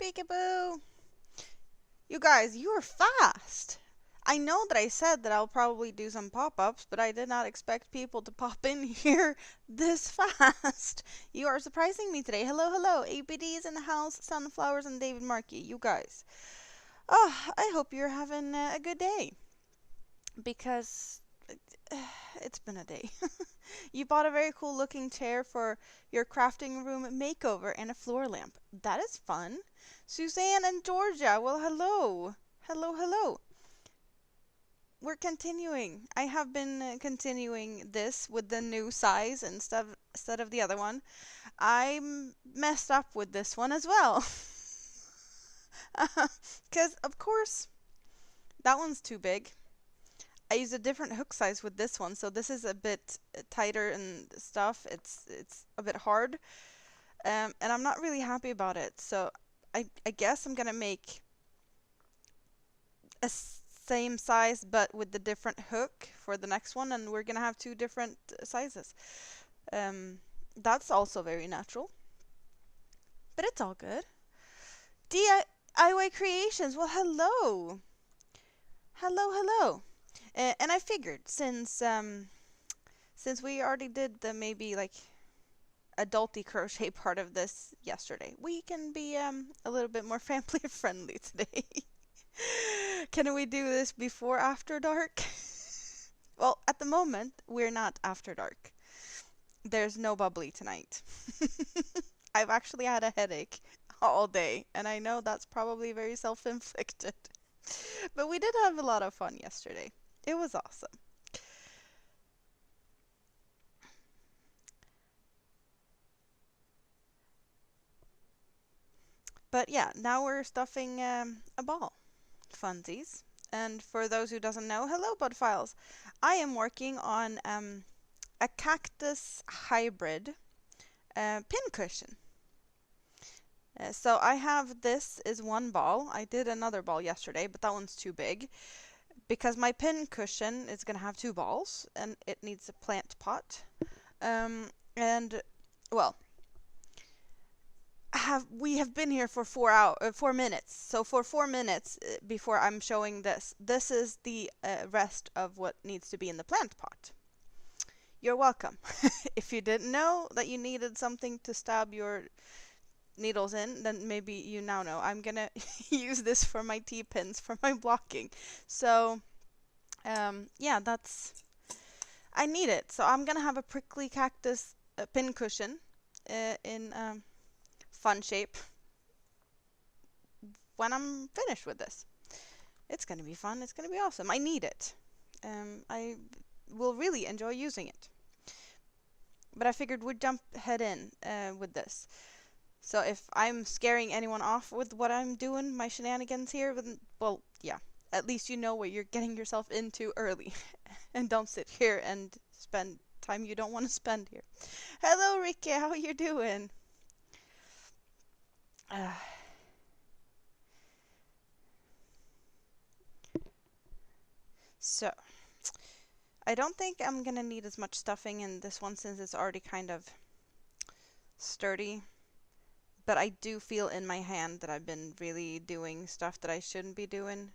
peekaboo! You guys, you are fast! I know that I said that I'll probably do some pop-ups, but I did not expect people to pop in here this fast. You are surprising me today. Hello, hello. APD is in the house, Sunflowers and David Markey. You guys. Oh, I hope you're having a good day. Because it's been a day. You bought a very cool looking chair for your crafting room makeover and a floor lamp. That is fun. Suzanne and Georgia, well, hello. Hello, hello. We're continuing. I have been continuing this with the new size instead of the other one. I messed up with this one as well. Because, of course, that one's too big. I used a different hook size with this one, so this is a bit tighter and stuff. It's a bit hard, and I'm not really happy about it. So I guess I'm gonna make a same size but with the different hook for the next one, and we're gonna have two different sizes. That's also very natural, but it's all good. DIY Creations, well, hello. Hello, hello. And I figured since we already did the maybe like adulty crochet part of this yesterday, we can be a little bit more family friendly today. Can we do this before after dark? Well, at the moment, we're not after dark. There's no bubbly tonight. I've actually had a headache all day, and I know that's probably very self-inflicted. But we did have a lot of fun yesterday. It was awesome. But yeah, now we're stuffing a ball. Funsies. And for those who doesn't know, hello Budfiles. I am working on a cactus hybrid pincushion. So I have this is one ball. I did another ball yesterday, but that one's too big. Because my pincushion is going to have two balls, and it needs a plant pot. And, well, we have been here for 4 minutes. So for 4 minutes before I'm showing this is the rest of what needs to be in the plant pot. You're welcome. If you didn't know that you needed something to stab your needles in, then maybe you now know. I'm gonna use this for my T-pins for my blocking. So yeah, I need it. So I'm gonna have a prickly cactus pin cushion in fun shape when I'm finished with this. It's gonna be fun. It's gonna be awesome. I need it. I will really enjoy using it. But I figured we'd jump head in with this. So if I'm scaring anyone off with what I'm doing, my shenanigans here, well, yeah. At least you know what you're getting yourself into early. And don't sit here and spend time you don't want to spend here. Hello, Ricky. How you doing? So, I don't think I'm gonna need as much stuffing in this one since it's already kind of sturdy. But I do feel in my hand that I've been really doing stuff that I shouldn't be doing.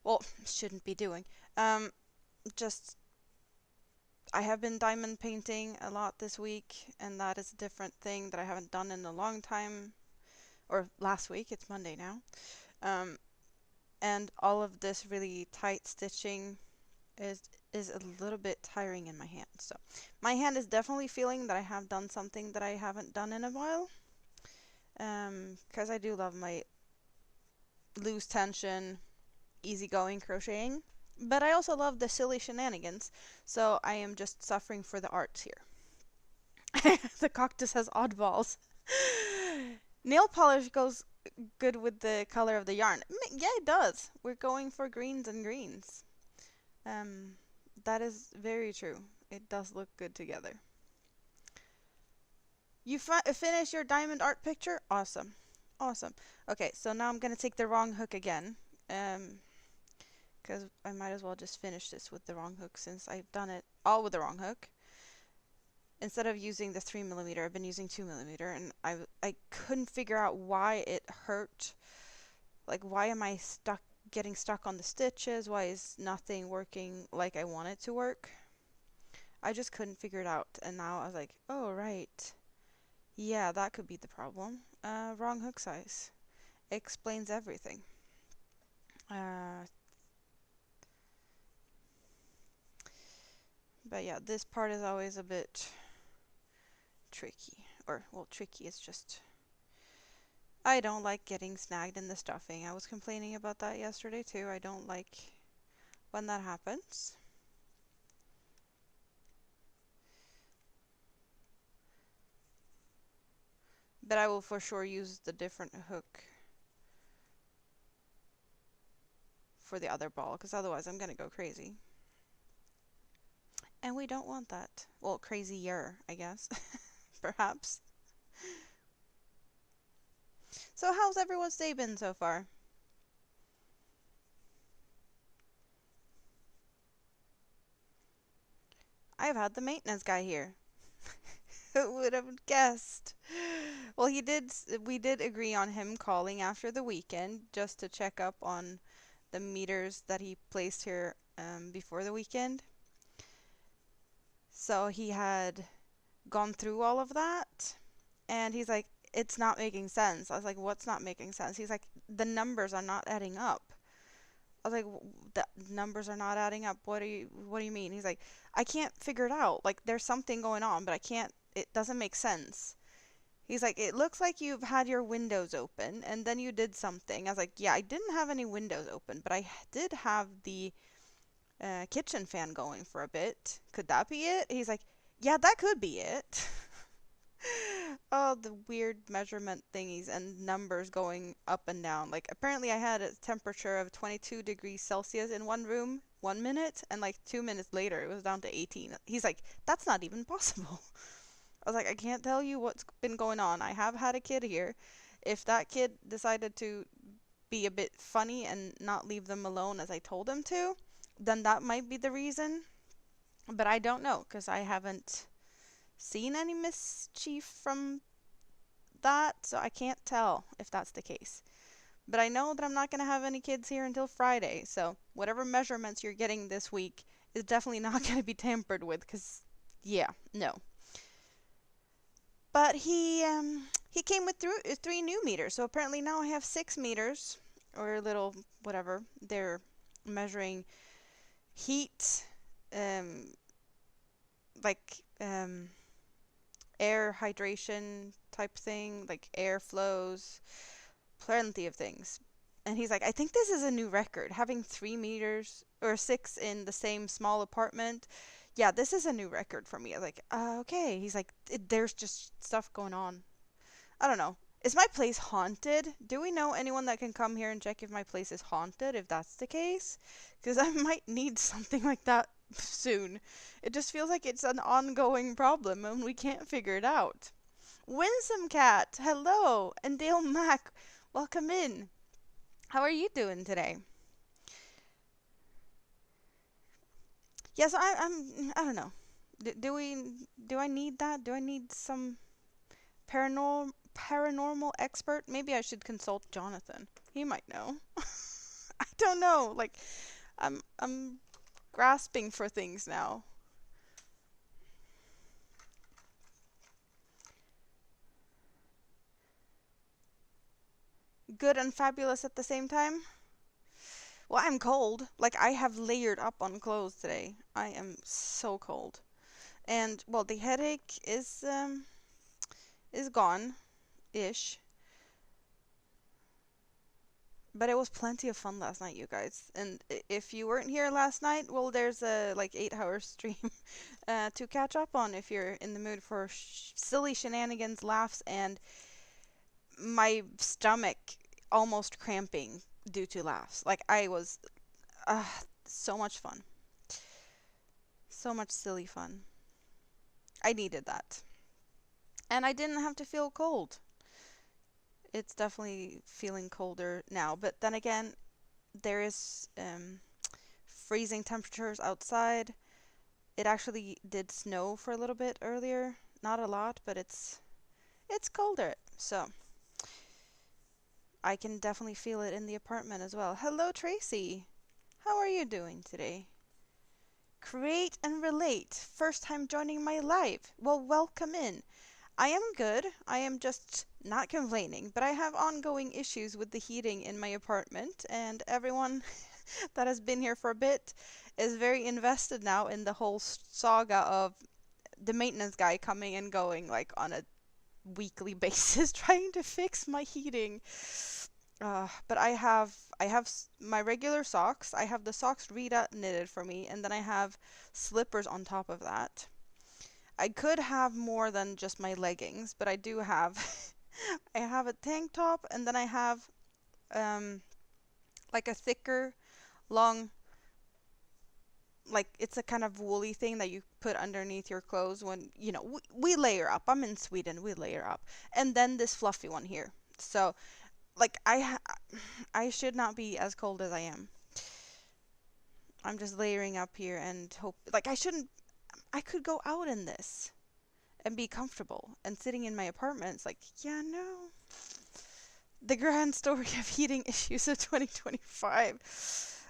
Well, shouldn't be doing. Just I have been diamond painting a lot this week, and that is a different thing that I haven't done in a long time. Or last week, it's Monday now. And all of this really tight stitching is a little bit tiring in my hand. So my hand is definitely feeling that I have done something that I haven't done in a while. Because I do love my loose tension, easygoing crocheting. But I also love the silly shenanigans, so I am just suffering for the arts here. The cactus has oddballs. Nail polish goes good with the color of the yarn. Yeah, it does. We're going for greens and greens. That is very true. It does look good together. You finish your diamond art picture? Awesome. Awesome. Okay, so now I'm going to take the wrong hook again. Because I might as well just finish this with the wrong hook since I've done it all with the wrong hook. instead of using the 3mm, I've been using 2mm, and I couldn't figure out why it hurt. Like, why am I getting stuck on the stitches? Why is nothing working like I want it to work? I just couldn't figure it out, and now I was like, oh, right. Yeah, that could be the problem. Wrong hook size. Explains everything. But yeah, this part is always a bit tricky. Or, well, tricky is just... I don't like getting snagged in the stuffing. I was complaining about that yesterday too. I don't like when that happens. But I will for sure use the different hook for the other ball, because otherwise I'm gonna go crazy. And we don't want that. Well, crazier, I guess. Perhaps. So how's everyone's day been so far? I've had the maintenance guy here. Who would have guessed? Well, we did agree on him calling after the weekend just to check up on the meters that he placed here before the weekend. So he had gone through all of that, and he's like, it's not making sense. I was like, what's not making sense? He's like, the numbers are not adding up. I was like, the numbers are not adding up. What do you mean? He's like, I can't figure it out. Like, there's something going on, but it doesn't make sense. He's like, it looks like you've had your windows open and then you did something. I was like, yeah, I didn't have any windows open, but I did have the kitchen fan going for a bit. Could that be it? He's like, yeah, that could be it. Oh, the weird measurement thingies and numbers going up and down. Like, apparently I had a temperature of 22 degrees Celsius in one room 1 minute, and like 2 minutes later it was down to 18. He's like, that's not even possible. I was like, I can't tell you what's been going on. I have had a kid here. If that kid decided to be a bit funny and not leave them alone as I told them to, then that might be the reason. But I don't know, because I haven't seen any mischief from that, so I can't tell if that's the case. But I know that I'm not going to have any kids here until Friday, so whatever measurements you're getting this week is definitely not going to be tampered with, because, yeah, no. But he came with 3 new meters, so apparently now I have 6 meters, or a little whatever. They're measuring heat, um, like air hydration type thing, like air flows, plenty of things. And he's like, I think this is a new record, having 3 meters or 6 in the same small apartment. Yeah, this is a new record for me. I was like, okay. He's like, there's just stuff going on. I don't know. Is my place haunted? Do we know anyone that can come here and check if my place is haunted, if that's the case? Because I might need something like that soon. It just feels like it's an ongoing problem and we can't figure it out. Winsome Cat, hello! And Dale Mac, welcome in. How are you doing today? Yes, I don't know. Do I need that? Do I need some paranormal expert? Maybe I should consult Jonathan. He might know. I don't know. Like, I'm grasping for things now. Good and fabulous at the same time? Well, I'm cold. Like, I have layered up on clothes today. I am so cold. And well, the headache is gone ish. But it was plenty of fun last night, you guys. And if you weren't here last night, well, there's a like 8-hour stream to catch up on if you're in the mood for silly shenanigans, laughs, and my stomach almost cramping due to laughs. Like, I was uh, so much fun. So much silly fun. I needed that. And I didn't have to feel cold. It's definitely feeling colder now. But then again, there is freezing temperatures outside. It actually did snow for a little bit earlier. Not a lot, but it's colder. So I can definitely feel it in the apartment as well. Hello, Tracy. How are you doing today? Create and relate. First time joining my live. Well, welcome in. I am good. I am just not complaining, but I have ongoing issues with the heating in my apartment, and everyone that has been here for a bit is very invested now in the whole saga of the maintenance guy coming and going like on a weekly basis trying to fix my heating. But I have my regular socks. I have the socks Rita knitted for me, and then I have slippers on top of that. I could have more than just my leggings, but I do have I have a tank top, and then I have um like a thicker, long, like it's a kind of woolly thing that you put underneath your clothes when, we layer up. I'm in Sweden, we layer up. And then this fluffy one here. So, like I should not be as cold as I am. I'm just layering up here and hope, like, I could go out in this and be comfortable, and sitting in my apartment, it's like, yeah, no. The grand story of heating issues of 2025.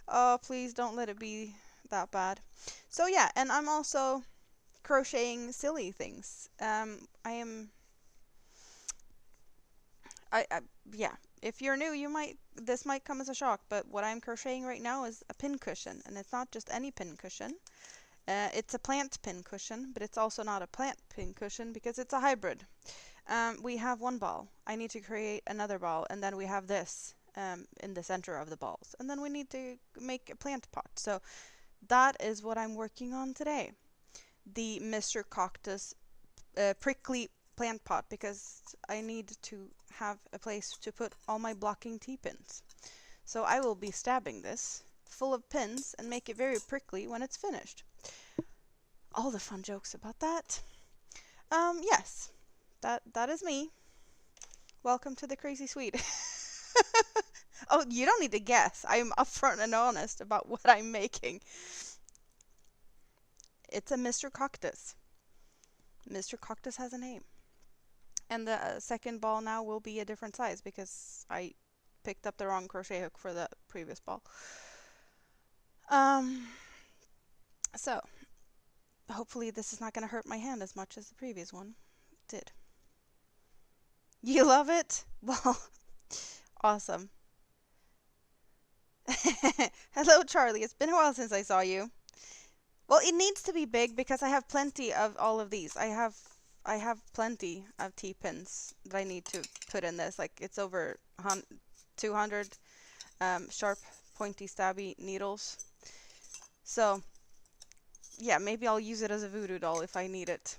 Oh, please don't let it be that bad. So yeah, and I'm also crocheting silly things. I yeah. If you're new, this might come as a shock, but what I'm crocheting right now is a pin cushion, and it's not just any pin cushion. It's a plant pin cushion, but it's also not a plant pin cushion because it's a hybrid. We have one ball. I need to create another ball, and then we have this in the center of the balls, and then we need to make a plant pot. So that is what I'm working on today. The Mr. Cactus prickly plant pot, because I need to have a place to put all my blocking T-pins. So I will be stabbing this full of pins and make it very prickly when it's finished. All the fun jokes about that. Yes, that is me. Welcome to the Crazy Swede. Oh, you don't need to guess. I'm upfront and honest about what I'm making. It's a Mr. Cactus. Mr. Cactus has a name. And the second ball now will be a different size because I picked up the wrong crochet hook for the previous ball. So hopefully this is not going to hurt my hand as much as the previous one did. You love it? Well, awesome. Hello, Charlie. It's been a while since I saw you. Well, it needs to be big because I have plenty of all of these. I have plenty of T-pins that I need to put in this. Like, it's over 200 sharp, pointy, stabby needles. So, yeah, maybe I'll use it as a voodoo doll if I need it.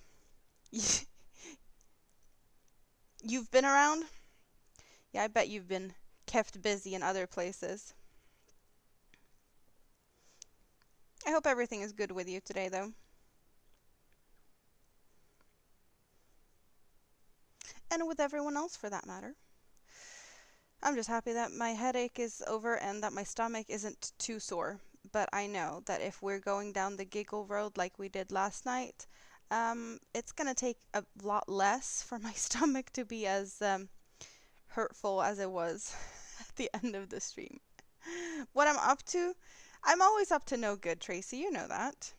You've been around? Yeah, I bet you've been kept busy in other places. I hope everything is good with you today, though. And with everyone else, for that matter. I'm just happy that my headache is over and that my stomach isn't too sore. But I know that if we're going down the giggle road like we did last night, it's gonna take a lot less for my stomach to be as hurtful as it was at the end of the stream. What I'm up to? I'm always up to no good, Tracy. You know that.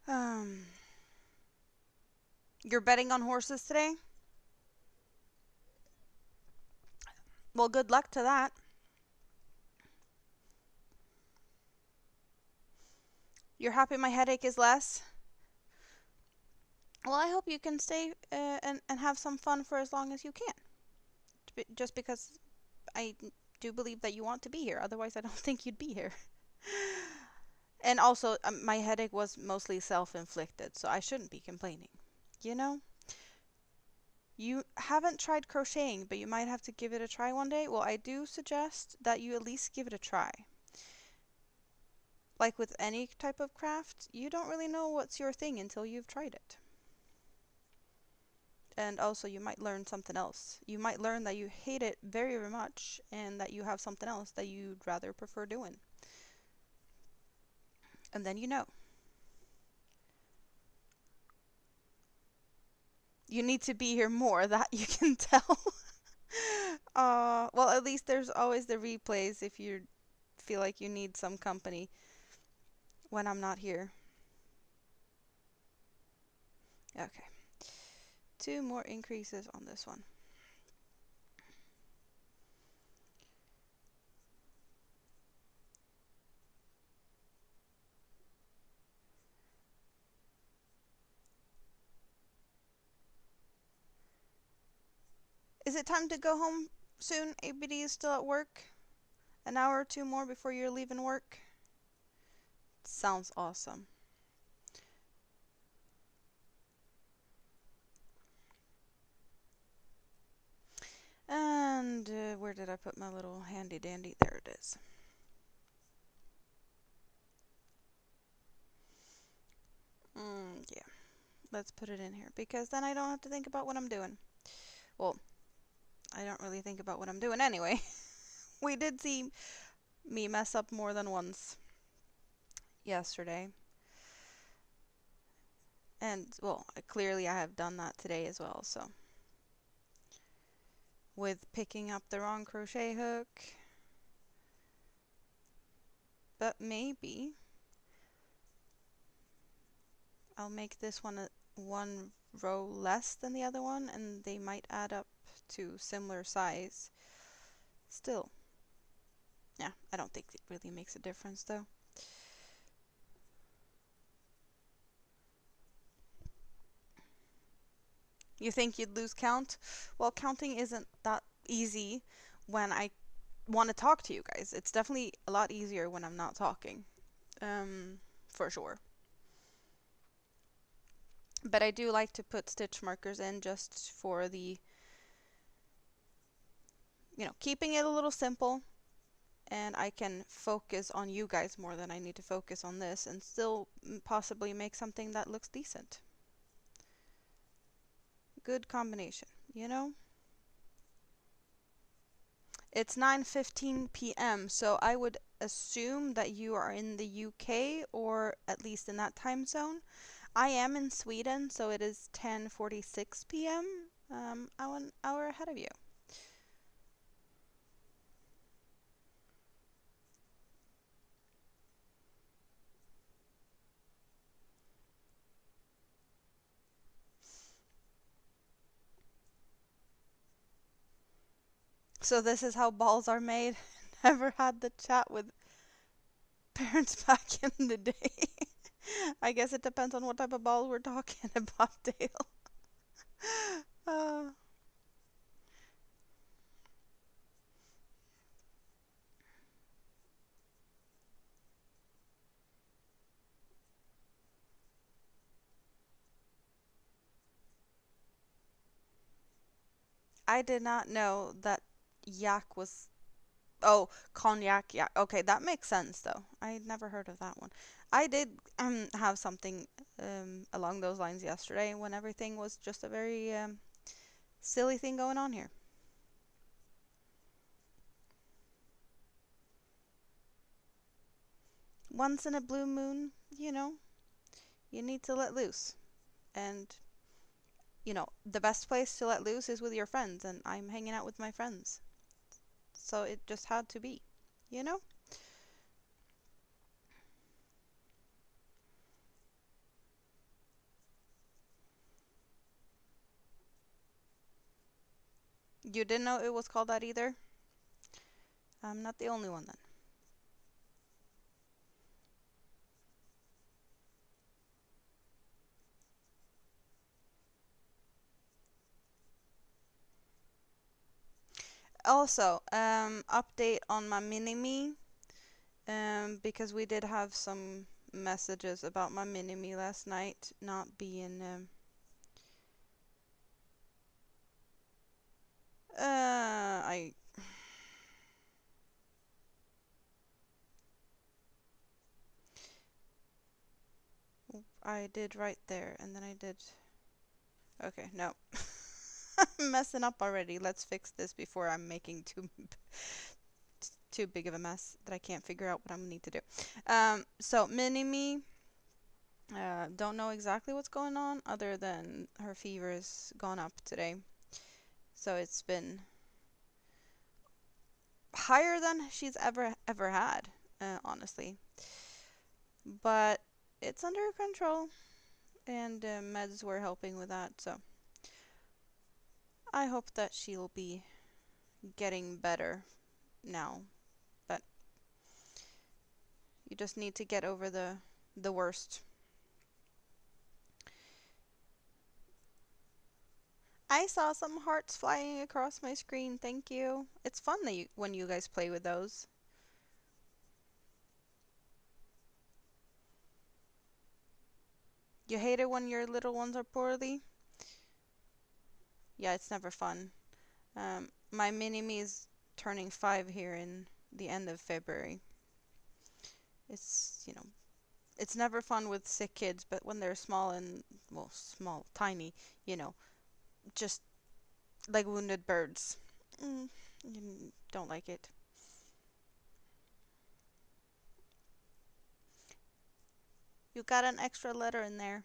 Um, you're betting on horses today? Well, good luck to that. You're happy my headache is less? Well, I hope you can stay and have some fun for as long as you can. Just because I do believe that you want to be here. Otherwise, I don't think you'd be here. And also, my headache was mostly self-inflicted, so I shouldn't be complaining. You know? You haven't tried crocheting, but you might have to give it a try one day. Well, I do suggest that you at least give it a try. Like with any type of craft, you don't really know what's your thing until you've tried it. And also, you might learn something else. You might learn that you hate it very, very much and that you have something else that you'd rather prefer doing. And then you know. You need to be here more, that you can tell. Well, at least there's always the replays if you feel like you need some company when I'm not here. Okay. 2 more increases on this one. Is it time to go home soon? ABD is still at work. An hour or 2 more before you're leaving work. Sounds awesome. And where did I put my little handy dandy? There it is. Yeah, let's put it in here because then I don't have to think about what I'm doing. Well, I don't really think about what I'm doing anyway. We did see me mess up more than once yesterday. And, well, clearly I have done that today as well, so. With picking up the wrong crochet hook. But maybe I'll make this one row less than the other one, and they might add up to similar size. Still. Yeah, I don't think it really makes a difference though. You think you'd lose count? Well, counting isn't that easy when I want to talk to you guys. It's definitely a lot easier when I'm not talking. For sure. But I do like to put stitch markers in just for the, keeping it a little simple. And I can focus on you guys more than I need to focus on this and still possibly make something that looks decent. Good combination, you know? It's 9:15 p.m., so I would assume that you are in the UK or at least in that time zone. I am in Sweden, so it is 10:46 p.m. I'm an hour ahead of you. So this is how balls are made. Never had the chat with parents back in the day. I guess it depends on what type of ball we're talking about, Dale. uh, I did not know that yak was. Oh, cognac, yeah. Okay, that makes sense though. I never heard of that one. I did have something along those lines yesterday when everything was just a very silly thing going on here. Once in a blue moon, you need to let loose. And, the best place to let loose is with your friends, and I'm hanging out with my friends. So it just had to be, you know? You didn't know it was called that either? I'm not the only one then. Also, update on my mini-me, because we did have some messages about my mini-me last night not being I I did right there, and then I did. Okay, no. I'm messing up already. Let's fix this before I'm making too big of a mess that I can't figure out what I need to do. So Mini-Me, don't know exactly what's going on other than her fever's gone up today. So it's been higher than she's ever had, honestly. But it's under control, and meds were helping with that. So I hope that she'll be getting better now. But you just need to get over the worst. I saw some hearts flying across my screen. Thank you. It's fun when you guys play with those. You hate it when your little ones are poorly? Yeah, it's never fun. My mini-me is turning 5 here in the end of February. It's, it's never fun with sick kids, but when they're small and, well, small, tiny, you know, just like wounded birds. Mm, don't like it. You got an extra letter in there.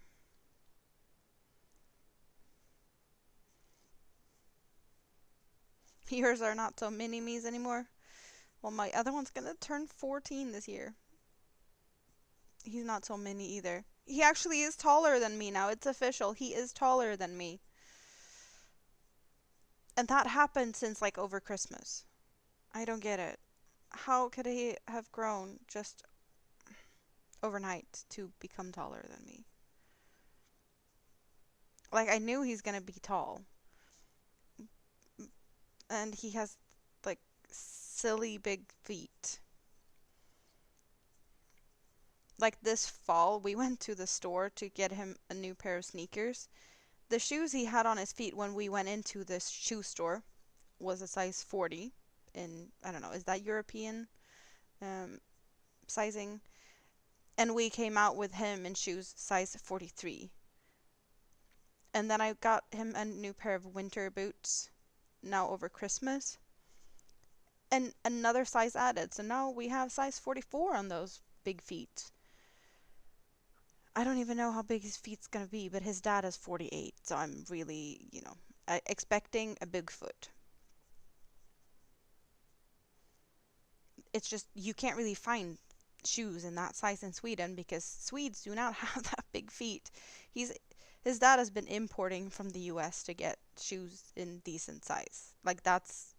Yours are not so mini-me's anymore. Well, my other one's gonna turn 14 this year. He's not so mini either. He actually is taller than me now. It's official. He is taller than me. And that happened since like over Christmas. I don't get it. How could he have grown just overnight to become taller than me? Like, I knew he's gonna be tall. And he has, like, silly big feet. Like, this fall, we went to the store to get him a new pair of sneakers. The shoes he had on his feet when we went into this shoe store was a size 40 in, I don't know, is that European um, sizing? And we came out with him in shoes size 43. And then I got him a new pair of winter boots now over Christmas. And another size added. So now we have size 44 on those big feet. I don't even know how big his feet's gonna be, but his dad is 48. So I'm really, expecting a big foot. It's just, you can't really find shoes in that size in Sweden because Swedes do not have that big feet. His dad has been importing from the US to get shoes in decent size. Like, that's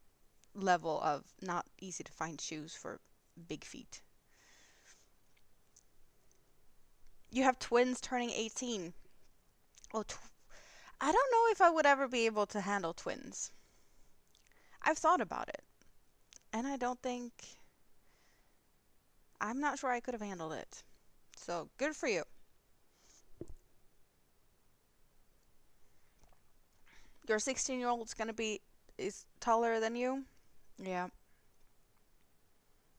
level of not easy to find shoes for big feet. You have twins turning 18. Oh, I don't know if I would ever be able to handle twins. I've thought about it, and I'm not sure I could have handled it. So, good for you. Your 16-year-old's gonna be is taller than you? Yeah.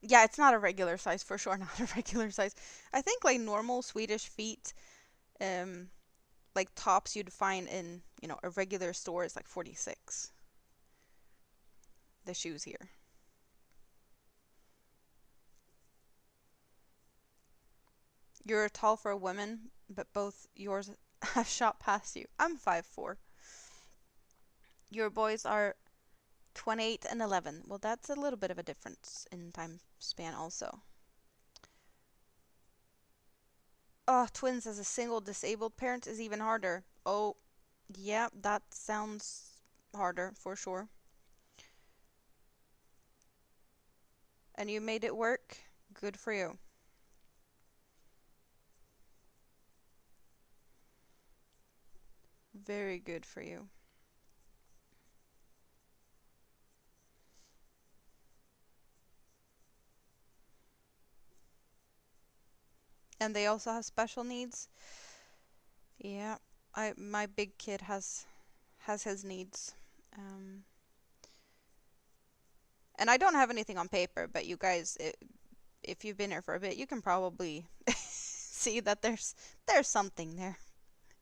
Yeah, it's not a regular size for sure, not a regular size. I think like normal Swedish feet, um, like tops you'd find in, a regular store is like 46. The shoes here. You're tall for a woman, but both yours have shot past you. I'm 5'4". Your boys are 28 and 11. Well, that's a little bit of a difference in time span also. Oh, twins as a single disabled parent is even harder. Oh, yeah, that sounds harder for sure. And you made it work? Good for you. Very good for you. And they also have special needs? Yeah, my big kid has his needs. Um, And I don't have anything on paper, but you guys, if you've been here for a bit, you can probably see that there's something there.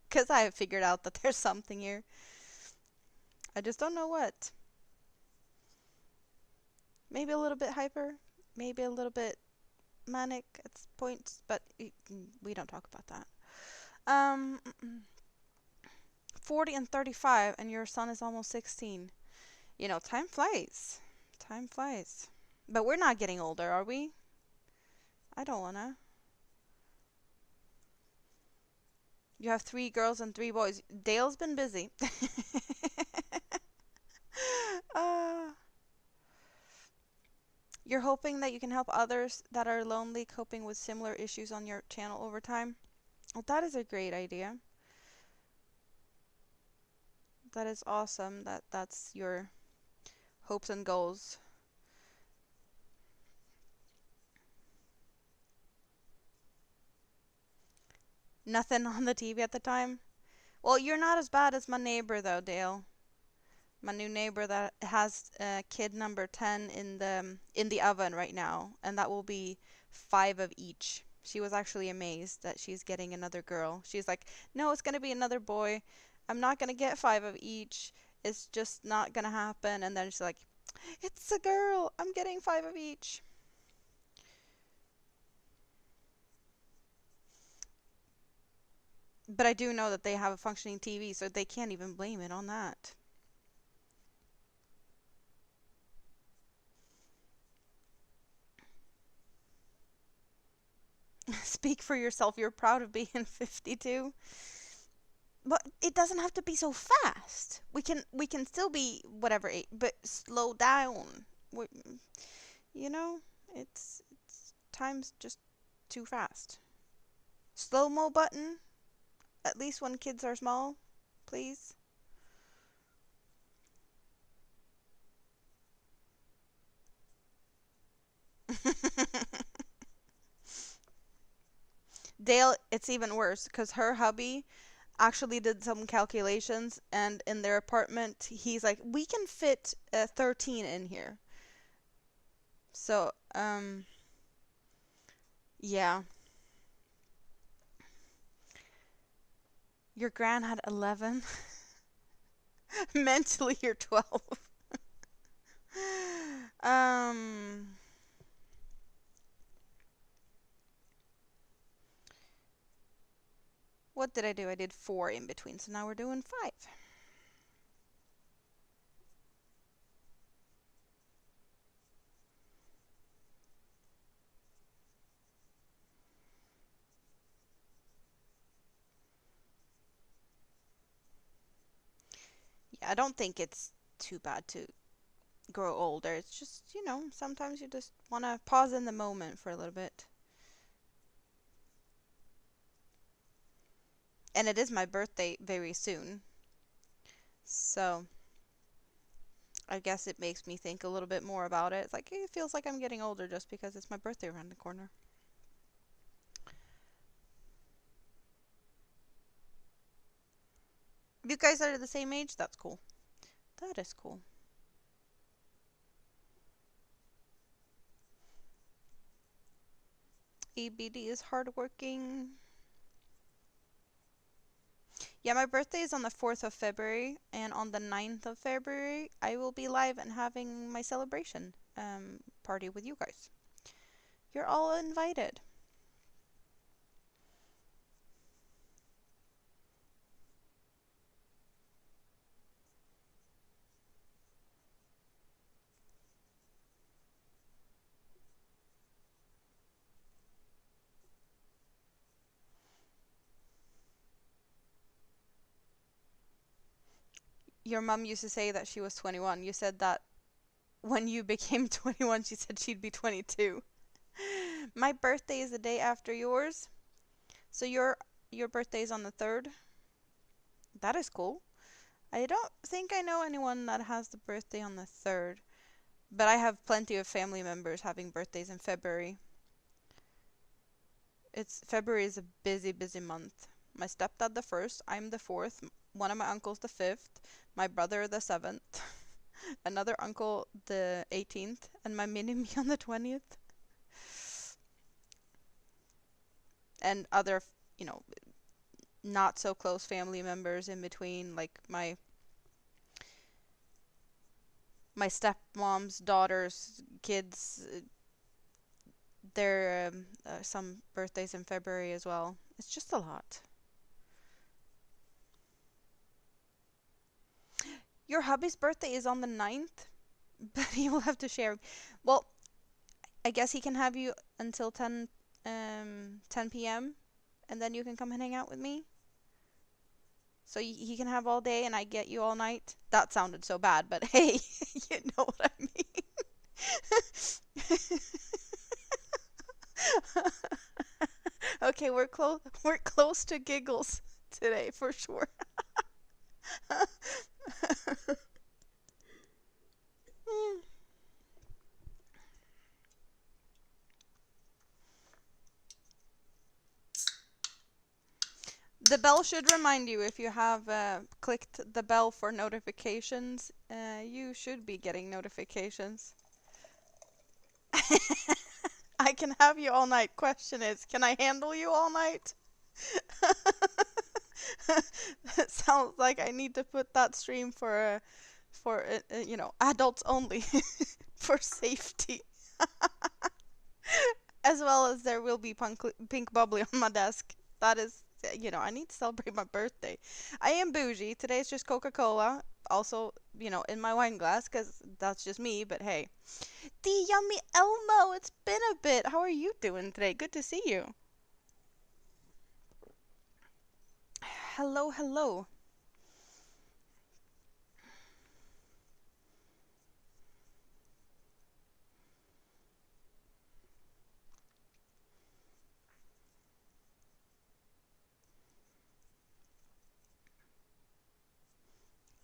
Because I have figured out that there's something here. I just don't know what. Maybe a little bit hyper, maybe a little bit manic at points, but we don't talk about that. Um, 40 and 35, and your son is almost 16. You know, time flies. Time flies. But we're not getting older, are we? I don't wanna. You have 3 girls and 3 boys. Dale's been busy. uh, you're hoping that you can help others that are lonely coping with similar issues on your channel over time. Well, that is a great idea. That is awesome. That's your hopes and goals. Nothing on the TV at the time. Well, you're not as bad as my neighbor though, Dale. My new neighbor that has kid number 10 in the oven right now, and that will be 5 of each. She was actually amazed that she's getting another girl. She's like, "No, it's going to be another boy. I'm not going to get 5 of each. It's just not going to happen." And then she's like, "It's a girl. I'm getting 5 of each." But I do know that they have a functioning TV, so they can't even blame it on that. Speak for yourself. You're proud of being 52. But it doesn't have to be so fast. We can still be whatever age, but slow down. We, you know, it's time's just too fast. Slow mo button, at least when kids are small, please. Dale, it's even worse because her hubby actually did some calculations, and in their apartment, he's like, we can fit 13 in here. So, yeah. Your gran had 11. Mentally, you're 12. um, what did I do? I did 4 in between, so now we're doing 5. Yeah, I don't think it's too bad to grow older. It's just, sometimes you just want to pause in the moment for a little bit. And it is my birthday very soon. So I guess it makes me think a little bit more about it. It's like it feels like I'm getting older just because it's my birthday around the corner. If you guys are the same age, that's cool. That is cool. ABD is hardworking. Yeah, my birthday is on the 4th of February, and on the 9th of February, I will be live and having my celebration party with you guys. You're all invited. Your mom used to say that she was 21. You said that when you became 21, she said she'd be 22. My birthday is the day after yours. So your birthday is on the 3rd. That is cool. I don't think I know anyone that has the birthday on the 3rd, but I have plenty of family members having birthdays in February. It's February is a busy, busy month. My stepdad the 1st, I'm the 4th, one of my uncles the 5th, my brother the 7th. another uncle the 18th, and my mini-me on the 20th. And other, you know, not so close family members in between, like my stepmom's daughter's kids. There some birthdays in February as well. It's just a lot. Your hubby's birthday is on the 9th, but he will have to share. Well, I guess he can have you until 10 p.m. and then you can come and hang out with me. So he can have all day and I get you all night. That sounded so bad, but hey, you know what I mean. Okay, we're close to giggles today for sure. The bell should remind you if you have clicked the bell for notifications. You should be getting notifications. I can have you all night. Question is, can I handle you all night? It sounds like I need to put that stream for adults only for safety. As well as there will be pink bubbly on my desk. That is, I need to celebrate my birthday. I am bougie. Today's just Coca-Cola. Also, in my wine glass, because that's just me, but hey. The yummy Elmo, it's been a bit. How are you doing today? Good to see you. Hello, hello.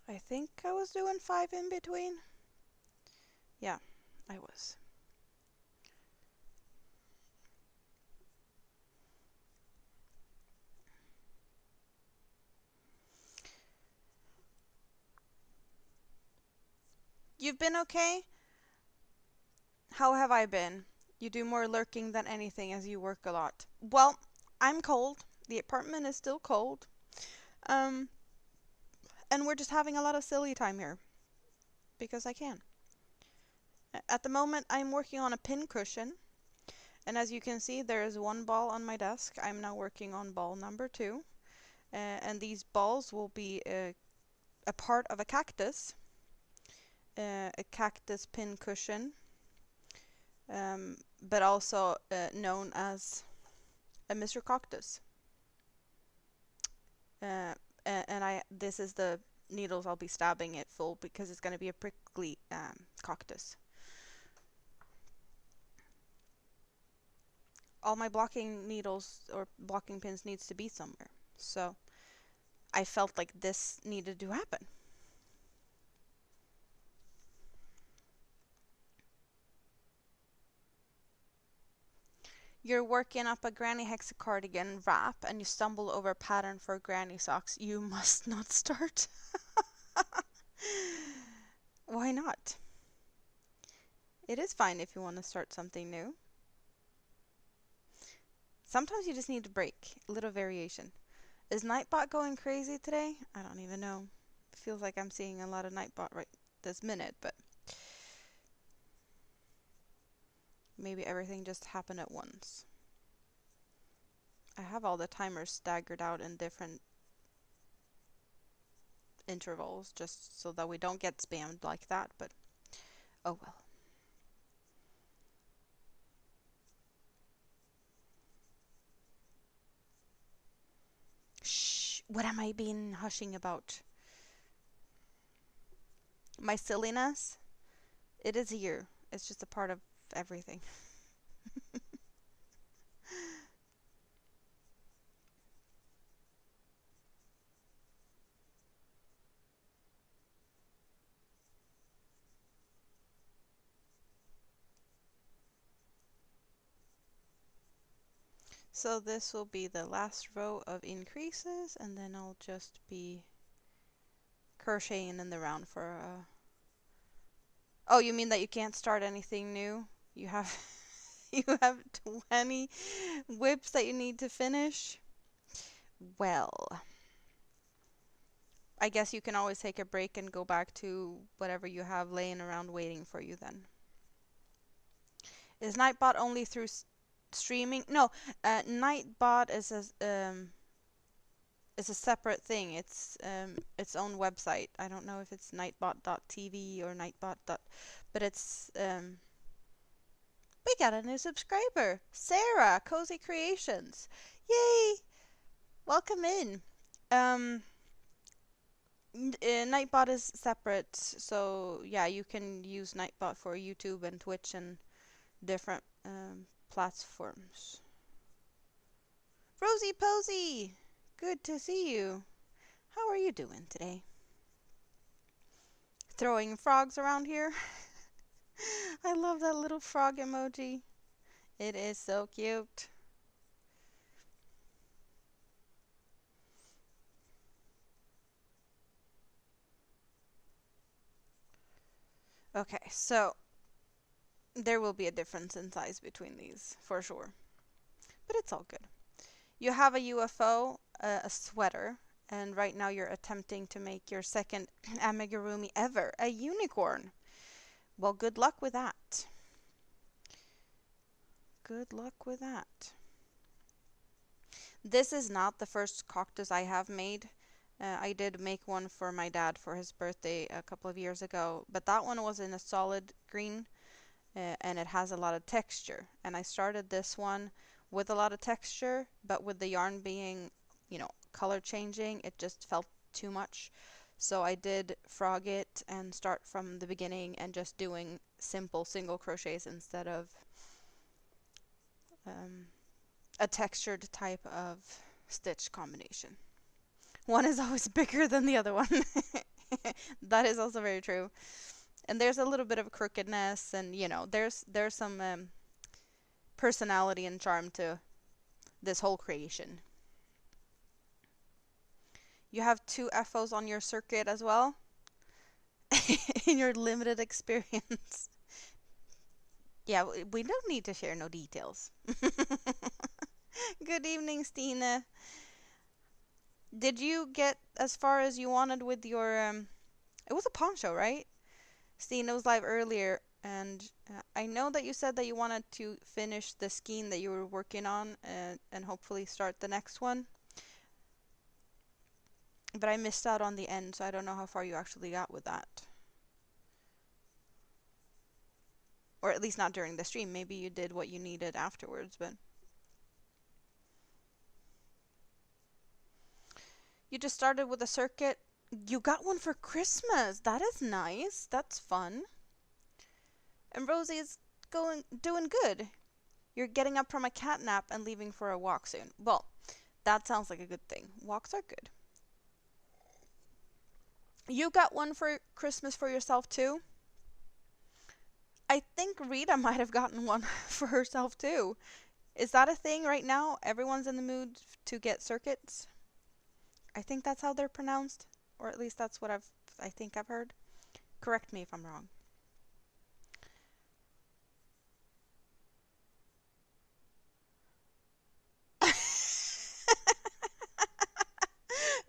I think I was doing 5 in between. Yeah, I was. You've been okay? How have I been? You do more lurking than anything as you work a lot. Well, I'm cold. The apartment is still cold. Um, and we're just having a lot of silly time here. Because I can. At the moment, I'm working on a pin cushion. And as you can see, there is one ball on my desk. I'm now working on ball number 2. And these balls will be a part of a cactus. A cactus pin cushion. But also known as a Mr. Cactus. And this is the needles I'll be stabbing it full because it's going to be a prickly cactus. All my blocking needles or blocking pins needs to be somewhere. So I felt like this needed to happen. You're working up a Granny Hexa cardigan wrap and you stumble over a pattern for granny socks. You must not start. Why not? It is fine if you want to start something new. Sometimes you just need a break, a little variation. Is Nightbot going crazy today? I don't even know. It feels like I'm seeing a lot of Nightbot right this minute, but maybe everything just happened at once. I have all the timers staggered out in different intervals just so that we don't get spammed like that, but oh well. Shh, what am I being hushing about? My silliness? It is here. It's just a part of everything. So this will be the last row of increases, and then I'll just be crocheting in the round for Oh, you mean that you can't start anything new? You have you have 20 whips that you need to finish? Well, I guess you can always take a break and go back to whatever you have laying around waiting for you then. Is Nightbot only through streaming? No, Nightbot is a separate thing. It's its own website. I don't know if it's nightbot.tv or nightbot. But it's we got a new subscriber, Sarah, Cozy Creations. Yay! Welcome in. Um, Nightbot is separate, so yeah, you can use Nightbot for YouTube and Twitch and different platforms. Rosie Posey, good to see you. How are you doing today? Throwing frogs around here. I love that little frog emoji. It is so cute. Okay, so there will be a difference in size between these, for sure. But it's all good. You have a UFO, a sweater, and right now you're attempting to make your second amigurumi ever, a unicorn. Well, good luck with that. Good luck with that. This is not the first cactus I have made. I did make one for my dad for his birthday a couple of years ago, but that one was in a solid green and it has a lot of texture. And I started this one with a lot of texture, but with the yarn being, color changing, it just felt too much. So I did frog it and start from the beginning and just doing simple single crochets instead of a textured type of stitch combination. One is always bigger than the other one. That is also very true. And there's a little bit of crookedness and, there's some personality and charm to this whole creation. You have 2 FOs on your circuit as well in your limited experience. Yeah, we don't need to share no details. Good evening, Stina. Did you get as far as you wanted with your it was a poncho, right? Stina was live earlier and I know that you said that you wanted to finish the skein that you were working on and hopefully start the next one. But I missed out on the end, so I don't know how far you actually got with that. Or at least not during the stream. Maybe you did what you needed afterwards, but you just started with a circuit. You got one for Christmas. That is nice. That's fun. And Rosie is doing good. You're getting up from a cat nap and leaving for a walk soon. Well, that sounds like a good thing. Walks are good. You got one for Christmas for yourself too? I think Rita might have gotten one for herself too. Is that a thing right now? Everyone's in the mood to get circuits? I think that's how they're pronounced, or at least that's what I think I've heard. Correct me if I'm wrong.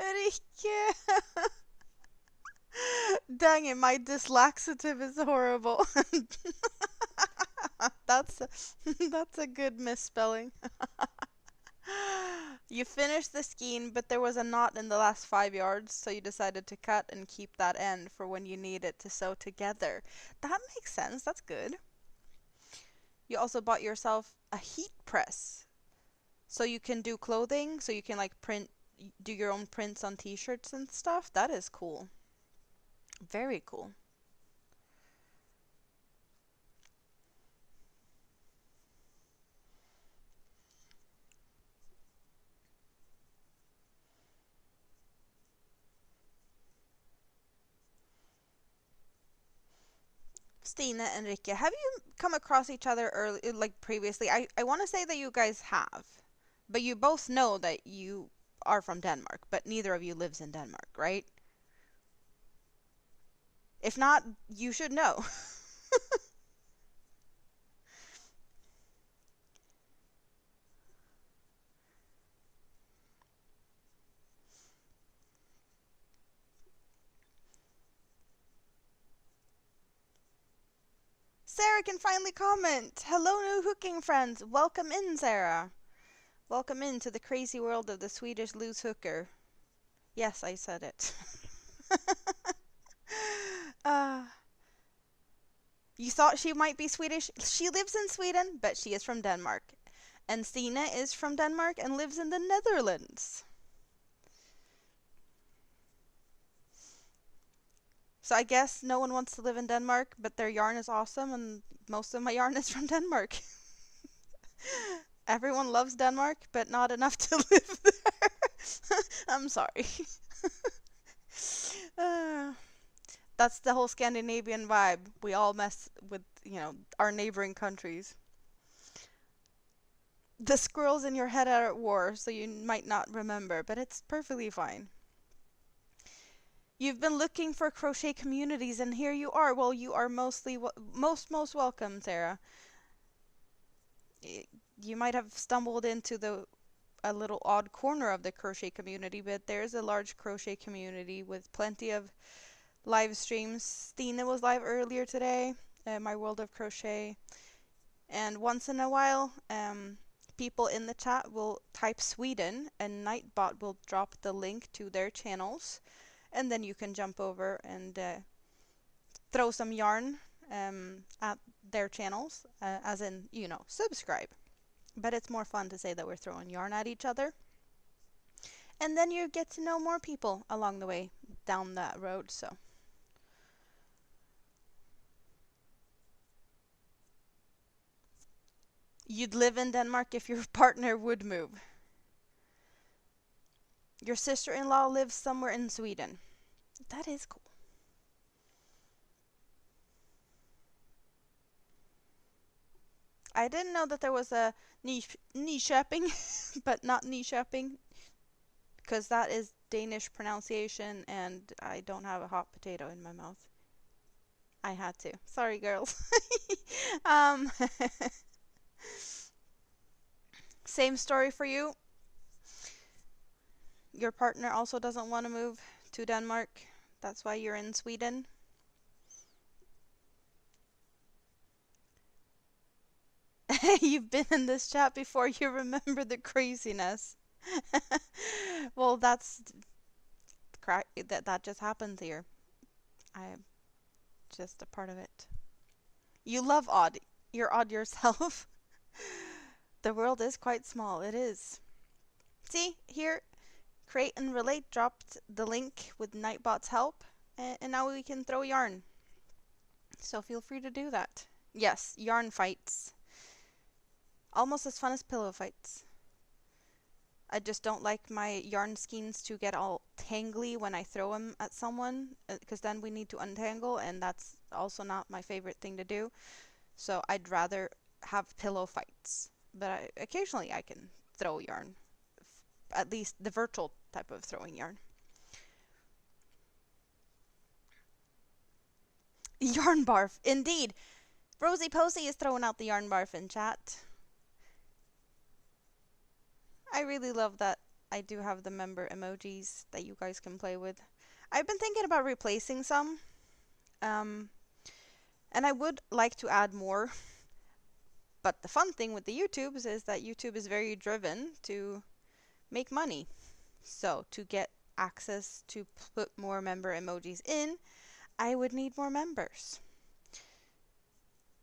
Rikke! Dang it, my dyslaxative is horrible. That's a good misspelling. You finished the skein, but there was a knot in the last 5 yards, so you decided to cut and keep that end for when you need it to sew together. That makes sense. That's good. You also bought yourself a heat press, so you can do clothing, so you can like do your own prints on t-shirts and stuff. That is cool. Very cool. Stina and Rikke, have you come across each other early, like previously? I want to say that you guys have, but you both know that you are from Denmark, but neither of you lives in Denmark, right? If not, you should know. Sarah can finally comment. Hello, new hooking friends. Welcome in, Sarah. Welcome into the crazy world of the Swedish loose hooker. Yes, I said it. uh, you thought she might be Swedish? She lives in Sweden, but she is from Denmark. And Stina is from Denmark and lives in the Netherlands. So I guess no one wants to live in Denmark, but their yarn is awesome, and most of my yarn is from Denmark. Everyone loves Denmark, but not enough to live there. I'm sorry. uh, that's the whole Scandinavian vibe. We all mess with, our neighboring countries. The squirrels in your head are at war, so you might not remember, but it's perfectly fine. You've been looking for crochet communities, and here you are. Well, you are most welcome, Sarah. You might have stumbled into a little odd corner of the crochet community, but there's a large crochet community with plenty of live streams. Stina was live earlier today, My World of Crochet, and once in a while, people in the chat will type Sweden, and Nightbot will drop the link to their channels, and then you can jump over and throw some yarn at their channels, as in, subscribe. But it's more fun to say that we're throwing yarn at each other. And then you get to know more people along the way down that road, so. You'd live in Denmark if your partner would move. Your sister-in-law lives somewhere in Sweden. That is cool. I didn't know that there was a Nyköping, but not Nyköping, because that is Danish pronunciation and I don't have a hot potato in my mouth. I had to. Sorry, girls. um, Same story for you. Your partner also doesn't want to move to Denmark. That's why you're in Sweden. You've been in this chat before. You remember the craziness. Well, that just happens here. I'm just a part of it. You love odd. You're odd yourself. The world is quite small. It is. See, here, Create and Relate dropped the link with Nightbot's help, and now we can throw yarn. So feel free to do that. Yes, yarn fights. Almost as fun as pillow fights. I just don't like my yarn skeins to get all tangly when I throw them at someone, because then we need to untangle, and that's also not my favorite thing to do. So I'd rather have pillow fights. But occasionally I can throw yarn. At least the virtual type of throwing yarn. Yarn barf, indeed. Rosie Posey is throwing out the yarn barf in chat. I really love that I do have the member emojis that you guys can play with. I've been thinking about replacing some. And I would like to add more. But the fun thing with the YouTubes is that YouTube is very driven to make money. So to get access to put more member emojis in, I would need more members.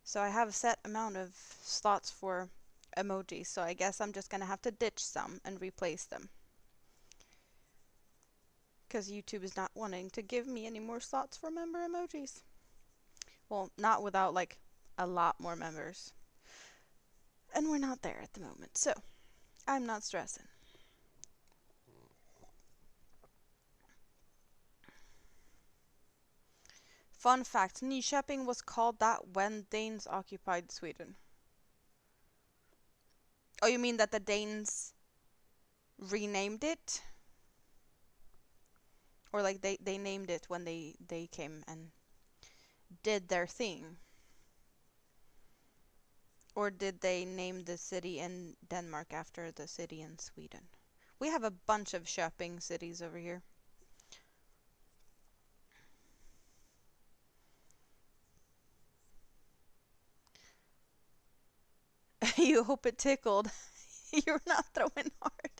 So I have a set amount of slots for emojis, so I guess I'm just gonna have to ditch some and replace them. Because YouTube is not wanting to give me any more slots for member emojis. Well, not without like a lot more members. And we're not there at the moment, so I'm not stressing. Fun fact, Nyköping was called that when Danes occupied Sweden. Oh, you mean that the Danes renamed it? Or like they named it when they came and did their thing? Or did they name the city in Denmark after the city in Sweden? We have a bunch of shopping cities over here. You hope it tickled. You're not throwing hard.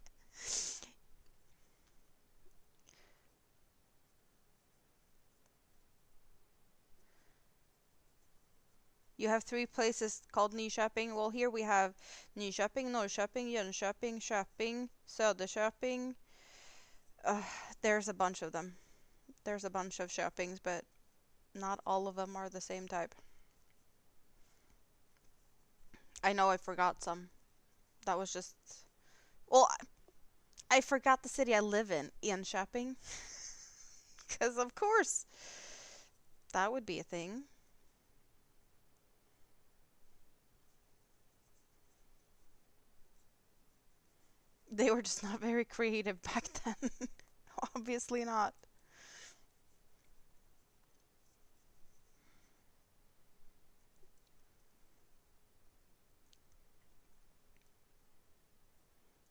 You have 3 places called Nyköping. Well, here we have Nyköping, Norrköping, Jönköping, Köping, Söderköping. There's a bunch of them. There's a bunch of Köpings, but not all of them are the same type. I know I forgot some. That was just... Well, I forgot the city I live in, Enköping. Because, of course, that would be a thing. They were just not very creative back then. Obviously not.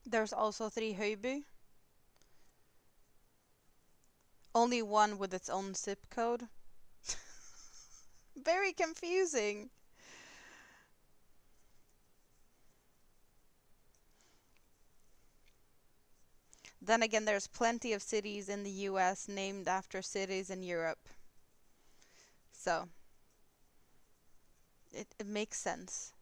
There's also 3 Höjby. Only one with its own zip code. Very confusing. Then again, there's plenty of cities in the US named after cities in Europe. So, it makes sense.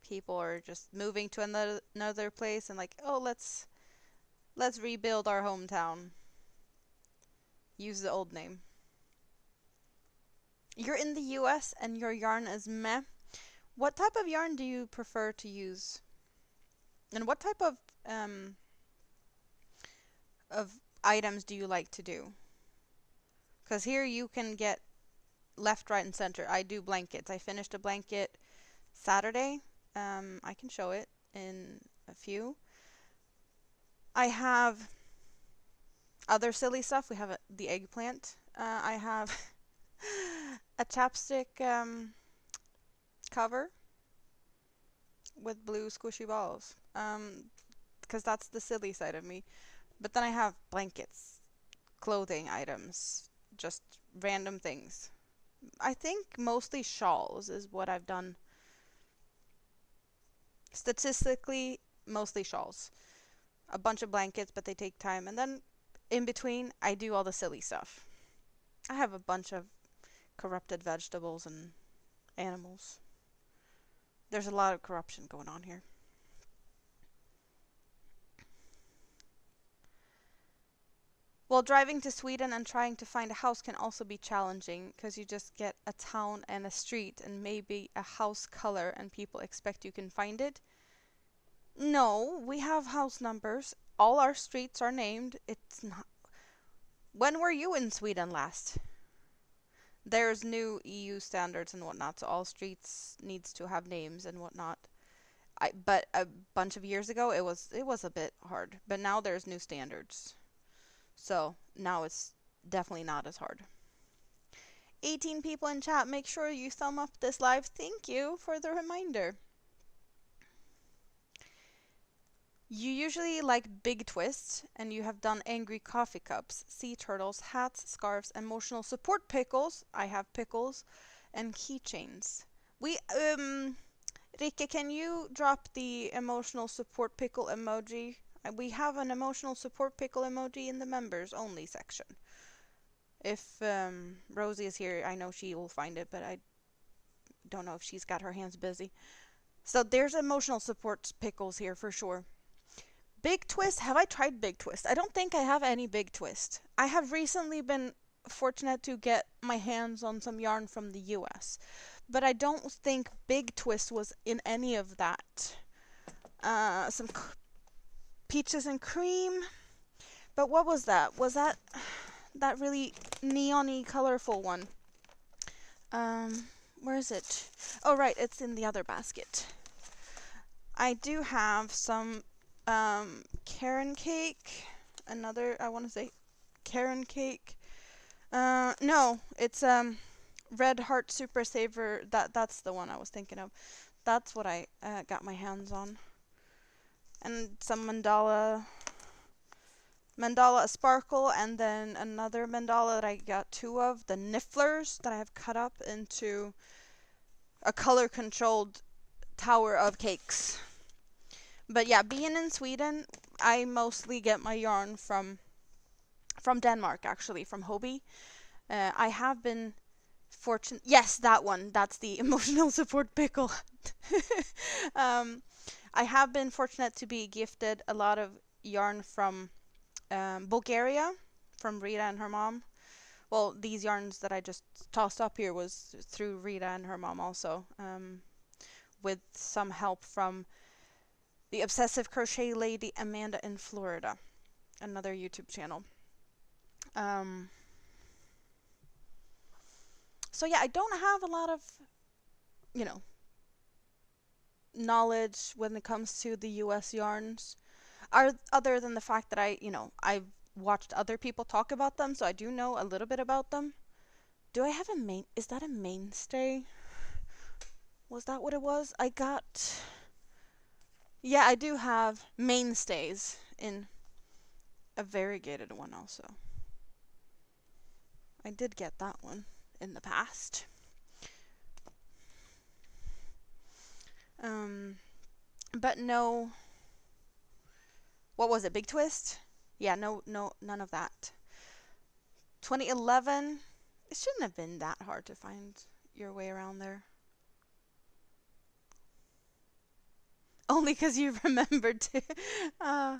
People are just moving to another place and like, oh, let's rebuild our hometown. Use the old name. You're in the US and your yarn is meh. What type of yarn do you prefer to use? And what type of items do you like to do? Because here you can get left, right, and center. I do blankets. I finished a blanket Saturday. I can show it in a few. I have other silly stuff. We have the eggplant. I have a chapstick cover with blue squishy balls. Because that's the silly side of me. But then I have blankets, clothing items, just random things. I think mostly shawls is what I've done. Statistically, mostly shawls. A bunch of blankets, but they take time. And then in between, I do all the silly stuff. I have a bunch of corrupted vegetables and animals. There's a lot of corruption going on here. Well, driving to Sweden and trying to find a house can also be challenging because you just get a town and a street and maybe a house color and people expect you can find it. No, we have house numbers. All our streets are named. It's not... When were you in Sweden last? There's new EU standards and whatnot, so all streets needs to have names and whatnot. But a bunch of years ago, it was a bit hard. But now there's new standards. So now it's definitely not as hard. 18 people in chat. Make sure you thumb up this live. Thank you for the reminder. You usually like big twists, and you have done angry coffee cups, sea turtles, hats, scarves, emotional support pickles. I have pickles, and keychains. Rike, can you drop the emotional support pickle emoji? We have an emotional support pickle emoji in the members only section. If Rosie is here, I know she will find it, but I don't know if she's got her hands busy. So there's emotional support pickles here for sure. Big Twist, have I tried Big Twist? I don't think I have any Big Twist. I have recently been fortunate to get my hands on some yarn from the US, but I don't think Big Twist was in any of that. Some peaches and cream, but what was that? Was that really neon-y colorful one? Where is it? Oh right, it's in the other basket. I do have some Karen cake. Another, I want to say Karen cake. No, it's Red Heart Super Saver, that's the one I was thinking of. That's what I got my hands on. And some mandala sparkle, and then another mandala that I got two of, the Nifflers, that I have cut up into a color controlled tower of cakes. But yeah, being in Sweden, I mostly get my yarn from Denmark, actually, from Hobie. I have been fortunate. Yes, that one. That's the emotional support pickle. um, I have been fortunate to be gifted a lot of yarn from Bulgaria, from Rita and her mom. Well, these yarns that I just tossed up here was through Rita and her mom also, with some help from the obsessive crochet lady Amanda in Florida, another YouTube channel. Um, so yeah, I don't have a lot of, you know, knowledge when it comes to the US yarns, other than the fact that I've watched other people talk about them, so I do know a little bit about them. Do I have a main? Is that a mainstay? Was that what it was? I got. Yeah, I do have mainstays in a variegated one also. I did get that one in the past. But no. What was it? Big Twist? Yeah, no, none of that. 2011. It shouldn't have been that hard to find your way around there. Only because you remembered to. uh,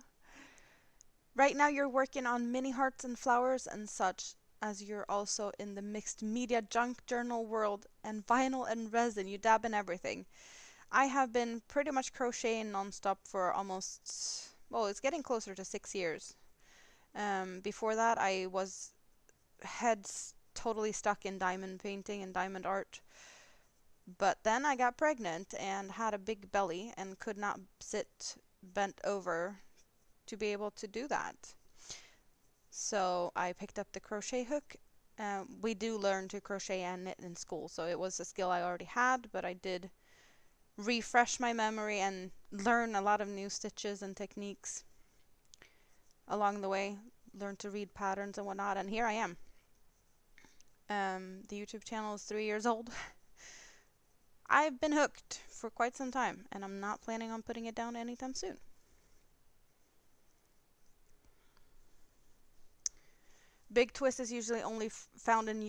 right now you're working on mini hearts and flowers and such, as you're also in the mixed media junk journal world and vinyl and resin. You dab in everything. I have been pretty much crocheting nonstop for almost, well, it's getting closer to 6 years. Before that, I was heads totally stuck in diamond painting and diamond art. But then I got pregnant and had a big belly and could not sit bent over to be able to do that. So I picked up the crochet hook. We do learn to crochet and knit in school, so it was a skill I already had, but I did refresh my memory and learn a lot of new stitches and techniques along the way. Learn to read patterns and whatnot, and here I am. The YouTube channel is 3 years old. I've been hooked for quite some time, and I'm not planning on putting it down anytime soon. Big Twist is usually only found in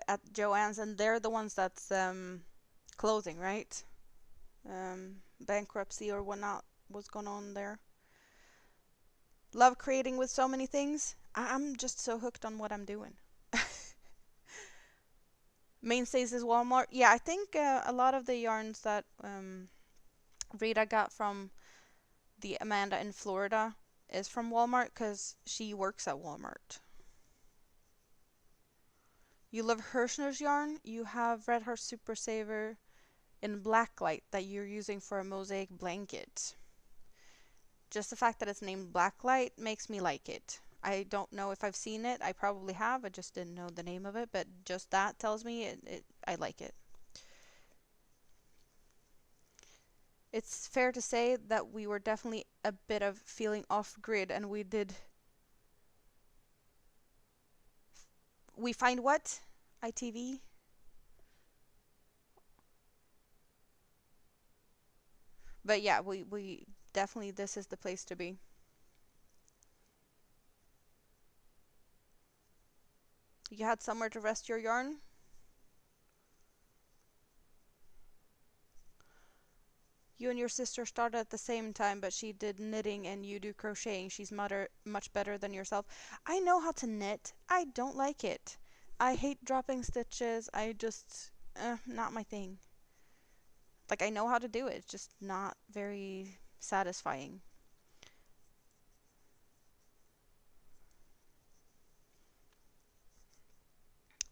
at Joann's, and they're the ones that's closing, right? Bankruptcy or whatnot was going on there. Love creating with so many things. I'm just so hooked on what I'm doing. Mainstays is Walmart. Yeah, I think a lot of the yarns that Rita got from the Amanda in Florida is from Walmart because she works at Walmart. You love Hirschner's yarn. You have Red Heart Super Saver in Blacklight that you're using for a mosaic blanket. Just the fact that it's named Blacklight makes me like it. I don't know if I've seen it. I probably have. I just didn't know the name of it, but just that tells me I like it. It's fair to say that we were definitely a bit of feeling off grid, and we find what? ITV? But yeah, we definitely, this is the place to be. You had somewhere to rest your yarn? You and your sister started at the same time, but she did knitting and you do crocheting. She's much better than yourself. I know how to knit. I don't like it. I hate dropping stitches. I just, not my thing. Like, I know how to do it. It's just not very satisfying.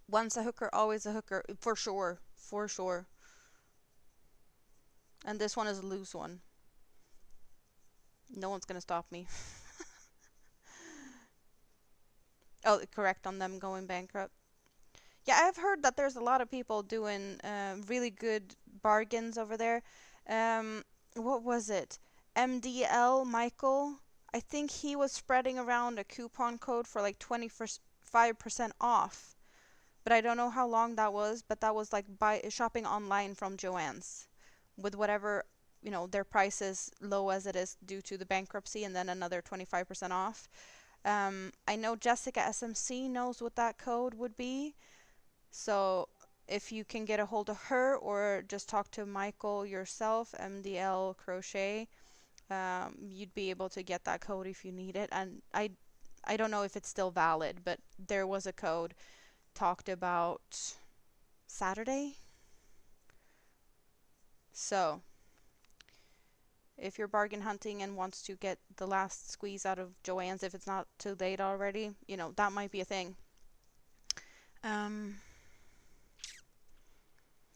Once a hooker, always a hooker. For sure. For sure. And this one is a loose one. No one's gonna stop me. Oh, correct on them going bankrupt. Yeah, I've heard that there's a lot of people doing really good bargains over there. Um, what was it? MDL Michael. I think he was spreading around a coupon code for like 25% off. But I don't know how long that was, but that was like buy shopping online from Joann's with whatever, their price is low as it is due to the bankruptcy and then another 25% off. I know Jessica SMC knows what that code would be. So if you can get a hold of her or just talk to Michael yourself, MDL Crochet, you'd be able to get that code if you need it. And I don't know if it's still valid, but there was a code talked about Saturday. So if you're bargain hunting and wants to get the last squeeze out of Joann's if it's not too late already, that might be a thing. Um,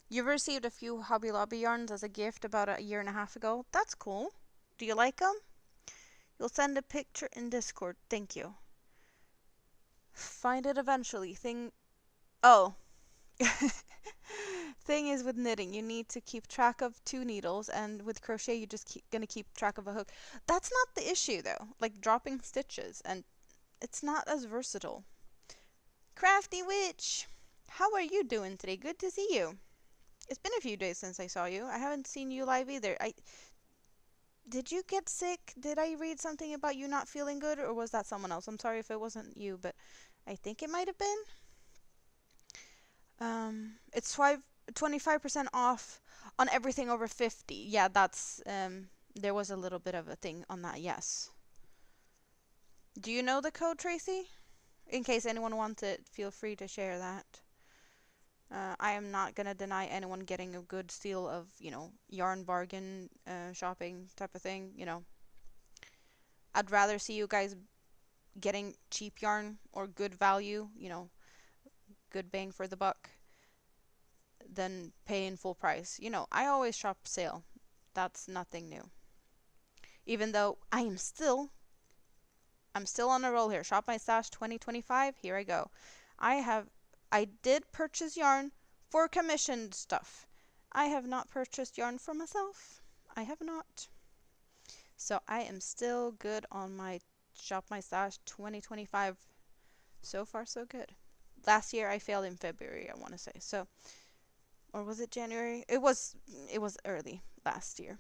You've received a few Hobby Lobby yarns as a gift about a year and a half ago. That's cool. Do you like them? You'll send a picture in Discord. Thank you. Find it eventually. Oh. Thing is with knitting, you need to keep track of 2 needles, and with crochet, you're just gonna keep track of a hook. That's not the issue though. Like dropping stitches, and it's not as versatile. Crafty Witch, how are you doing today? Good to see you. It's been a few days since I saw you. I haven't seen you live either. Did you get sick? Did I read something about you not feeling good, or was that someone else? I'm sorry if it wasn't you, but I think it might have been. It's 25% off on everything over 50. Yeah, that's there was a little bit of a thing on that. Yes. Do you know the code, Tracy? In case anyone wants it, feel free to share that. I am not gonna deny anyone getting a good steal of, yarn bargain shopping type of thing. I'd rather see you guys getting cheap yarn or good value, good bang for the buck, than paying full price. I always shop sale. That's nothing new. Even though I'm still on a roll here. Shop My Stash 2025. Here I go. I did purchase yarn for commissioned stuff. I have not purchased yarn for myself. I have not. So I am still good on my Shop My Stash 2025. So far, so good. Last year I failed in February, I want to say. So, or was it January? It was early last year.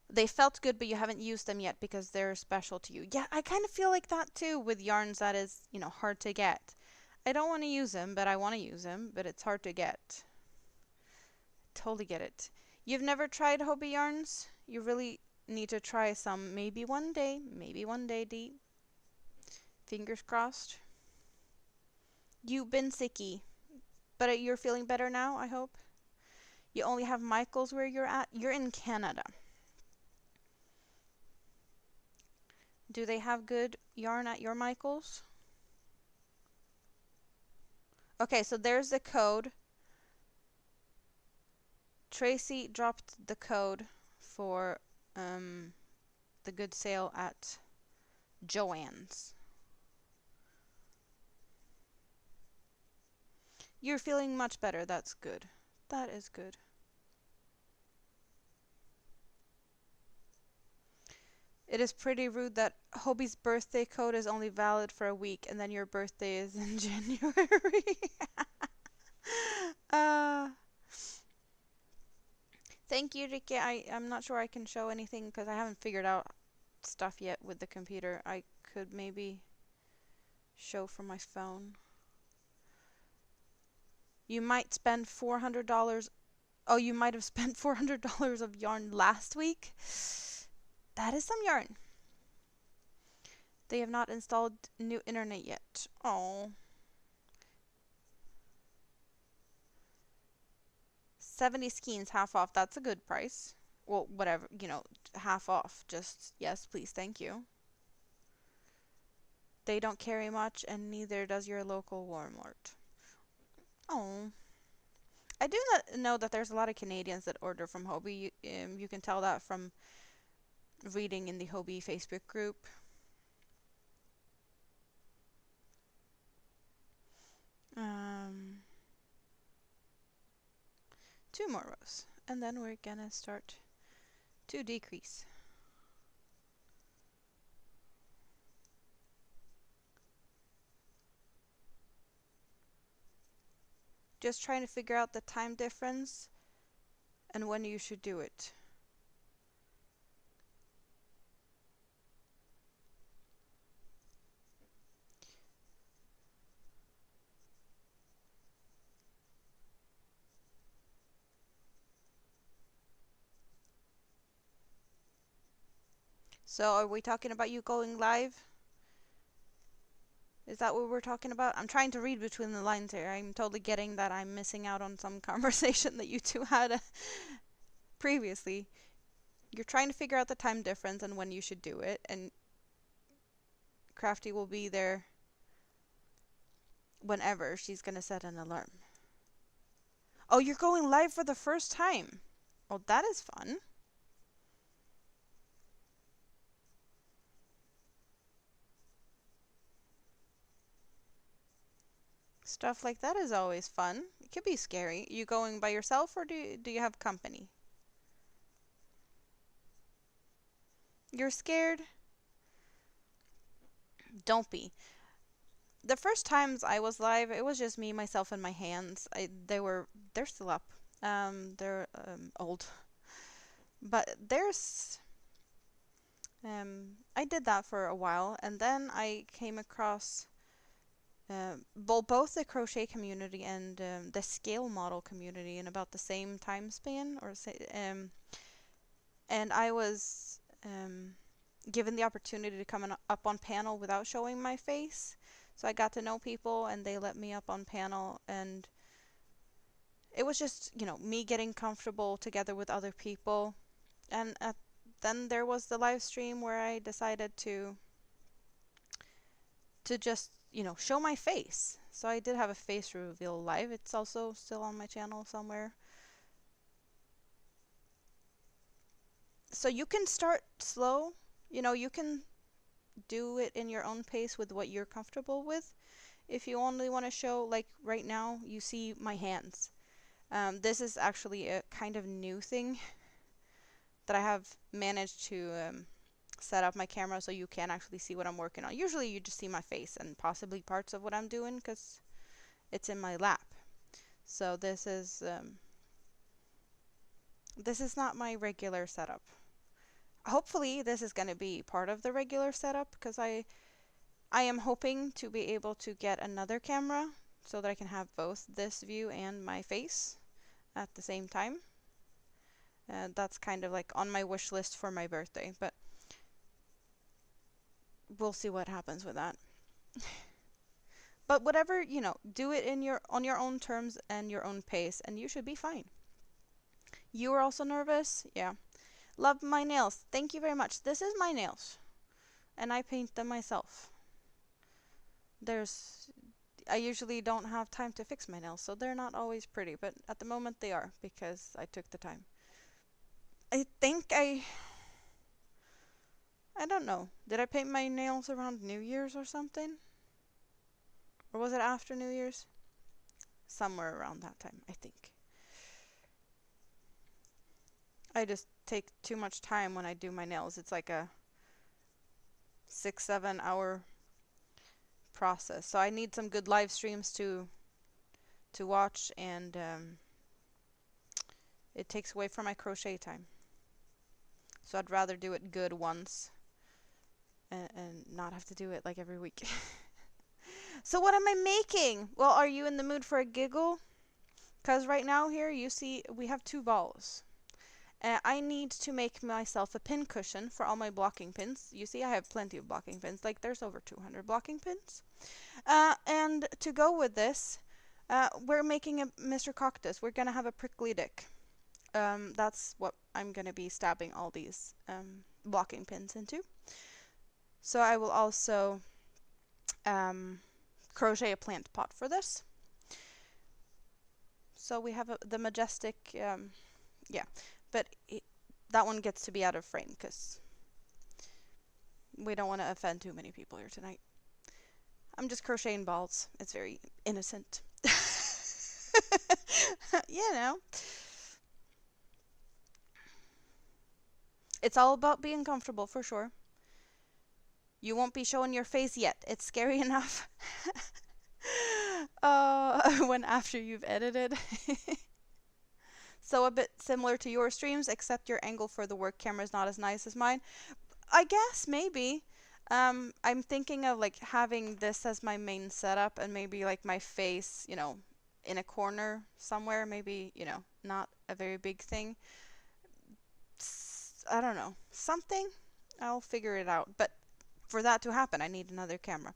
They felt good, but you haven't used them yet because they're special to you. Yeah, I kind of feel like that too with yarns that is, hard to get. I don't want to use them, but I want to use them, but it's hard to get. Totally get it. You've never tried Hobby yarns? You really need to try some. Maybe one day. Maybe one day, Dee. Fingers crossed. You've been sicky, but you're feeling better now, I hope. You only have Michael's where you're at? You're in Canada. Do they have good yarn at your Michael's? Okay, so there's the code. Tracy dropped the code for the good sale at Joann's. You're feeling much better. That's good. That is good. It is pretty rude that Hobie's birthday code is only valid for a week and then your birthday is in January. uh, Thank you, Ricky. I'm not sure I can show anything because I haven't figured out stuff yet with the computer. I could maybe show from my phone. You might spend $400. Oh, you might have spent $400 of yarn last week. That is some yarn. They have not installed new internet yet. Oh. 70 skeins, half off. That's a good price. Well, whatever, half off. Just, yes, please, thank you. They don't carry much, and neither does your local Walmart. Oh. I do know that there's a lot of Canadians that order from Hobie. You can tell that from reading in the Hobie Facebook group. Two more rows, and then we're gonna start to decrease. Just trying to figure out the time difference and when you should do it. So are we talking about you going live? Is that what we're talking about? I'm trying to read between the lines here. I'm totally getting that I'm missing out on some conversation that you two had previously. You're trying to figure out the time difference and when you should do it, and Crafty will be there whenever she's gonna set an alarm. Oh, you're going live for the first time. Oh, that is fun. Stuff like that is always fun. It could be scary. You going by yourself or do you have company? You're scared? Don't be. The first times I was live, it was just me, myself, and my hands. They're still up. They're old. But I did that for a while, and then I came across both the crochet community and the scale model community in about the same time span, and I was given the opportunity to come up on panel without showing my face. So I got to know people, and they let me up on panel, and it was just, me getting comfortable together with other people. And then there was the live stream where I decided to just, show my face. So I did have a face reveal live. It's also still on my channel somewhere. So you can start slow. You can do it in your own pace with what you're comfortable with. If you only want to show, like right now, you see my hands. This is actually a kind of new thing that I have managed to set up my camera so you can actually see what I'm working on. Usually you just see my face and possibly parts of what I'm doing because it's in my lap. So this is not my regular setup. Hopefully this is going to be part of the regular setup because I am hoping to be able to get another camera so that I can have both this view and my face at the same time. That's kind of like on my wish list for my birthday, but we'll see what happens with that. But whatever, do it on your own terms and your own pace, and you should be fine. You were also nervous? Yeah. Love my nails. Thank you very much. This is my nails, and I paint them myself. I usually don't have time to fix my nails, so they're not always pretty, but at the moment they are because I took the time. I think I don't know. Did I paint my nails around New Year's or something? Or was it after New Year's? Somewhere around that time, I think. I just take too much time when I do my nails. It's like a 6-7 hour process. So I need some good live streams to watch, and it takes away from my crochet time. So I'd rather do it good once and not have to do it like every week. So what am I making? Well, are you in the mood for a giggle? Because right now here you see we have 2 balls. I need to make myself a pin cushion for all my blocking pins. You see I have plenty of blocking pins. Like there's over 200 blocking pins. And to go with this, we're making a Mr. Cactus. We're going to have a prickly dick. That's what I'm going to be stabbing all these blocking pins into. So I will also crochet a plant pot for this. So we have the majestic, yeah, but that one gets to be out of frame because We don't want to offend too many people here tonight. I'm just crocheting balls. It's very innocent. You know, it's all about being comfortable for sure. You won't be showing your face yet. It's scary enough. When after you've edited. So a bit similar to your streams, except your angle for the work camera is not as nice as mine. I guess maybe. I'm thinking of like having this as my main setup and maybe like my face, in a corner somewhere. Maybe, not a very big thing. I don't know. Something. I'll figure it out. But for that to happen, I need another camera.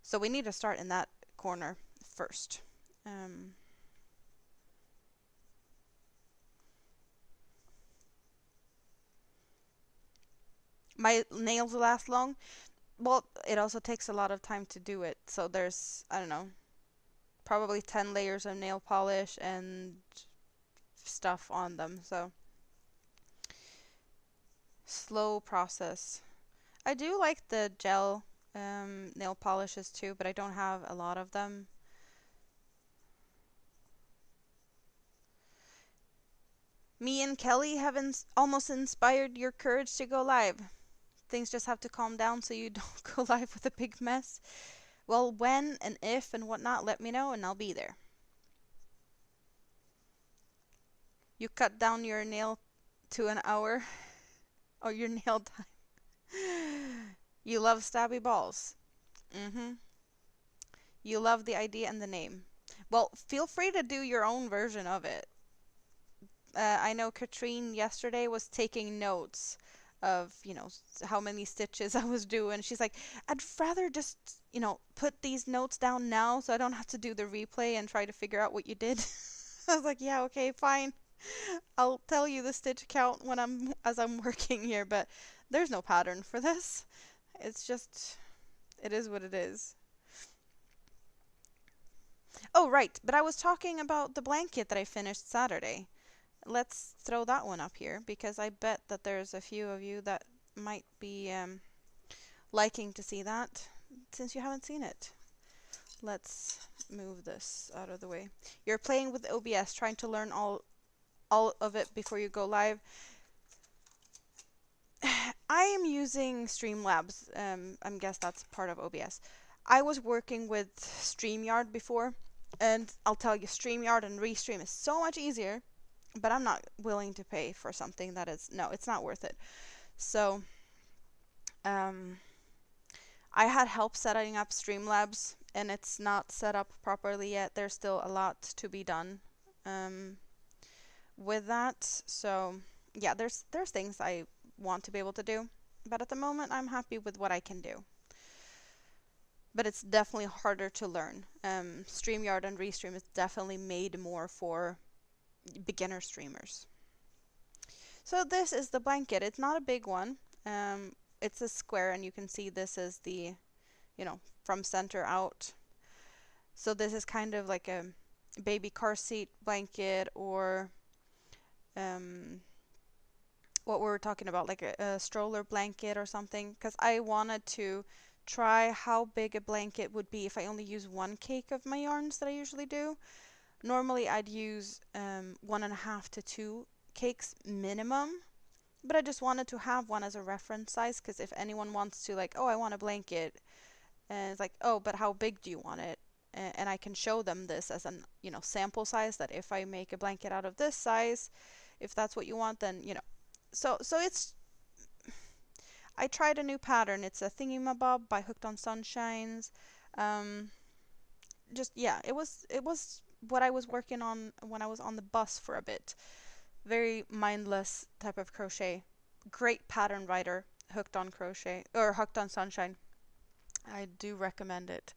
So we need to start in that corner first. My nails last long. Well, it also takes a lot of time to do it. So there's, I don't know, probably 10 layers of nail polish and stuff on them. So slow process. I do like the gel nail polishes too, but I don't have a lot of them. Me and Kelly have almost inspired your courage to go live. Things just have to calm down so you don't go live with a big mess. Well, when and if and whatnot, let me know and I'll be there. You cut down your nail to an hour or your nail time. You love stabby balls. Mm-hmm. You love the idea and the name. Well, feel free to do your own version of it. I know Katrine yesterday was taking notes of, how many stitches I was doing. She's like, I'd rather just, put these notes down now so I don't have to do the replay and try to figure out what you did. I was like, yeah, okay, fine. I'll tell you the stitch count as I'm working here, but there's no pattern for this. It's just, it is what it is. Oh, right, but I was talking about the blanket that I finished Saturday. Let's throw that one up here because I bet that there's a few of you that might be liking to see that since you haven't seen it. Let's move this out of the way. You're playing with OBS, trying to learn all of it before you go live. I am using Streamlabs. I guess that's part of OBS. I was working with StreamYard before, and I'll tell you, StreamYard and Restream is so much easier, but I'm not willing to pay for something that is, no, it's not worth it. So, I had help setting up Streamlabs, and it's not set up properly yet. There's still a lot to be done with that. So, yeah, there's things I want to be able to do, but at the moment I'm happy with what I can do. But it's definitely harder to learn. StreamYard and Restream is definitely made more for beginner streamers. So this is the blanket. It's not a big one. It's a square, and you can see this is the, from center out. So this is kind of like a baby car seat blanket, or what we were talking about, like a stroller blanket or something, because I wanted to try how big a blanket would be if I only use one cake of my yarns that I usually do. Normally I'd use 1.5 to 2 cakes minimum, but I just wanted to have one as a reference size, because if anyone wants to, like, oh, I want a blanket, and it's like, oh, but how big do you want it? And I can show them this as an, sample size, that if I make a blanket out of this size, if that's what you want, then, So it's, I tried a new pattern. It's a Thingy-ma-bob by Hooked on Sunshines. Just, yeah, it was what I was working on when I was on the bus for a bit. Very mindless type of crochet. Great pattern writer, Hooked on Crochet, or Hooked on Sunshine. I do recommend it.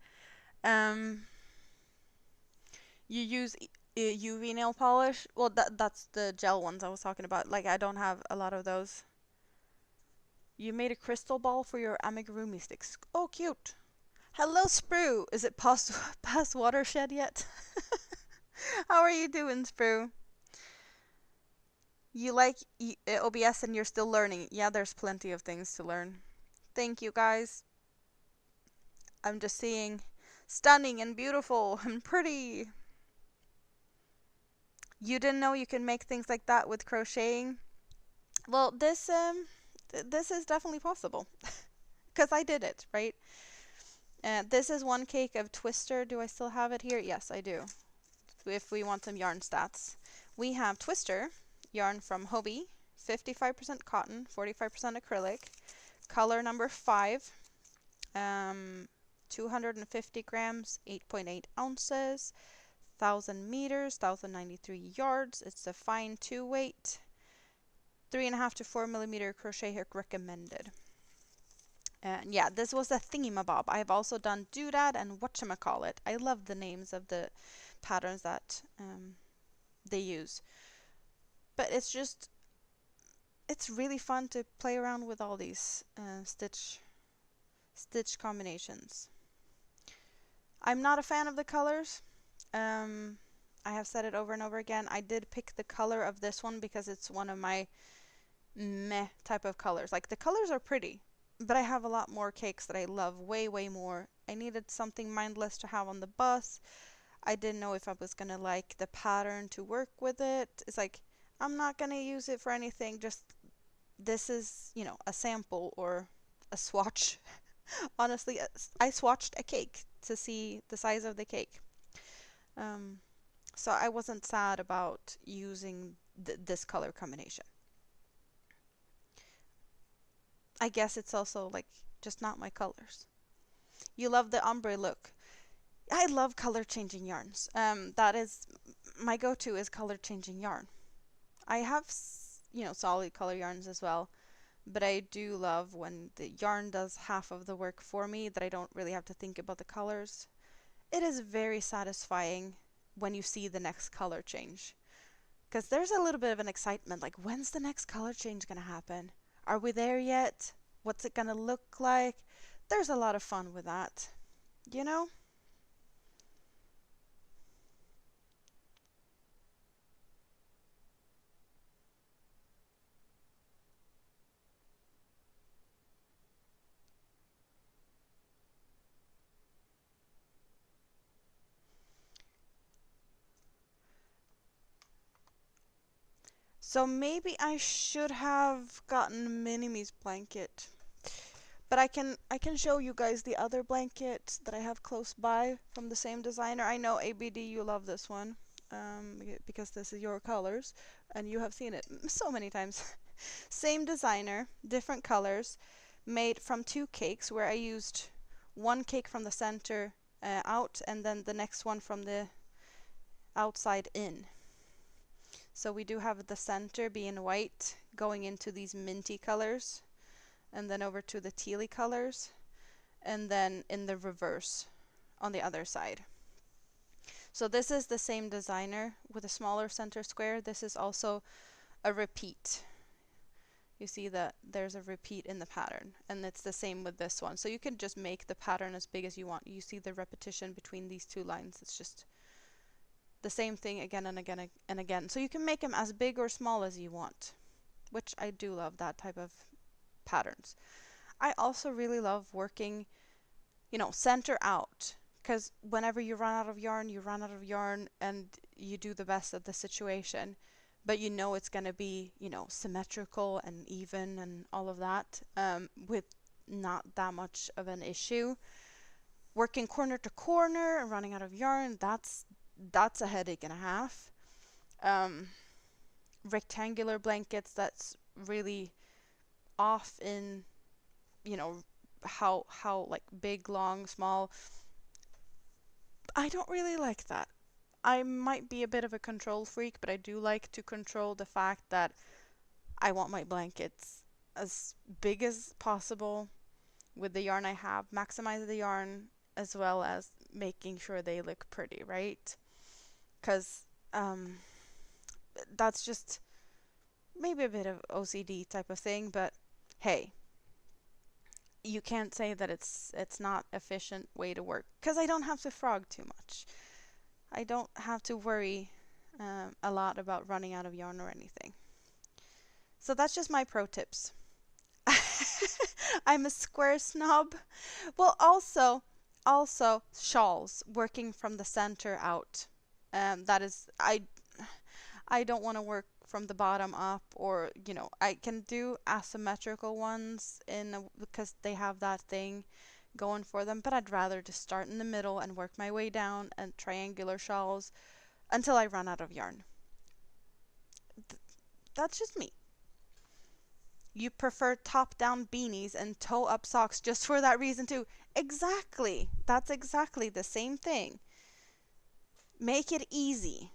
You use UV nail polish. Well, that's the gel ones I was talking about. Like, I don't have a lot of those. You made a crystal ball for your amigurumi sticks. Oh, cute. Hello, Sprue. Is it past watershed yet? How are you doing, Sprue? You like OBS and you're still learning. Yeah, there's plenty of things to learn. Thank you guys. I'm just seeing stunning and beautiful and pretty. You didn't know you can make things like that with crocheting? Well, this is definitely possible because I did it, right? This is one cake of Twister. Do I still have it here? Yes, I do. If we want some yarn stats, we have Twister yarn from Hobbii, 55% cotton, 45% acrylic, color number 5, 250 grams, 8.8 ounces, 1,000 meters, 1,093 yards. It's a fine 2 weight, 3.5 to 4 millimeter crochet hook recommended. And yeah, this was a thingamabob. I've also done doodad and whatchamacallit. I love the names of the patterns that they use. But it's really fun to play around with all these stitch combinations. I'm not a fan of the colors. I have said it over and over again. I did pick the color of this one because it's one of my meh type of colors. Like, the colors are pretty, but I have a lot more cakes that I love way, way more. I needed something mindless to have on the bus. I didn't know if I was gonna like the pattern to work with it. It's like, I'm not gonna use it for anything, just this is, you know, a sample or a swatch. Honestly, I swatched a cake to see the size of the cake. So I wasn't sad about using this color combination. I guess it's also like just not my colors. You love the ombre look. I love color changing yarns. That is my go-to is color changing yarn. I have, you know, solid color yarns as well, but I do love when the yarn does half of the work for me, that I don't really have to think about the colors. It is very satisfying when you see the next color change. Because there's a little bit of an excitement, like, when's the next color change gonna happen? Are we there yet? What's it gonna look like? There's a lot of fun with that, you know? So maybe I should have gotten Minime's blanket. But I can show you guys the other blanket that I have close by from the same designer. I know ABD, you love this one, because this is your colors and you have seen it so many times. Same designer, different colors, made from 2 cakes where I used one cake from the center out and then the next one from the outside in. So we do have the center being white going into these minty colors, and then over to the tealy colors, and then in the reverse on the other side. So this is the same designer with a smaller center square. This is also a repeat. You see that there's a repeat in the pattern, and it's the same with this one. So you can just make the pattern as big as you want. You see the repetition between these 2 lines. It's just the same thing again and again and again. So you can make them as big or small as you want, which I do love that type of patterns. I also really love working, you know, center out, because whenever you run out of yarn, you run out of yarn and you do the best of the situation, but you know it's going to be, you know, symmetrical and even and all of that, with not that much of an issue. Working corner to corner and running out of yarn, that's a headache and a half. Rectangular blankets, that's really off in, you know, how like big, long, small. I don't really like that. I might be a bit of a control freak, but I do like to control the fact that I want my blankets as big as possible with the yarn I have, maximize the yarn as well as making sure they look pretty, right? Because that's just maybe a bit of OCD type of thing, but hey, you can't say that it's not efficient way to work, because I don't have to frog too much. I don't have to worry a lot about running out of yarn or anything. So that's just my pro tips. I'm a square snob. Well, also shawls working from the center out. That is, I don't want to work from the bottom up, or I can do asymmetrical ones because they have that thing going for them, but I'd rather just start in the middle and work my way down and triangular shawls until I run out of yarn. That's just me. You prefer top-down beanies and toe-up socks just for that reason too. Exactly. That's exactly the same thing. Make it easy.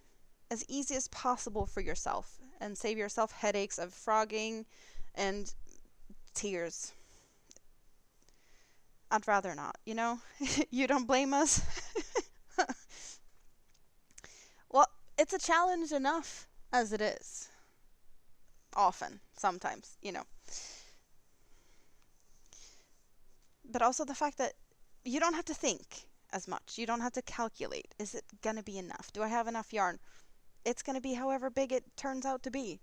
As easy as possible for yourself and save yourself headaches of frogging and tears. I'd rather not, you know? You don't blame us? Well, it's a challenge enough as it is. Often, sometimes, But also the fact that you don't have to think as much. You don't have to calculate. Is it going to be enough? Do I have enough yarn? It's going to be however big it turns out to be.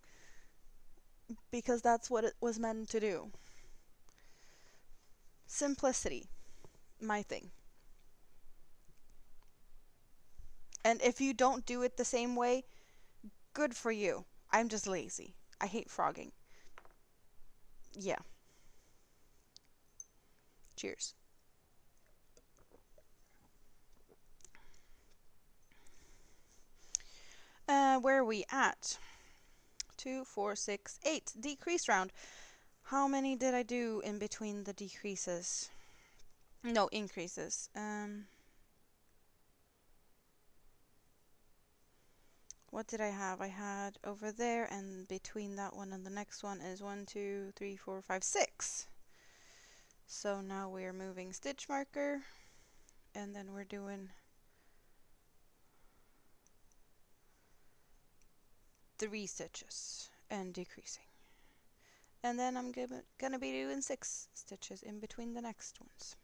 Because that's what it was meant to do. Simplicity. My thing. And if you don't do it the same way, good for you. I'm just lazy. I hate frogging. Yeah. Cheers. Where are we at? 2, 4, 6, 8. Decrease round. How many did I do in between the decreases? No, increases. What did I have? I had over there, and between that one and the next one is 1, 2, 3, 4, 5, 6. So now we're moving stitch marker, and then we're doing 3 stitches and decreasing. And then I'm gonna be doing 6 stitches in between the next ones.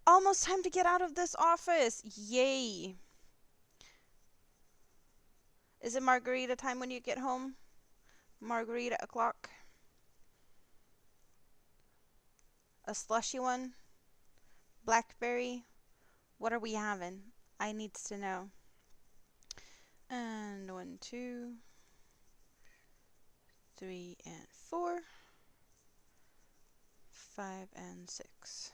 Almost time to get out of this office! Yay! Is it margarita time when you get home? Margarita o'clock? A slushy one? Blackberry? What are we having? I needs to know. And 1, 2, 3, and 4, 5, and 6.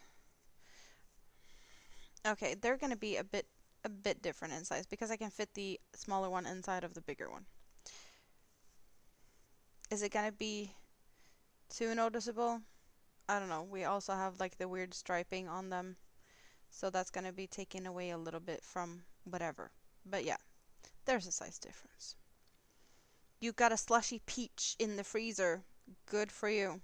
Okay, they're gonna be a bit different in size because I can fit the smaller one inside of the bigger one. Is it gonna be too noticeable? I don't know. We also have like the weird striping on them, so that's gonna be taken away a little bit from whatever. But yeah, there's a size difference. You got a slushy peach in the freezer. Good for you.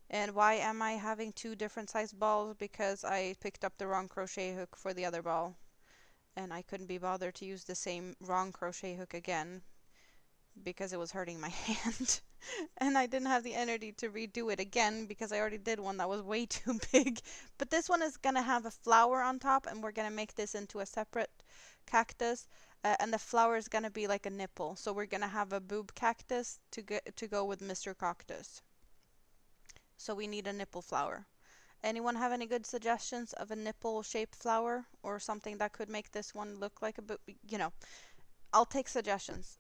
And why am I having 2 different size balls? Because I picked up the wrong crochet hook for the other ball, and I couldn't be bothered to use the same wrong crochet hook again because it was hurting my hand. And I didn't have the energy to redo it again because I already did one that was way too big. But this one is gonna have a flower on top, and we're gonna make this into a separate cactus. And the flower is gonna be like a nipple. So we're gonna have a boob cactus to go with Mr. Cactus. So we need a nipple flower. Anyone have any good suggestions of a nipple shaped flower or something that could make this one look like a boob? I'll take suggestions.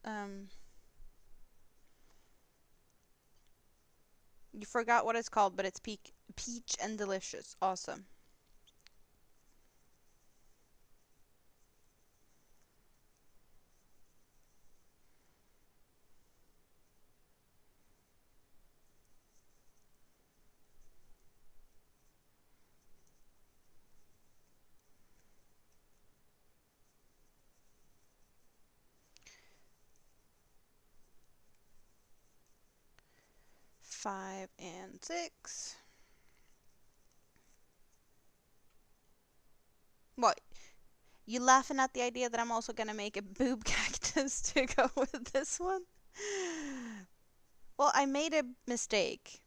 You forgot what it's called, but it's peach and delicious. Awesome. Five and 6. What? You laughing at the idea that I'm also gonna make a boob cactus to go with this one? Well, I made a mistake,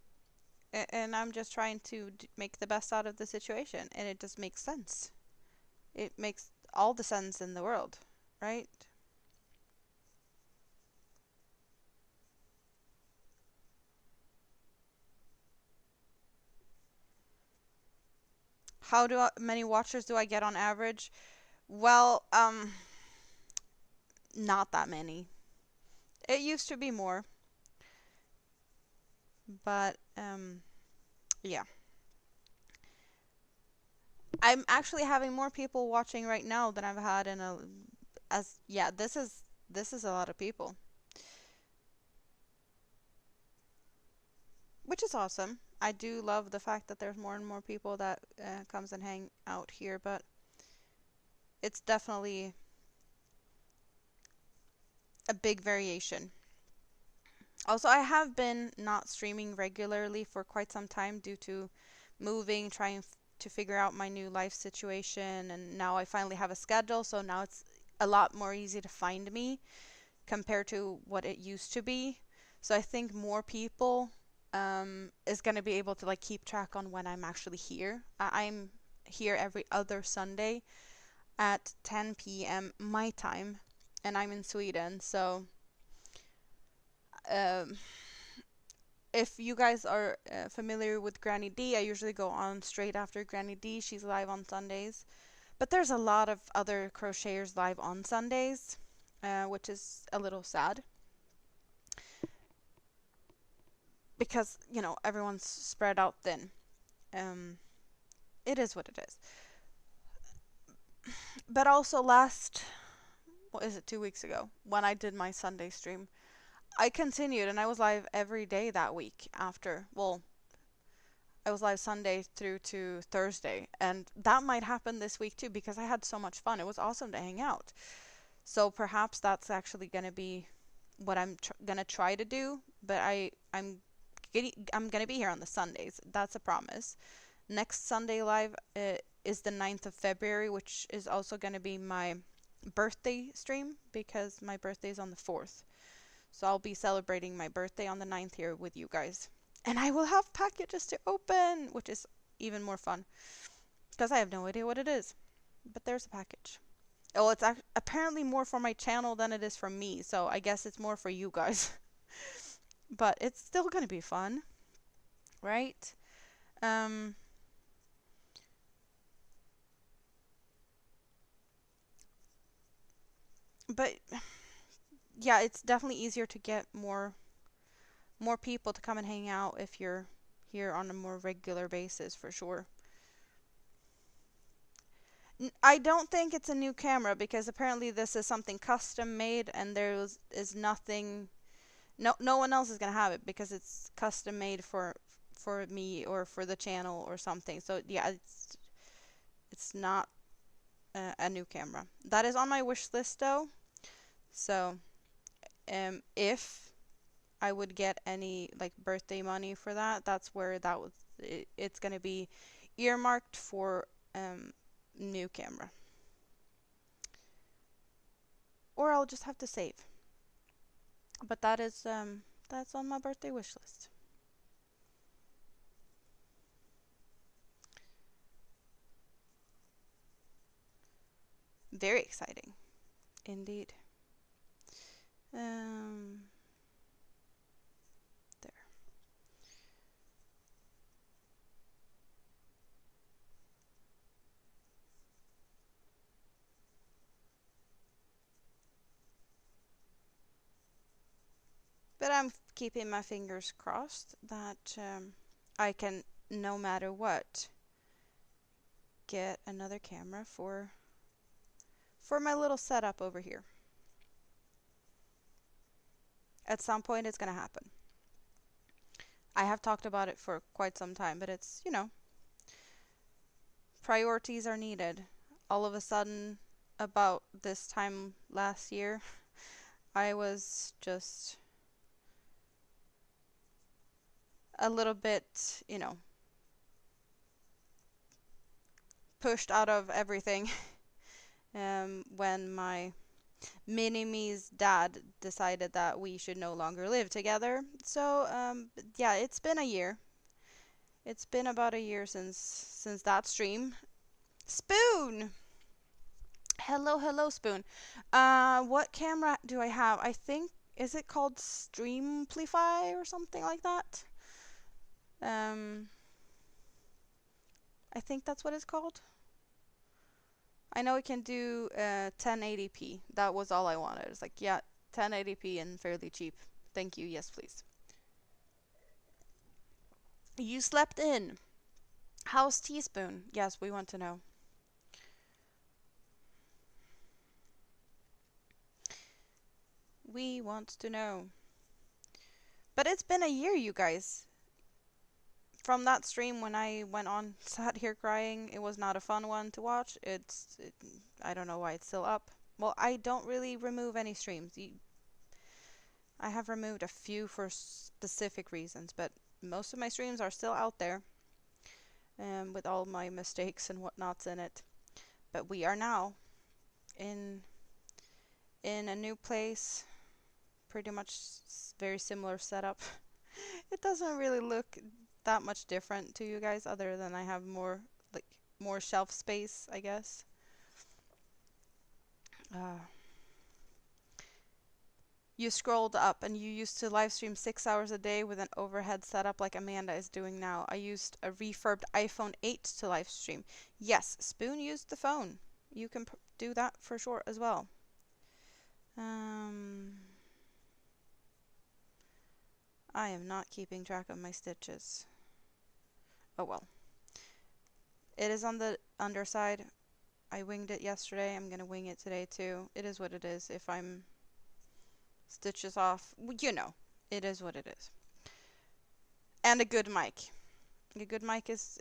and I'm just trying to make the best out of the situation, and it just makes sense. It makes all the sense in the world, right? many watchers do I get on average? Well, not that many. It used to be more, but yeah. I'm actually having more people watching right now than I've had in a as yeah, this is a lot of people, which is awesome. I do love the fact that there's more and more people that comes and hang out here, but it's definitely a big variation. Also, I have been not streaming regularly for quite some time due to moving, trying to figure out my new life situation, and now I finally have a schedule, so now it's a lot more easy to find me compared to what it used to be. So I think more people is going to be able to like keep track on when I'm actually here. I'm here every other Sunday at 10 p.m. my time, and I'm in Sweden, so um, if you guys are familiar with Granny D, I usually go on straight after Granny D. She's live on Sundays. But there's a lot of other crocheters live on Sundays, which is a little sad because, everyone's spread out thin. Um, it is what it is. But also what is it, 2 weeks ago, when I did my Sunday stream, I continued and I was live every day that week after. Well, I was live Sunday through to Thursday, and that might happen this week too because I had so much fun. It was awesome to hang out. So perhaps that's actually going to be what I'm going to try to do, but I'm going to be here on the Sundays. That's a promise. Next Sunday live is the 9th of February, which is also going to be my birthday stream because my birthday is on the 4th. So I'll be celebrating my birthday on the 9th here with you guys. And I will have packages to open, which is even more fun because I have no idea what it is. But there's a package. Oh, it's apparently more for my channel than it is for me, so I guess it's more for you guys. But it's still gonna be fun, right? Um, but yeah, it's definitely easier to get more people to come and hang out if you're here on a more regular basis for sure. I don't think it's a new camera because apparently this is something custom made and is nothing. No one else is gonna have it because it's custom made for me or for the channel or something. So yeah, it's not a new camera. That is on my wish list though. So if I would get any like birthday money for that, that's where it's gonna be earmarked for new camera. Or I'll just have to save. But that's on my birthday wish list. Very exciting, indeed. Um, there. But I'm keeping my fingers crossed that I can, no matter what, get another camera for my little setup over here. At some point, it's gonna happen. I have talked about it for quite some time, but it's, priorities are needed. All of a sudden, about this time last year, I was just a little bit, pushed out of everything when my mini-me's dad decided that we should no longer live together. So, yeah, it's been a year. It's been about a year since that stream. Spoon! Hello, hello, Spoon. What camera do I have? I think, is it called Streamplify or something like that? Um, I think that's what it's called. I know it can do 1080p. That was all I wanted. It's like, yeah, 1080p and fairly cheap. Thank you. Yes, please. You slept in. How's Teaspoon? Yes, we want to know. We want to know. But it's been a year, you guys. From that stream when I went on, sat here crying, it was not a fun one to watch. I don't know why it's still up. Well, I don't really remove any streams. I have removed a few for specific reasons, but most of my streams are still out there, with all my mistakes and whatnots in it. But we are now in a new place, pretty much very similar setup. It doesn't really look that much different to you guys, other than I have more shelf space, I guess. You scrolled up and you used to live stream 6 hours a day with an overhead setup like Amanda is doing now. I used a refurbed iPhone 8 to live stream. Yes, Spoon used the phone. You can do that for sure as well. I am not keeping track of my stitches. Oh well. It is on the underside. I winged it yesterday. I'm gonna wing it today too. It is what it is. If I'm stitches off, you know, it is what it is. And a good mic. A good mic is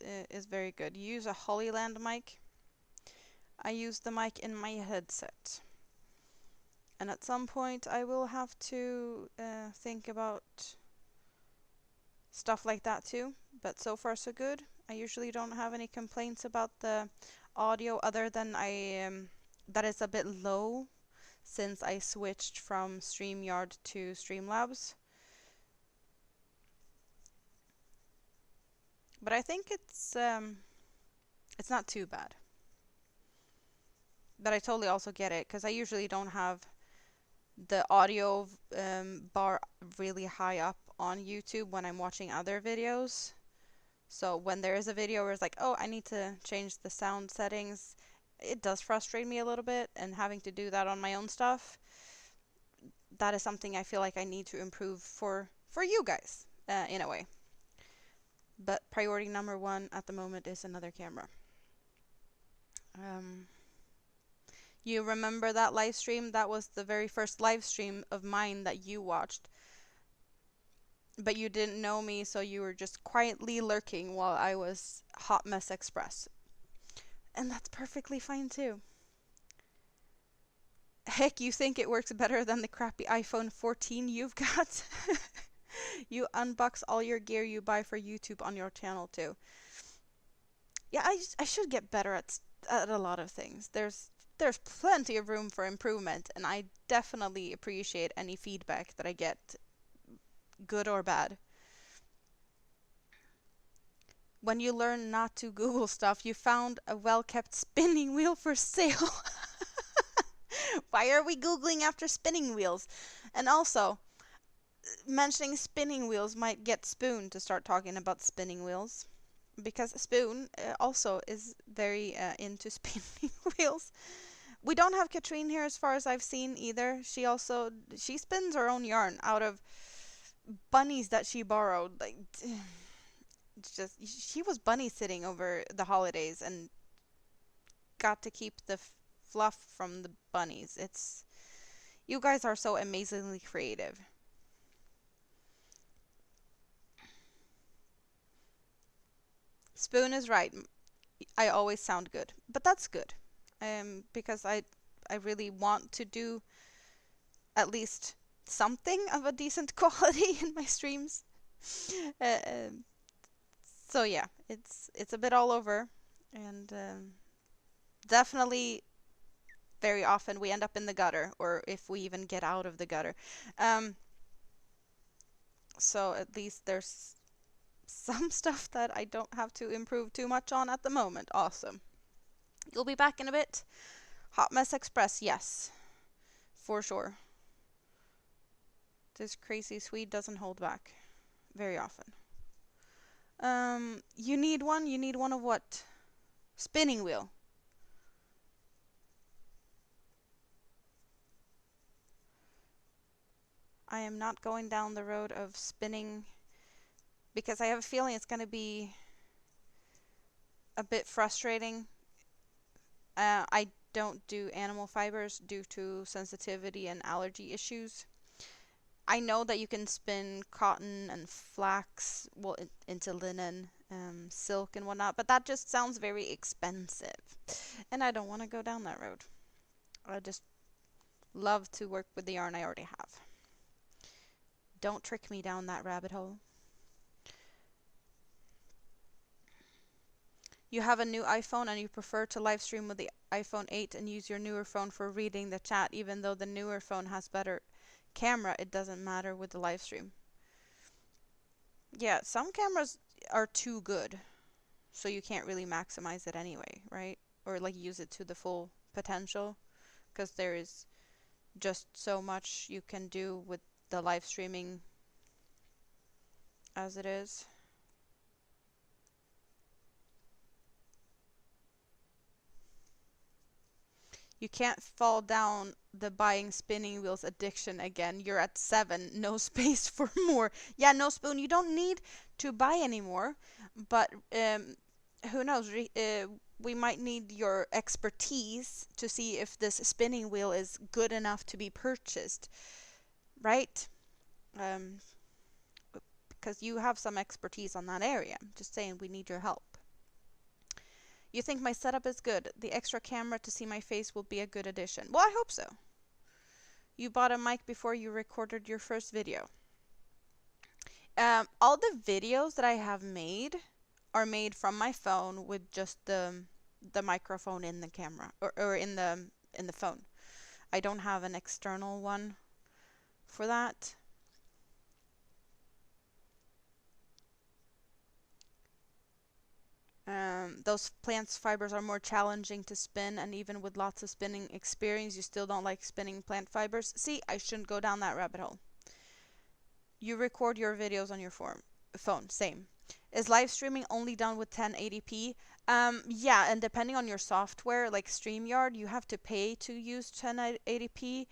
very good. You use a Hollyland mic. I use the mic in my headset. And at some point I will have to think about stuff like that too. But so far so good. I usually don't have any complaints about the audio, other than that it's a bit low since I switched from StreamYard to Streamlabs. But I think it's not too bad. But I totally also get it, because I usually don't have the audio bar really high up on YouTube when I'm watching other videos. So when there is a video where it's like, oh, I need to change the sound settings, it does frustrate me a little bit, and having to do that on my own stuff, that is something I feel like I need to improve for you guys, in a way. But priority number one at the moment is another camera. You remember that live stream? That was the very first live stream of mine that you watched. But you didn't know me, so you were just quietly lurking while I was Hot Mess Express. And that's perfectly fine too. Heck, you think it works better than the crappy iPhone 14 you've got? You unbox all your gear you buy for YouTube on your channel too. Yeah, I should get better at a lot of things. There's plenty of room for improvement, and I definitely appreciate any feedback that I get, good or bad. When you learn not to Google stuff, you found a well-kept spinning wheel for sale. Why are we Googling after spinning wheels? And also, mentioning spinning wheels might get Spoon to start talking about spinning wheels. Because Spoon also is very into spinning wheels. We don't have Katrine here as far as I've seen either. She spins her own yarn out of bunnies that she borrowed. Like, it's just, she was bunny sitting over the holidays and got to keep the fluff from the bunnies. You guys are so amazingly creative. Spoon is right. I always sound good, but that's good. Because I really want to do at least something of a decent quality in my streams. So yeah, it's a bit all over, and definitely very often we end up in the gutter, or if we even get out of the gutter. So at least there's some stuff that I don't have to improve too much on at the moment. Awesome. You'll be back in a bit. Hot Mess Express, yes. For sure. This crazy Swede doesn't hold back very often. You need one? You need one of what? Spinning wheel. I am not going down the road of spinning because I have a feeling it's going to be a bit frustrating. I don't do animal fibers due to sensitivity and allergy issues. I know that you can spin cotton and flax, well, into linen, silk and whatnot, but that just sounds very expensive. And I don't want to go down that road. I just love to work with the yarn I already have. Don't trick me down that rabbit hole. You have a new iPhone and you prefer to live stream with the iPhone 8 and use your newer phone for reading the chat, even though the newer phone has better camera, it doesn't matter with the live stream. Yeah, some cameras are too good, so you can't really maximize it anyway, right? Or like use it to the full potential, because there is just so much you can do with the live streaming as it is. You can't fall down the buying spinning wheels addiction again. You're at 7. No space for more. Yeah, no spoon. You don't need to buy anymore. But who knows? We might need your expertise to see if this spinning wheel is good enough to be purchased. Right? Because you have some expertise on that area. Just saying, we need your help. You think my setup is good. The extra camera to see my face will be a good addition. Well, I hope so. You bought a mic before you recorded your first video. All the videos that I have made are made from my phone with just the microphone in the camera or in the phone. I don't have an external one for that. Those plant fibers are more challenging to spin, and even with lots of spinning experience, you still don't like spinning plant fibers. See, I shouldn't go down that rabbit hole. You record your videos on your phone, same. Is live streaming only done with 1080p? Yeah, and depending on your software, like StreamYard, you have to pay to use 1080p.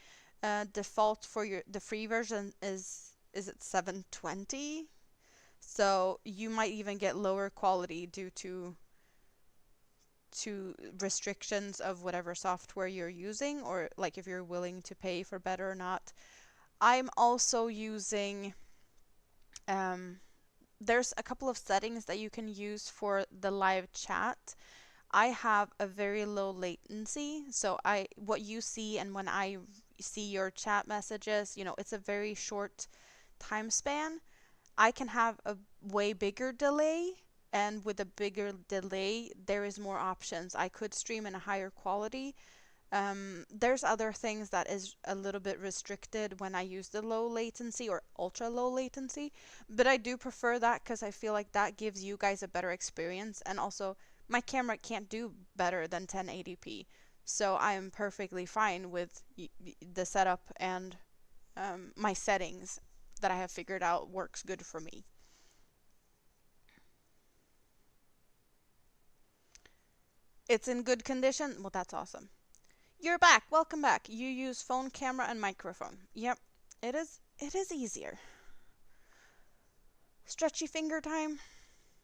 Default for the free version is it 720? So you might even get lower quality due to restrictions of whatever software you're using, or like if you're willing to pay for better or not. I'm also using there's a couple of settings that you can use for the live chat. I have a very low latency, so what you see and when I see your chat messages, it's a very short time span. I can have a way bigger delay, and with a bigger delay, there is more options. I could stream in a higher quality. There's other things that is a little bit restricted when I use the low latency or ultra low latency, but I do prefer that because I feel like that gives you guys a better experience, and also my camera can't do better than 1080p, so I am perfectly fine with the setup and my settings that I have figured out works good for me. It's in good condition? Well, that's awesome. You're back. Welcome back. You use phone, camera, and microphone. Yep, it is easier. Stretchy finger time?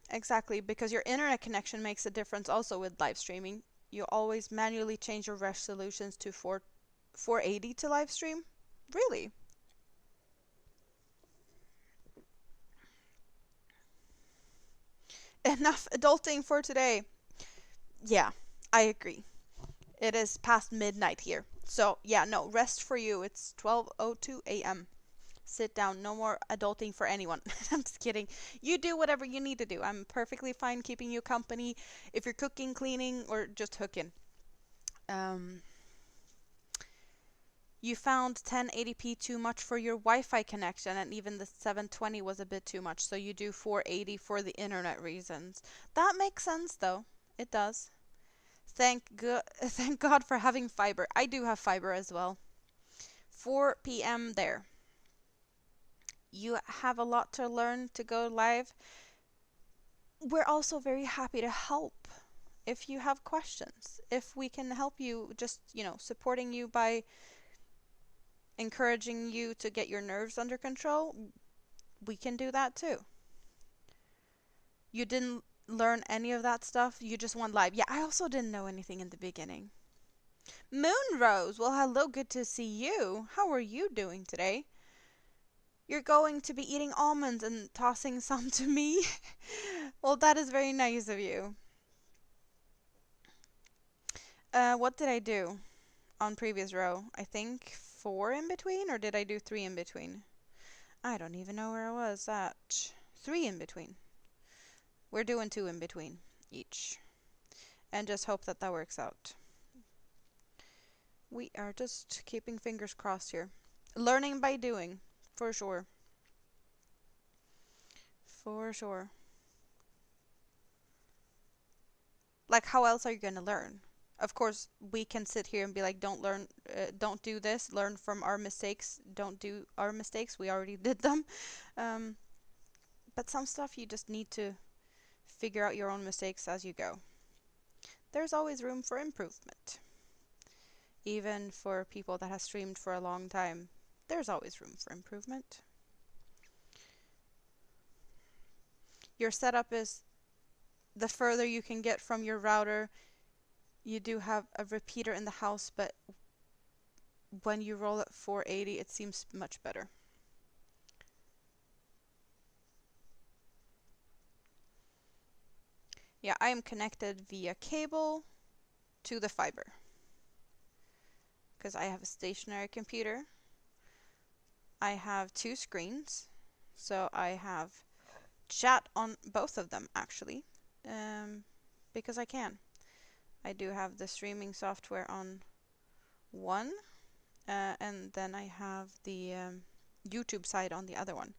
Exactly, because your internet connection makes a difference also with live streaming. You always manually change your resolutions to 480 to live stream? Really? Enough adulting for today. Yeah, I agree. It is past midnight here. So, yeah, no, rest for you. It's 12:02 a.m. Sit down. No more adulting for anyone. I'm just kidding. You do whatever you need to do. I'm perfectly fine keeping you company if you're cooking, cleaning, or just hooking. You found 1080p too much for your Wi-Fi connection, and even the 720 was a bit too much, so you do 480 for the internet reasons. That makes sense, though. It does. Thank God for having fiber. I do have fiber as well. 4 p.m. there. You have a lot to learn to go live. We're also very happy to help. if you have questions, if we can help you, just, supporting you by encouraging you to get your nerves under control, we can do that too. You didn't learn any of that stuff, you just went live. Yeah, I also didn't know anything in the beginning. Moonrose, well, hello, good to see you. How are you doing today? You're going to be eating almonds and tossing some to me? Well, that is very nice of you. What did I do on previous row? I think 4 in between, or did I do 3 in between? I don't even know where I was at. 3 in between. We're doing 2 in between each. And just hope that that works out. We are just keeping fingers crossed here. Learning by doing, for sure. For sure. Like, how else are you going to learn? Of course, we can sit here and be like, don't do this, learn from our mistakes, don't do our mistakes, we already did them. But some stuff you just need to figure out your own mistakes as you go. There's always room for improvement. Even for people that have streamed for a long time, there's always room for improvement. Your setup is the further you can get from your router. You do have a repeater in the house, but when you roll at 480, it seems much better. Yeah, I am connected via cable to the fiber because I have a stationary computer. I have 2 screens, so I have chat on both of them actually, because I can. I do have the streaming software on one, and then I have the YouTube side on the other one,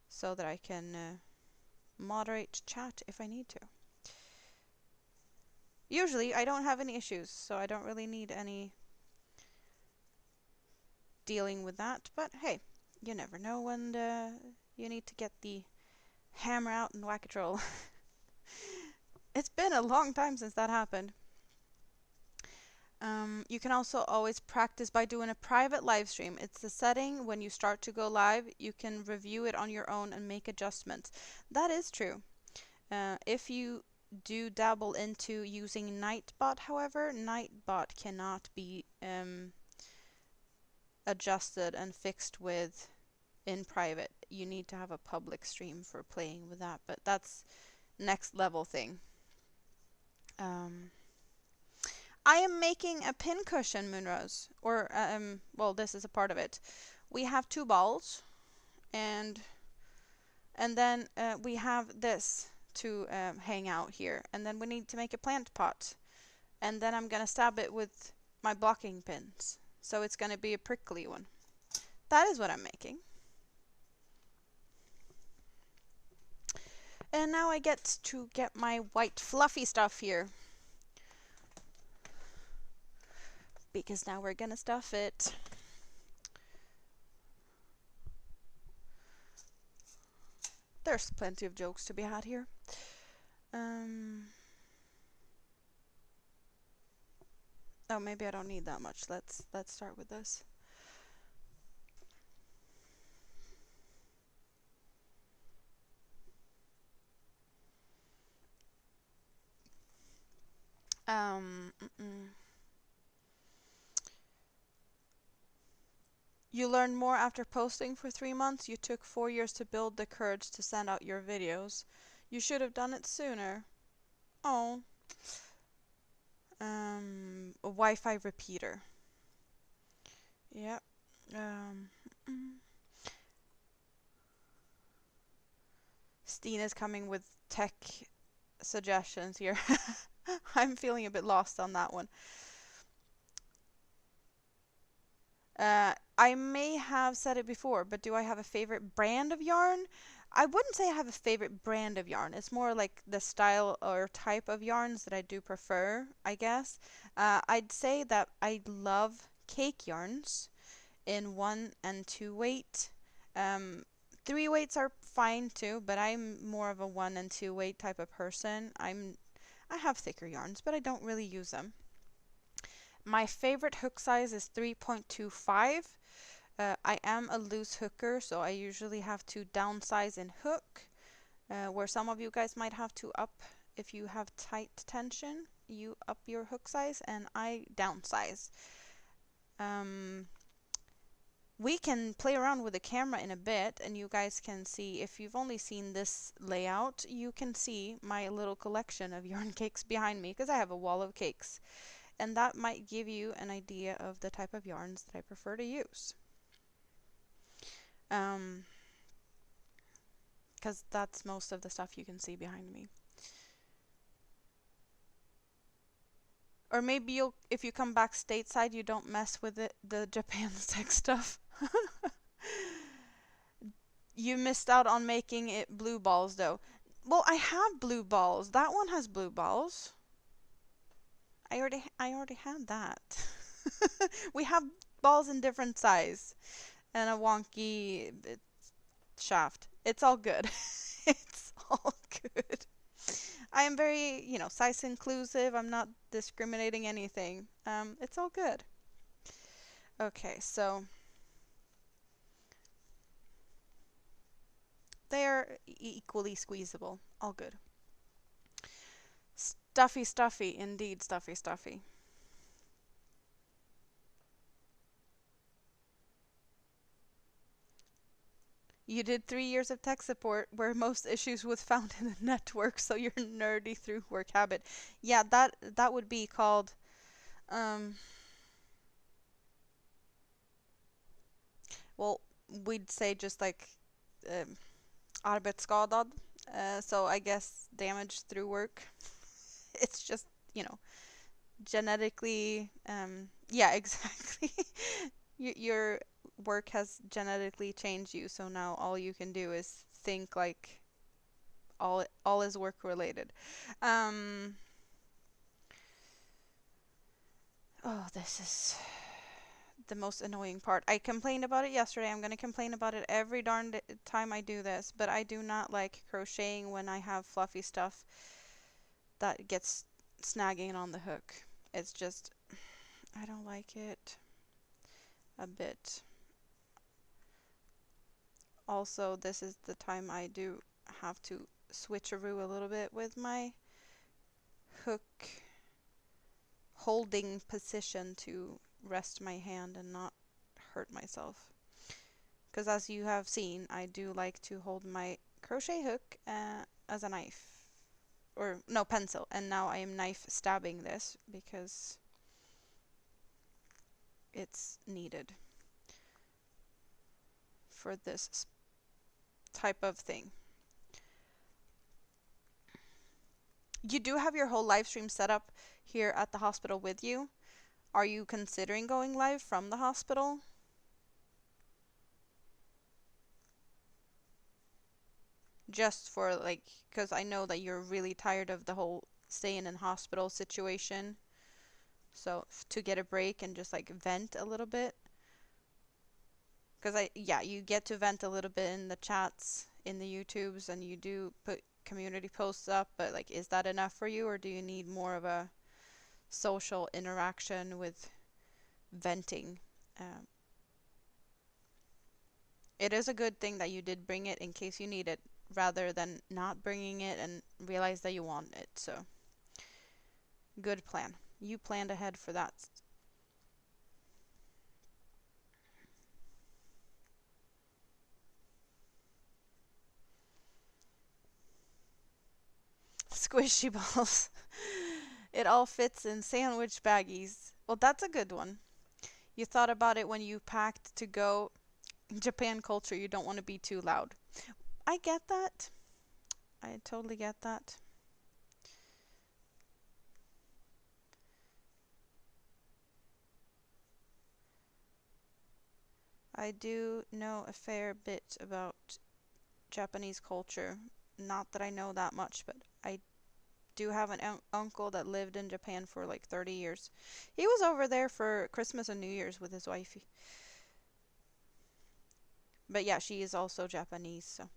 so that I can moderate chat if I need to. Usually I don't have any issues, so I don't really need any dealing with that, but hey, you never know when you need to get the hammer out and whack a troll. It's been a long time since that happened. You can also always practice by doing a private live stream. It's the setting when you start to go live, you can review it on your own and make adjustments. That is true. If you do dabble into using Nightbot, however, Nightbot cannot be adjusted and fixed with in private. You need to have a public stream for playing with that, but that's next level thing. I am making a pin cushion, Moonrose, or well, this is a part of it. We have 2 balls, and then we have this to hang out here, and then we need to make a plant pot, and then I'm gonna stab it with my blocking pins, so it's gonna be a prickly one. That is what I'm making. And now I get to get my white fluffy stuff here, because now we're gonna stuff it. There's plenty of jokes to be had here. Oh, maybe I don't need that much. Let's start with this. You learned more after posting for 3 months. You took 4 years to build the courage to send out your videos. You should have done it sooner. Oh. A Wi-Fi repeater. Yep. Stina's coming with tech suggestions here. I'm feeling a bit lost on that one. I may have said it before, but do I have a favorite brand of yarn? I wouldn't say I have a favorite brand of yarn. It's more like the style or type of yarns that I do prefer, I guess. I'd say that I love cake yarns in 1 and 2 weight. 3 weights are fine too, but I'm more of a 1 and 2 weight type of person. I have thicker yarns, but I don't really use them. My favorite hook size is 3.25. I am a loose hooker, so I usually have to downsize in hook, where some of you guys might have to up if you have tight tension. You up your hook size, and I downsize. We can play around with the camera in a bit, and you guys can see, if you've only seen this layout, you can see my little collection of yarn cakes behind me, because I have a wall of cakes. And that might give you an idea of the type of yarns that I prefer to use. Because that's most of the stuff you can see behind me. Or maybe you'll, if you come back stateside, you don't mess with the Japan tech stuff. You missed out on making it blue balls though. Well, I have blue balls. That one has blue balls. I already had that. We have balls in different size and a wonky shaft. It's all good. It's all good. I am very, size inclusive. I'm not discriminating anything. It's all good. Okay, so they are equally squeezable. All good. Stuffy, stuffy. Indeed, stuffy, stuffy. You did 3 years of tech support where most issues was found in the network, so you're nerdy through work habit. Yeah, that would be called well, we'd say just like arbetsskadad. So I guess damage through work. It's just, genetically yeah, exactly. Your work has genetically changed you, so now all you can do is think like all is work related. Oh, this is the most annoying part. I complained about it yesterday. I'm gonna complain about it every darn time I do this, but I do not like crocheting when I have fluffy stuff that gets snagging on the hook. It's just, I don't like it a bit. Also, this is the time I do have to switcheroo a little bit with my hook holding position to rest my hand and not hurt myself. Because as you have seen, I do like to hold my crochet hook as a knife. Or, no, pencil. And now I am knife stabbing this because it's needed for this type of thing. You do have your whole live stream set up here at the hospital with you. Are you considering going live from the hospital? Just for like, because I know that you're really tired of the whole staying in hospital situation. So to get a break and just like vent a little bit. Because yeah, you get to vent a little bit in the chats, in the YouTubes, and you do put community posts up, but like, is that enough for you, or do you need more of a social interaction with venting? It is a good thing that you did bring it in case you need it, rather than not bringing it and realize that you want it. So, good plan. You planned ahead for that. Squishy balls. It all fits in sandwich baggies. Well, that's a good one. You thought about it when you packed to go. Japan culture, you don't want to be too loud. I get that. I totally get that. I do know a fair bit about Japanese culture. Not that I know that much, but I do have an uncle that lived in Japan for like 30 years. He was over there for Christmas and New Year's with his wife. But yeah, she is also Japanese, so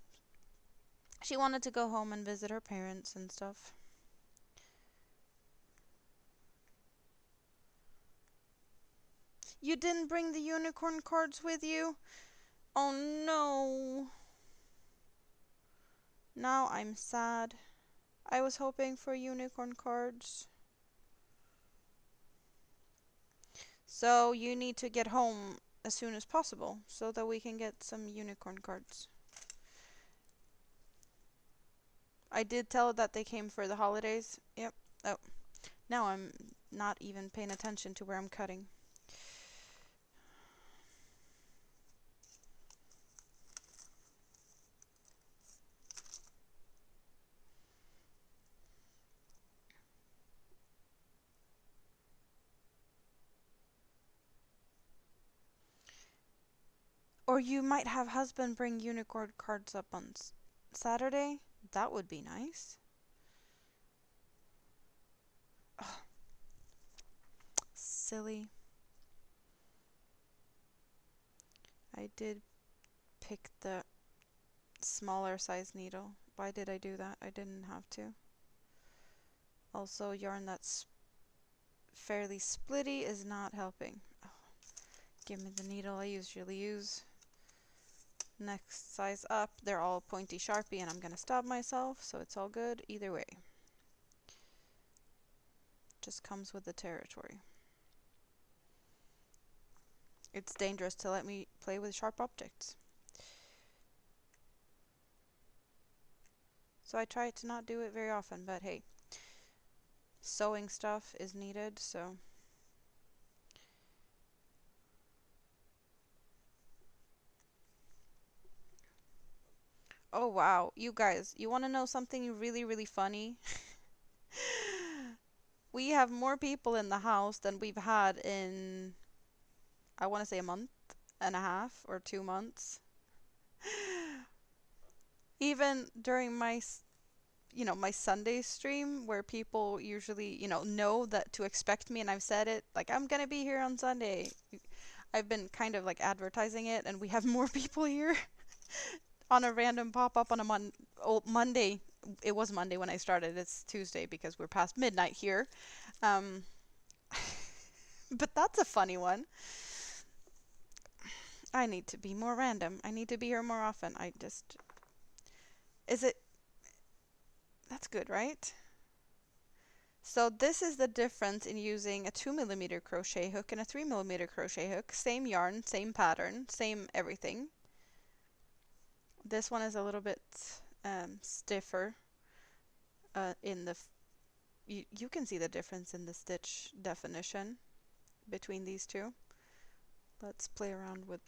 she wanted to go home and visit her parents and stuff. You didn't bring the unicorn cards with you? Oh no. Now I'm sad. I was hoping for unicorn cards. So you need to get home as soon as possible so that we can get some unicorn cards. I did tell that they came for the holidays. Yep. Oh, now I'm not even paying attention to where I'm cutting. Or you might have husband bring unicorn cards up on Saturday. That would be nice. Oh, silly. I did pick the smaller size needle. Why did I do that? I didn't have to. Also, yarn that's fairly splitty is not helping. Oh, give me the needle I usually use. Next size up. They're all pointy Sharpie and I'm gonna stab myself, so it's all good either way. Just comes with the territory. It's dangerous to let me play with sharp objects. So I try to not do it very often, but hey, sewing stuff is needed, so. Oh wow, you guys, you want to know something really, really funny? We have more people in the house than we've had in, I want to say, a month and a half or 2 months. Even during my, my Sunday stream where people usually, know that to expect me and I've said it, like, I'm gonna be here on Sunday. I've been kind of like advertising it and we have more people here on a random pop-up on a Monday. It was Monday when I started. It's Tuesday because we're past midnight here. Um, but that's a funny one. I need to be more random. I need to be here more often. Is it, that's good, right? So this is the difference in using a 2mm crochet hook and a 3mm crochet hook. Same yarn, same pattern, same everything. This one is a little bit stiffer in the, you can see the difference in the stitch definition between these two. Let's play around with.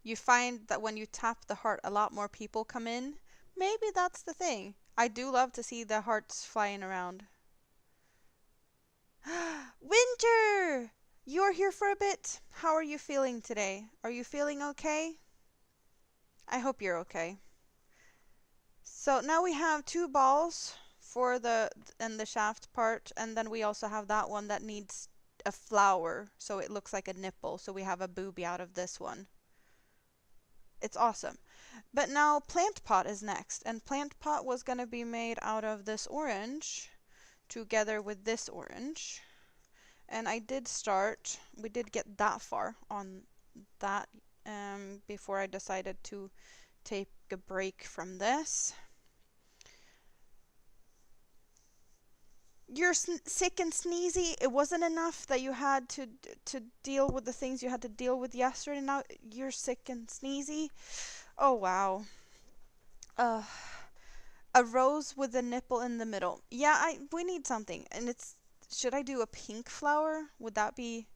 You find that when you tap the heart, a lot more people come in. Maybe that's the thing. I do love to see the hearts flying around. Winter! You're here for a bit. How are you feeling today? Are you feeling okay? I hope you're okay. So now we have 2 balls for the shaft part, and then we also have that one that needs a flower, so it looks like a nipple. So we have a booby out of this one. It's awesome. But now plant pot is next, and plant pot was going to be made out of this orange together with this orange. And we did get that far on that before I decided to take a break from this. You're sick and sneezy. It wasn't enough that you had to deal with the things you had to deal with yesterday. Now you're sick and sneezy. Oh wow. A rose with a nipple in the middle. Yeah, we need something. And should I do a pink flower? Would that be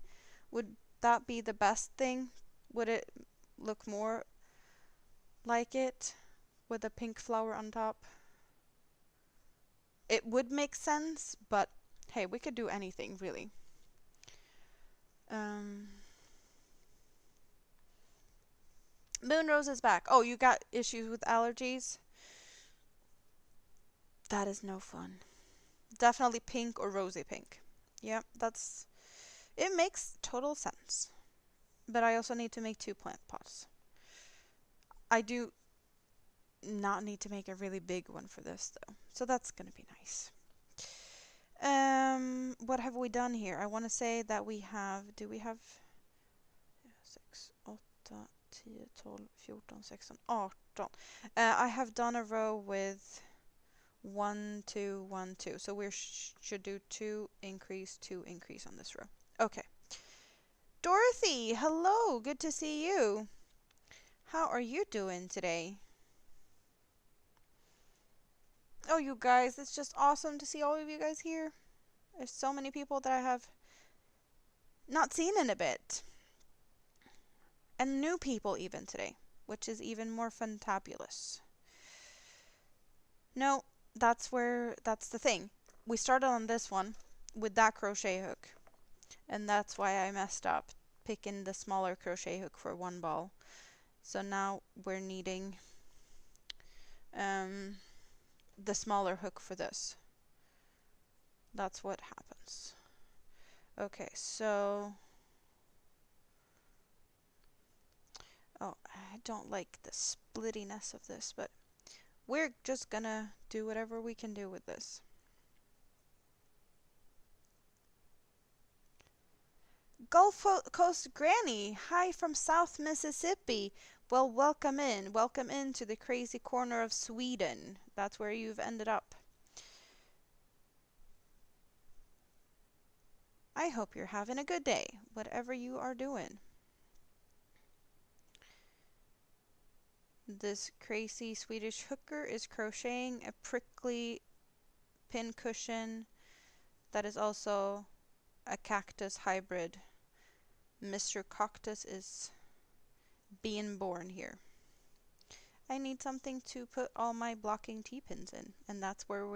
the best thing? Would it look more like it with a pink flower on top? It would make sense, but hey, we could do anything really. Moonrose is back. Oh, you got issues with allergies? That is no fun. Definitely pink or rosy pink. Yeah, it makes total sense. But I also need to make 2 plant pots. I do not need to make a really big one for this though. So that's gonna be nice. What have we done here? I want to say that we have, do we have 6, 8, 10, 12, 14, 16, 18. I have done a row with 1, 2, 1, 2. So we should do 2 increase on this row. Okay. Dorothy, hello. Good to see you. How are you doing today? Oh, you guys, it's just awesome to see all of you guys here. There's so many people that I have not seen in a bit. And new people even today, which is even more fantabulous. No, that's the thing. We started on this one with that crochet hook. And that's why I messed up picking the smaller crochet hook for one ball. So now we're needing the smaller hook for this. That's what happens. Okay, so I don't like the splittiness of this, but we're just gonna do whatever we can do with this. Gulf Coast Granny, hi from South Mississippi. Well, welcome in. Welcome into the crazy corner of Sweden. That's where you've ended up. I hope you're having a good day, whatever you are doing. This crazy Swedish hooker is crocheting a prickly pin cushion that is also a cactus hybrid. Mr. Cactus is being born here. I need something to put all my blocking T-pins in, and that's where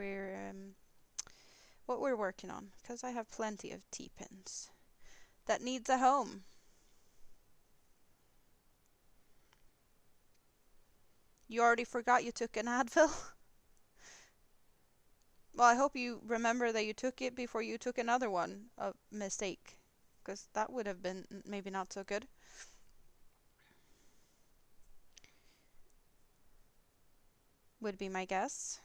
what we're working on, because I have plenty of T-pins that needs a home. You already forgot you took an Advil? Well, I hope you remember that you took it before you took another one, a mistake, because that would have been maybe not so good. Would be my guess.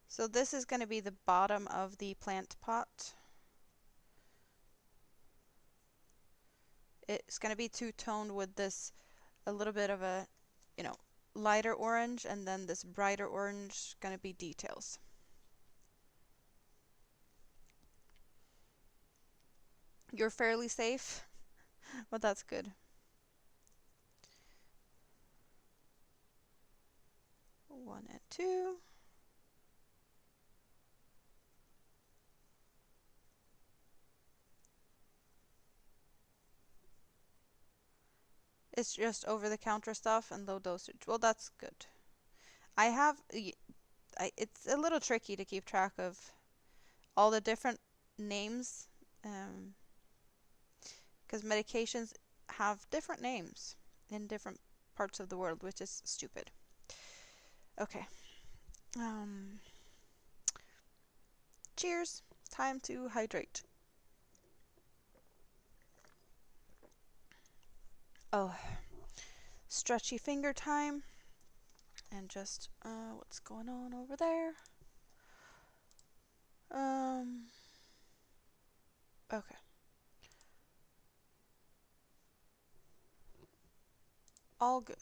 So this is going to be the bottom of the plant pot. It's going to be two-toned with this a little bit of a, lighter orange, and then this brighter orange going to be details. You're fairly safe, but that's good. One and two. It's just over-the-counter stuff and low dosage. Well, that's good. It's a little tricky to keep track of all the different names, because medications have different names in different parts of the world, which is stupid. Okay. Cheers. Time to hydrate. Oh, stretchy finger time. And just, what's going on over there? Okay. All good.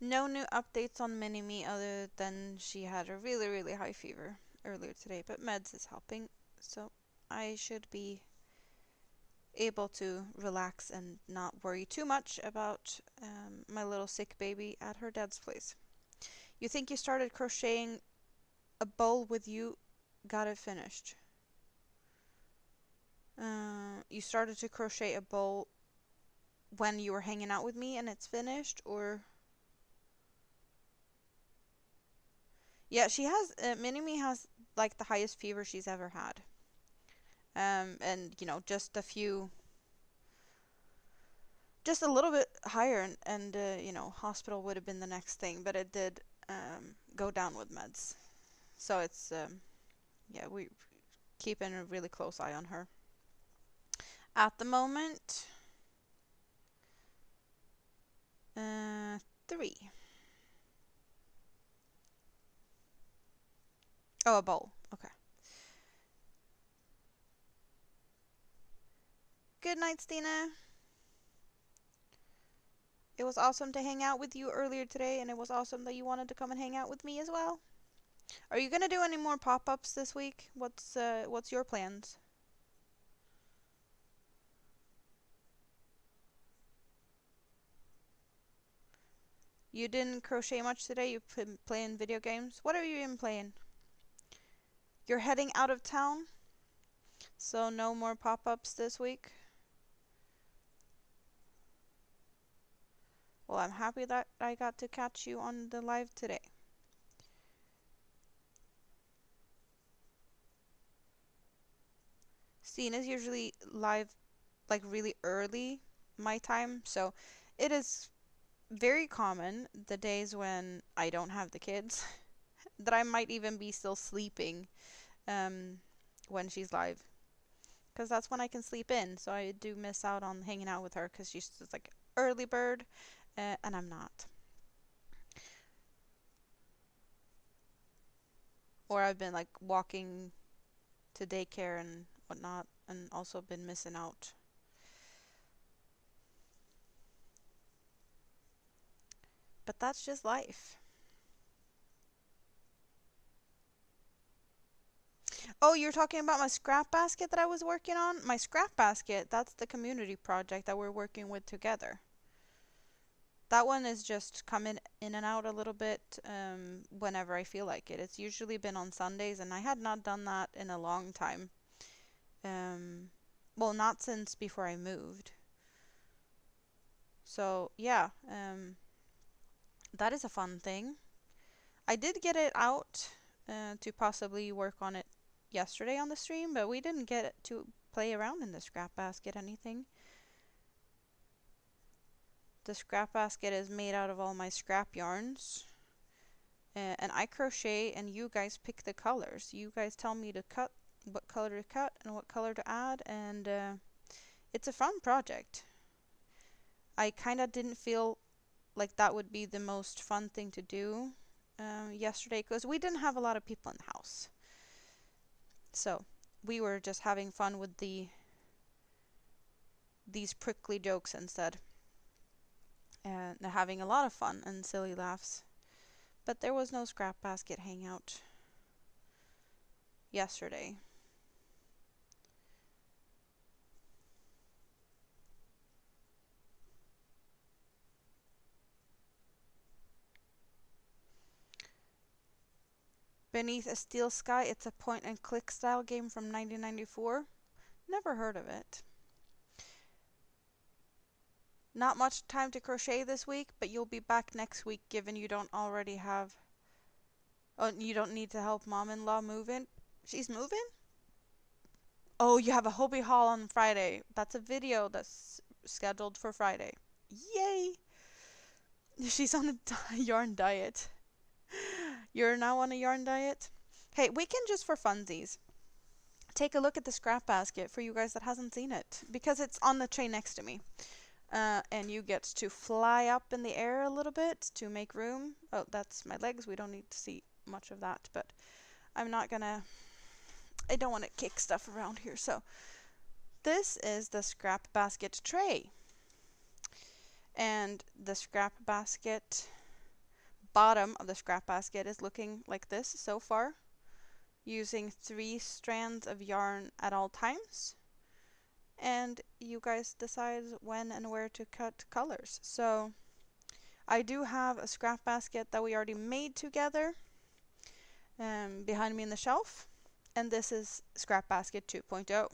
No new updates on Mini-Me other than she had a really, really high fever earlier today, but meds is helping, so I should be able to relax and not worry too much about my little sick baby at her dad's place. You think you started crocheting a bowl with you got it finished? You started to crochet a bowl when you were hanging out with me and it's finished, or? Yeah, she has, Mini-Me has like the highest fever she's ever had. And just a little bit higher, and hospital would have been the next thing, but it did go down with meds. So it's yeah, we keeping a really close eye on her. At the moment, 3. Oh, a bowl. Okay. Good night, Stina. It was awesome to hang out with you earlier today, and it was awesome that you wanted to come and hang out with me as well. Are you gonna do any more pop-ups this week? What's your plans? You didn't crochet much today? You've been playing video games? What have you been playing? You're heading out of town? So no more pop-ups this week? Well, I'm happy that I got to catch you on the live today. Stina's usually live like really early my time, so it is very common the days when I don't have the kids that I might even be still sleeping um, when she's live. Because that's when I can sleep in, so I do miss out on hanging out with her because she's just like early bird, and I'm not. Or I've been like walking to daycare and whatnot, and also been missing out. But that's just life. Oh, you're talking about my scrap basket that I was working on? My scrap basket, that's the community project that we're working with together. That one is just coming in and out a little bit whenever I feel like it. It's usually been on Sundays, and I had not done that in a long time. Well, not since before I moved. So, yeah, that is a fun thing. I did get it out to possibly work on it yesterday on the stream, but we didn't get to play around in the scrap basket anything. The scrap basket is made out of all my scrap yarns. And I crochet and you guys pick the colors. You guys tell me to cut, what color to cut and what color to add, and it's a fun project. I kind of didn't feel like that would be the most fun thing to do yesterday because we didn't have a lot of people in the house. So we were just having fun with these prickly jokes instead, and having a lot of fun and silly laughs. But there was no scrap basket hangout yesterday. Beneath a Steel Sky, it's a point and click style game from 1994. Never heard of it. Not much time to crochet this week, but you'll be back next week given you don't already have... Oh, you don't need to help mom-in-law move in? She's moving? Oh, you have a hobby haul on Friday. That's a video that's scheduled for Friday. Yay! She's on a yarn diet. You're now on a yarn diet? Hey, we can just for funsies take a look at the scrap basket for you guys that hasn't seen it because it's on the tray next to me. And you get to fly up in the air a little bit to make room. Oh, that's my legs. We don't need to see much of that, but I'm not gonna... I don't want to kick stuff around here. So this is the scrap basket tray. And the scrap basket, bottom of the scrap basket is looking like this so far, using 3 strands of yarn at all times. And you guys decide when and where to cut colors. So I do have a scrap basket that we already made together behind me in the shelf, and this is scrap basket 2.0.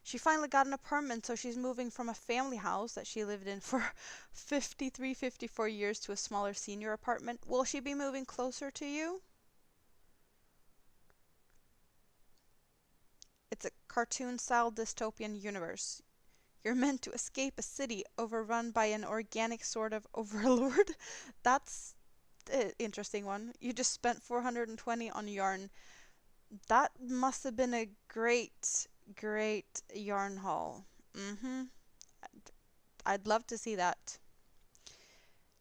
She finally got an apartment, so she's moving from a family house that she lived in for 53, 54 years to a smaller senior apartment. Will she be moving closer to you? It's a cartoon-style dystopian universe. You're meant to escape a city overrun by an organic sort of overlord. That's an interesting one. You just spent 420 on yarn That must have been a great, great yarn haul. I'd love to see that.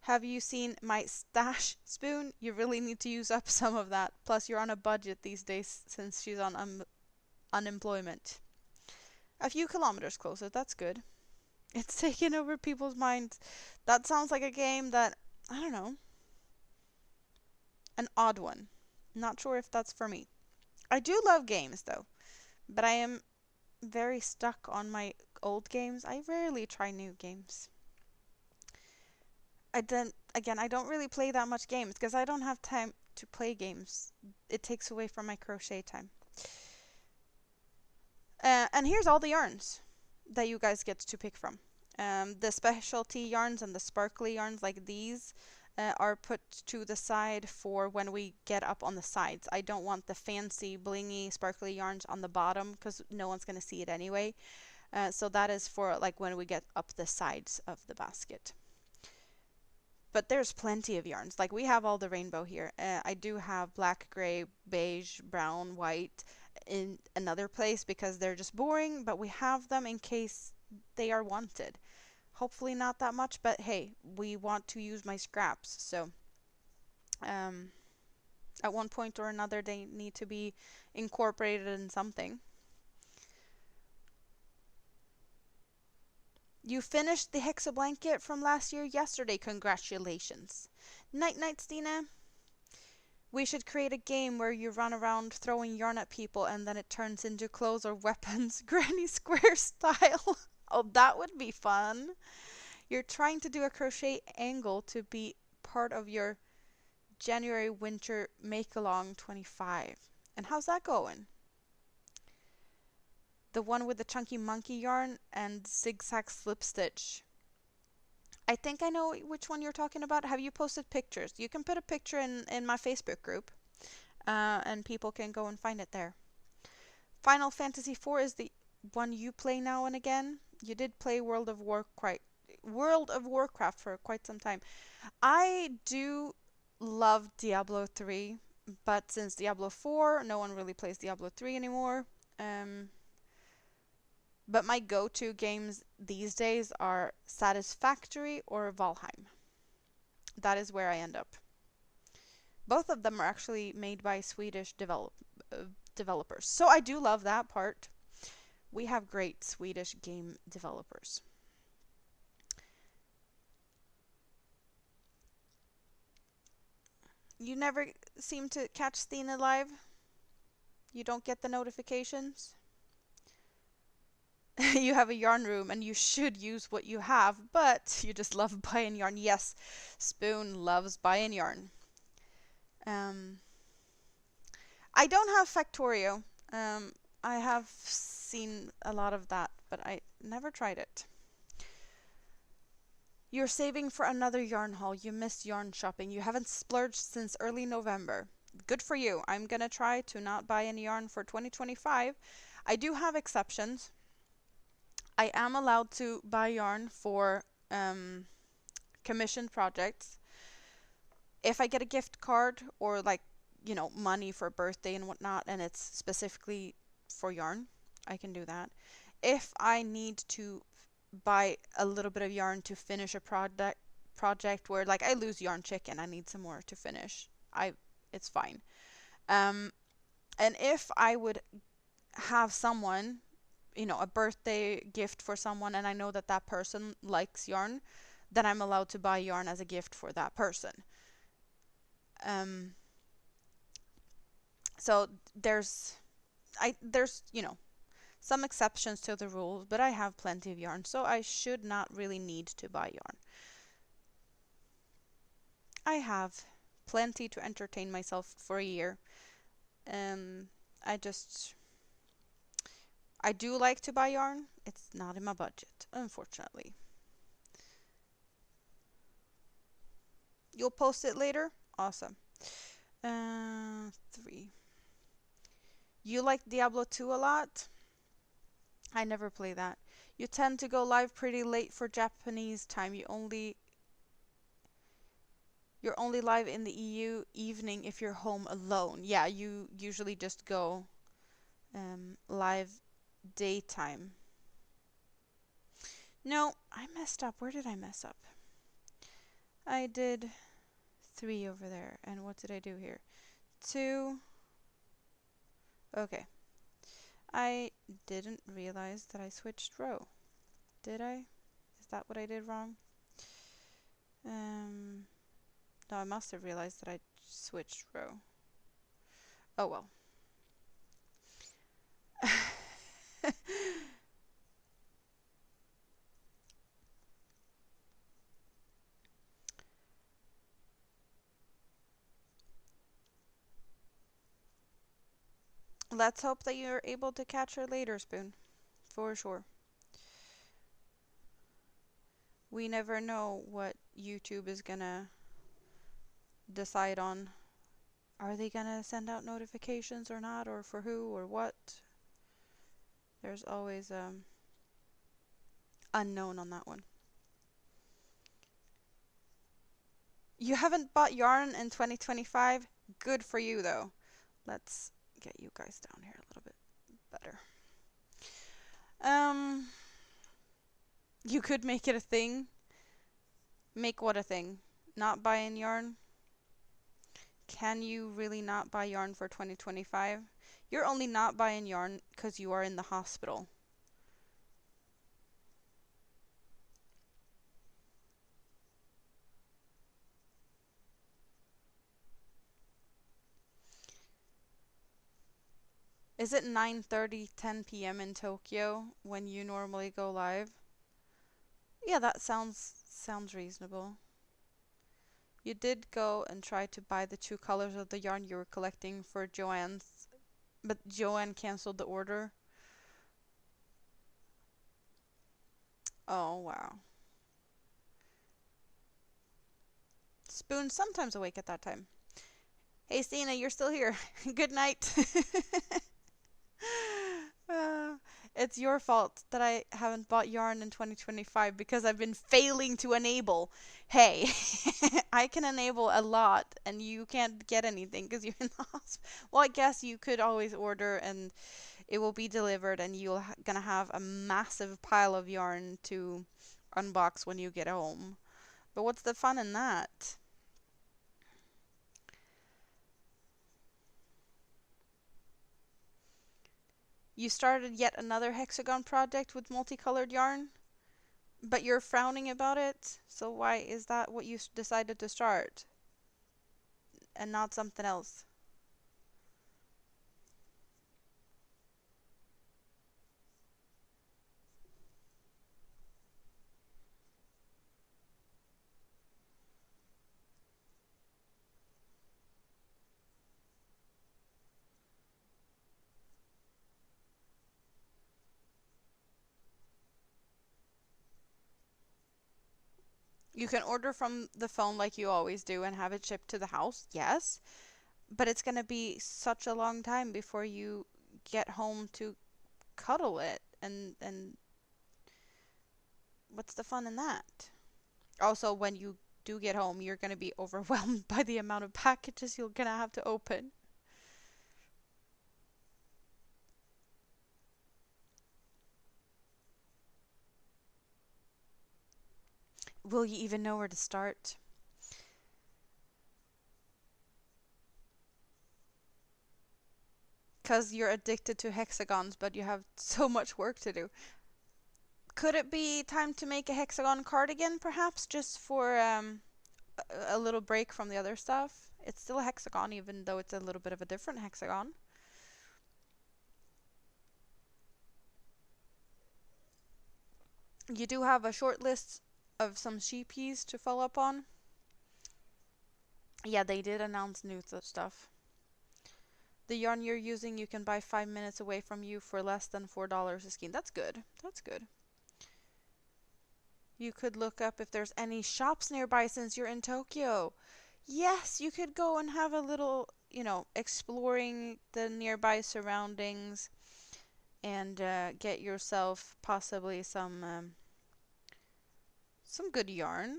Have you seen my stash spoon? You really need to use up some of that. Plus, you're on a budget these days since she's on unemployment. A few kilometers closer, that's good. It's taking over people's minds. That sounds like a game that, I don't know, an odd one. Not sure if that's for me. I do love games though, but I am very stuck on my old games. I rarely try new games. I don't really play that much games because I don't have time to play games. It takes away from my crochet time. And here's all the yarns that you guys get to pick from. The specialty yarns and the sparkly yarns like these are put to the side for when we get up on the sides. I don't want the fancy blingy sparkly yarns on the bottom because no one's going to see it anyway. So that is for like when we get up the sides of the basket. But there's plenty of yarns. Like we have all the rainbow here. I do have black, gray, beige, brown, white in another place because they're just boring, but we have them in case they are wanted. Hopefully not that much, but hey, we want to use my scraps. So at one point or another, they need to be incorporated in something. You finished the Hexa blanket from last year yesterday. Congratulations. Night night, Stina. We should create a game where you run around throwing yarn at people and then it turns into clothes or weapons, Granny Square style. Oh, that would be fun. You're trying to do a crochet angle to be part of your January winter make along 25. And how's that going? The one with the chunky monkey yarn and zigzag slip stitch. I think I know which one you're talking about. Have you posted pictures? You can put a picture in my Facebook group and people can go and find it there. Final Fantasy IV is the one you play now and again. You did play World of Warcraft for quite some time. I do love Diablo 3, but since Diablo 4, no one really plays Diablo 3 anymore. But my go-to games these days are Satisfactory or Valheim. That is where I end up. Both of them are actually made by Swedish developers. So I do love that part. We have great Swedish game developers. You never seem to catch Stina live? You don't get the notifications? You have a yarn room and you should use what you have, but you just love buying yarn. Yes, Spoon loves buying yarn. I don't have Factorio. I have seen a lot of that, but I never tried it. You're saving for another yarn haul. You missed yarn shopping. You haven't splurged since early November. Good for you. I'm gonna try to not buy any yarn for 2025. I do have exceptions. I am allowed to buy yarn for commissioned projects. If I get a gift card or like, money for a birthday and whatnot, and it's specifically for yarn, I can do that. If I need to buy a little bit of yarn to finish a project where like I lose yarn chicken, I need some more to finish. It's fine. And if I would have someone, a birthday gift for someone, and I know that that person likes yarn, then I'm allowed to buy yarn as a gift for that person. So there's some exceptions to the rules, but I have plenty of yarn, so I should not really need to buy yarn. I have plenty to entertain myself for a year. I do like to buy yarn. It's not in my budget, unfortunately. You'll post it later? Awesome. 3. You like Diablo 2 a lot? I never play that. You tend to go live pretty late for Japanese time. You You're only live in the EU evening if you're home alone. Yeah, you usually just go live daytime. No, I messed up. Where did I mess up? I did 3 over there. And what did I do here? 2. Okay. I didn't realize that I switched row. Did I? Is that what I did wrong? No, I must have realized that I switched row. Oh well. Let's hope that you're able to catch her later, Spoon. For sure. We never know what YouTube is gonna decide on. Are they gonna send out notifications or not, or for who or what? There's always unknown on that one. You haven't bought yarn in 2025? Good for you though. Let's get you guys down here a little bit better. You could make it a thing. Make what a thing? Not buying yarn? Can you really not buy yarn for 2025? You're only not buying yarn because you are in the hospital. Is it 9:30, 10 p.m. in Tokyo when you normally go live? Yeah, that sounds reasonable. You did go and try to buy the 2 colors of the yarn you were collecting for Joanne's, but Joanne canceled the order. Oh, wow. Spoon's sometimes awake at that time. Hey, Stina, you're still here. Good night. It's your fault that I haven't bought yarn in 2025 because I've been failing to enable. Hey, I can enable a lot and you can't get anything because you're in the hospital. Well, I guess you could always order and it will be delivered and you're gonna have a massive pile of yarn to unbox when you get home. But what's the fun in that? You started yet another hexagon project with multicolored yarn, but you're frowning about it. So why is that what you decided to start and not something else? You can order from the phone like you always do and have it shipped to the house, yes, but it's going to be such a long time before you get home to cuddle it and what's the fun in that? Also, when you do get home, you're going to be overwhelmed by the amount of packages you're going to have to open. Will you even know where to start? Because you're addicted to hexagons, but you have so much work to do. Could it be time to make a hexagon cardigan, perhaps, just for a little break from the other stuff? It's still a hexagon, even though it's a little bit of a different hexagon. You do have a short list of some sheepies to follow up on. Yeah, they did announce new stuff. The yarn you're using you can buy 5 minutes away from you for less than $4 a skein. That's good. That's good. You could look up if there's any shops nearby since you're in Tokyo. Yes, you could go and have a little, exploring the nearby surroundings and get yourself possibly some good yarn.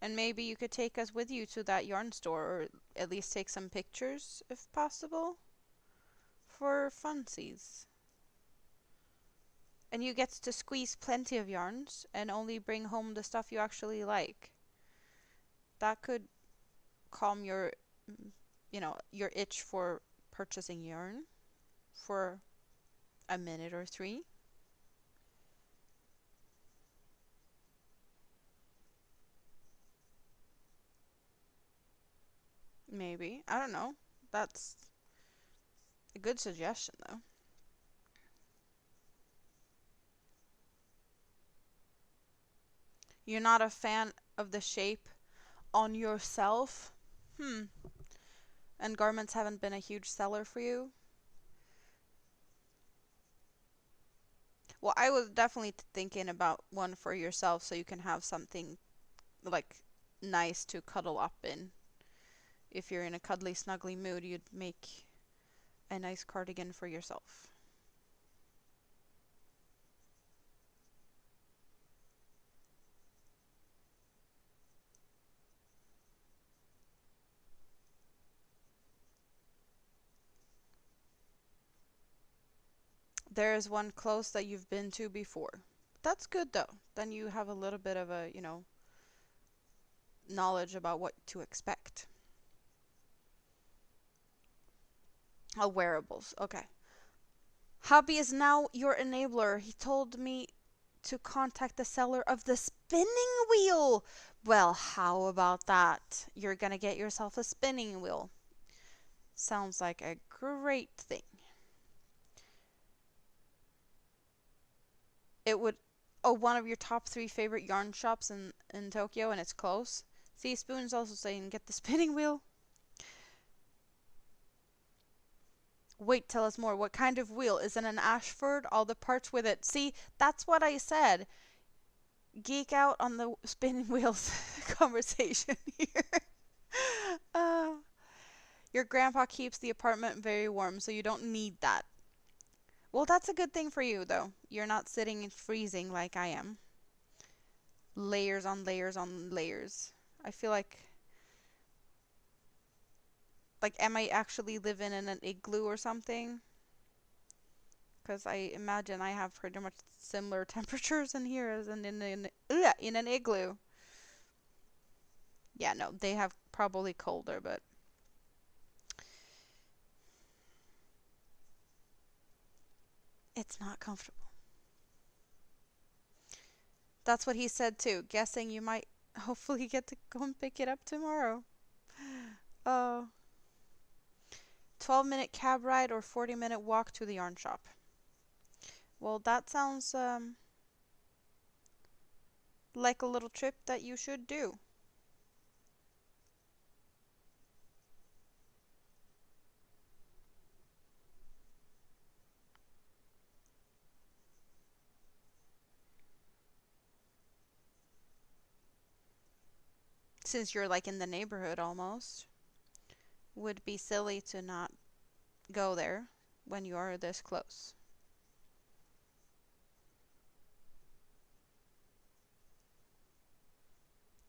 And maybe you could take us with you to that yarn store, or at least take some pictures if possible for funsies. And you get to squeeze plenty of yarns and only bring home the stuff you actually like. That could calm your, your itch for purchasing yarn for a minute or three. Maybe. I don't know. That's a good suggestion, though. You're not a fan of the shape on yourself? And garments haven't been a huge seller for you? Well, I was definitely thinking about one for yourself so you can have something like nice to cuddle up in. If you're in a cuddly, snuggly mood, you'd make a nice cardigan for yourself. There is one close that you've been to before. That's good though. Then you have a little bit of a, knowledge about what to expect. Oh, wearables. Okay. Hubby is now your enabler. He told me to contact the seller of the spinning wheel. Well, how about that? You're gonna get yourself a spinning wheel. Sounds like a great thing. It would. Oh, one of your top 3 favorite yarn shops in Tokyo, and it's close. See, Spoon's also saying get the spinning wheel. Wait, tell us more. What kind of wheel? Is it an Ashford? All the parts with it. See, that's what I said. Geek out on the spinning wheels conversation here. uh, your grandpa keeps the apartment very warm, so you don't need that. Well, that's a good thing for you, though. You're not sitting and freezing like I am. Layers on layers on layers. I feel like, am I actually living in an igloo or something? Because I imagine I have pretty much similar temperatures in here as in an igloo. Yeah, no, they have probably colder, but it's not comfortable. That's what he said too. Guessing you might hopefully get to go and pick it up tomorrow. Oh. 12-minute cab ride or 40-minute walk to the yarn shop. Well, that sounds like a little trip that you should do. Since you're like in the neighborhood almost. Would be silly to not go there when you are this close.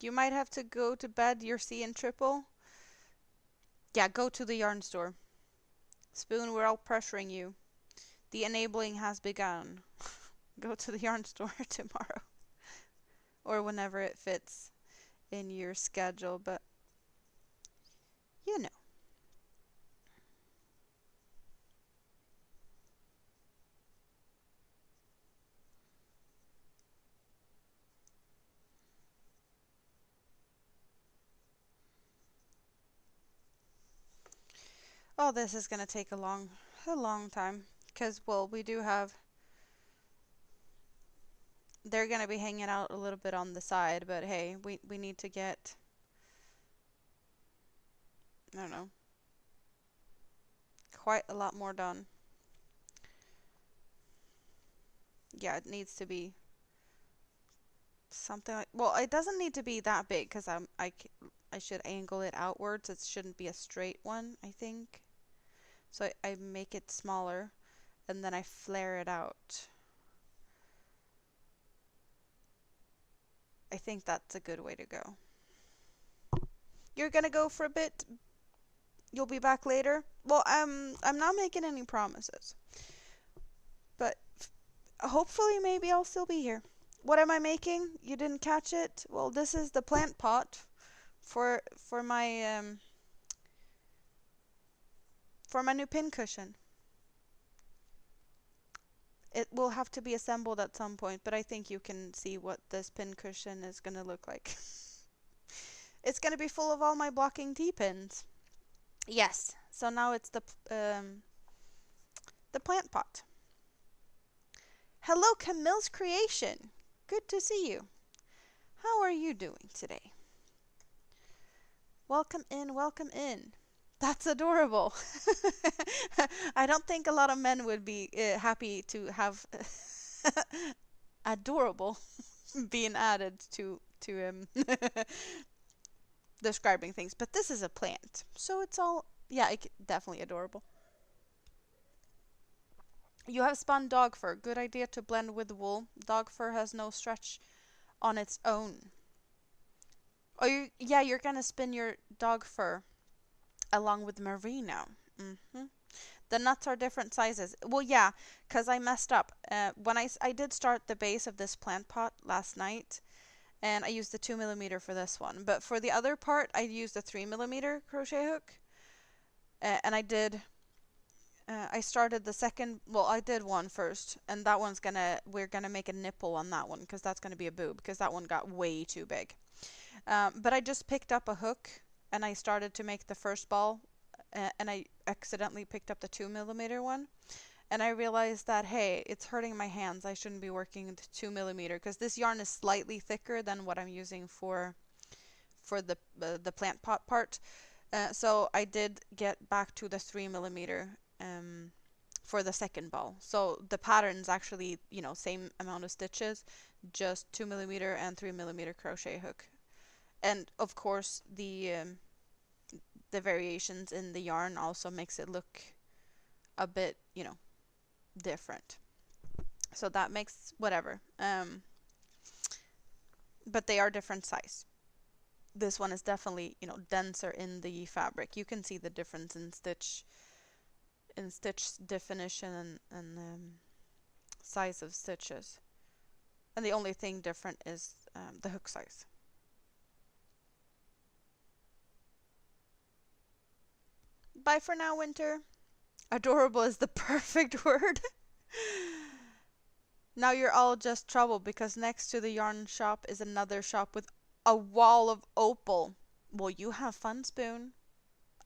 You might have to go to bed, you're seeing triple. Yeah, go to the yarn store. Spoon, we're all pressuring you. The enabling has begun. Go to the yarn store tomorrow. Or whenever it fits in your schedule, but you know. Oh, this is gonna take a long time. Because, well, we do have. They're gonna be hanging out a little bit on the side, but hey, we need to get. I don't know. Quite a lot more done. Yeah, it needs to be something like. Well, it doesn't need to be that big because I should angle it outwards. It shouldn't be a straight one, I think. So I make it smaller and then I flare it out. I think that's a good way to go. You're gonna go for a bit. You'll be back later. Well, I'm not making any promises, but hopefully maybe I'll still be here. What am I making? You didn't catch it? Well, this is the plant pot for my new pin cushion. It will have to be assembled at some point, but I think you can see what this pin cushion is gonna look like. It's gonna be full of all my blocking T-pins. Yes, so now it's the plant pot. Hello, Camille's Creation. Good to see you. How are you doing today? Welcome in, welcome in. That's adorable. I don't think a lot of men would be happy to have adorable being added to describing things, but this is a plant, so it's all, yeah, definitely adorable. You have spun dog fur. Good idea to blend with wool. Dog fur has no stretch on its own. Oh, yeah, you're gonna spin your dog fur along with merino. The nuts are different sizes. Well, yeah, because I messed up. When I did start the base of this plant pot last night, and I used the 2mm for this one. But for the other part, I used a 3mm crochet hook. And I started the second, well, I did one first, and that one's we're gonna make a nipple on that one, because that's gonna be a boob, because that one got way too big. But I just picked up a hook, and I started to make the first ball, and I accidentally picked up the 2mm one. And I realized that, hey, it's hurting my hands. I shouldn't be working with 2mm because this yarn is slightly thicker than what I'm using for the plant pot part. So I did get back to the 3mm for the second ball. So the pattern's actually, same amount of stitches, just 2mm and 3mm crochet hook. And of course, the variations in the yarn also makes it look a bit, different. So that makes whatever. But they are different size. This one is definitely, denser in the fabric. You can see the difference in stitch definition and size of stitches. And the only thing different is the hook size. Bye for now, Winter. Adorable is the perfect word. Now you're all just trouble because next to the yarn shop is another shop with a wall of opal. Well, you have fun, Spoon.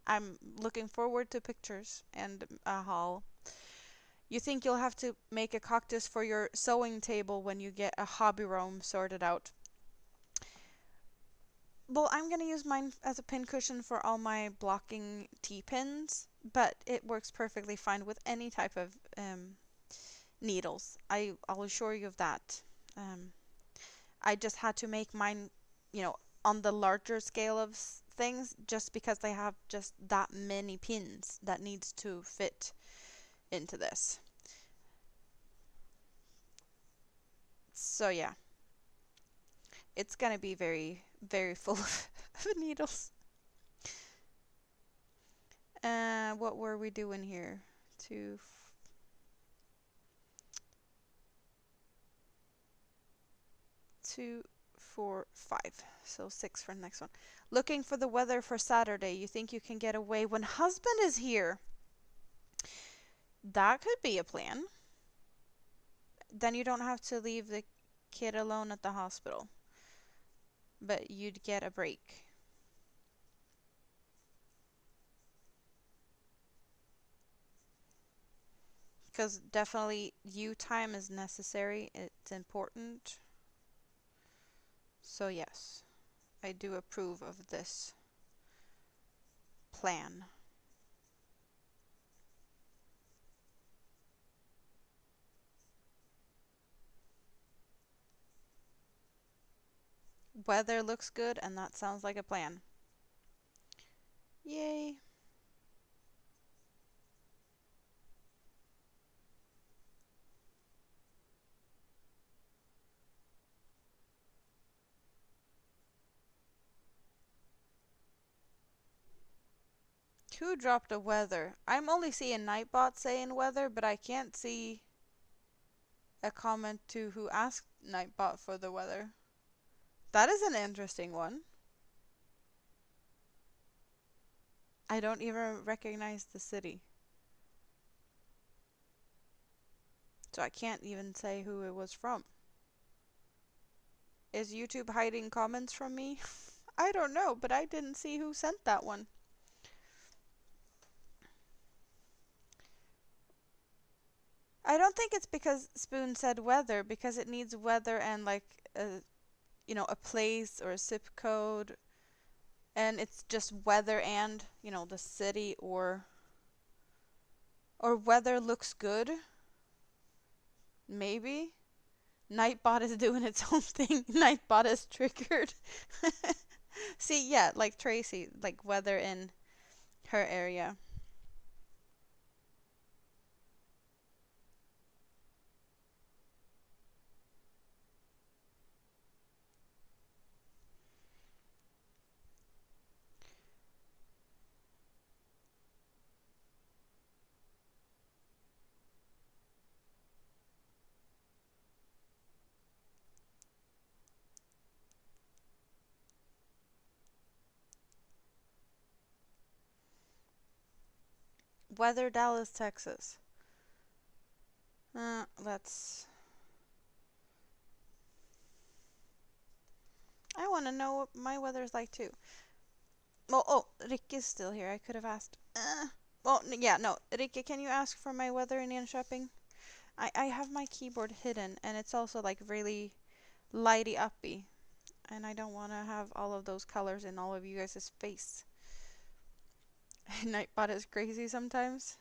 I'm looking forward to pictures and a haul. You think you'll have to make a cactus for your sewing table when you get a hobby room sorted out. Well, I'm gonna use mine as a pin cushion for all my blocking T-pins, but it works perfectly fine with any type of needles. I'll assure you of that. I just had to make mine, on the larger scale of things, just because they have just that many pins that needs to fit into this. So yeah, it's gonna be very, very full of needles. What were we doing here? 2, 2, 4, 5. So 6 for the next one. Looking for the weather for Saturday. You think you can get away when husband is here? That could be a plan. Then you don't have to leave the kid alone at the hospital. But you'd get a break. Because definitely you time is necessary. It's important. So yes, I do approve of this plan. Weather looks good and that sounds like a plan. Yay. Who dropped a weather? I'm only seeing Nightbot saying weather, but I can't see a comment to who asked Nightbot for the weather. That is an interesting one. I don't even recognize the city. So I can't even say who it was from. Is YouTube hiding comments from me? I don't know, but I didn't see who sent that one. I don't think it's because Spoon said weather, because it needs weather and like a place or a zip code, and it's just weather and the city, or weather looks good. Maybe Nightbot is doing its own thing. Nightbot is triggered. See, yeah, like Tracy, like weather in her area. Weather, Dallas, Texas. Let's. I want to know what my weather is like too. Oh, Rick is still here. I could have asked. Well, yeah, no. Rikke, can you ask for my weather in Enköping? I have my keyboard hidden, and it's also like really lighty uppy. And I don't want to have all of those colors in all of you guys' face. Nightbot is crazy sometimes.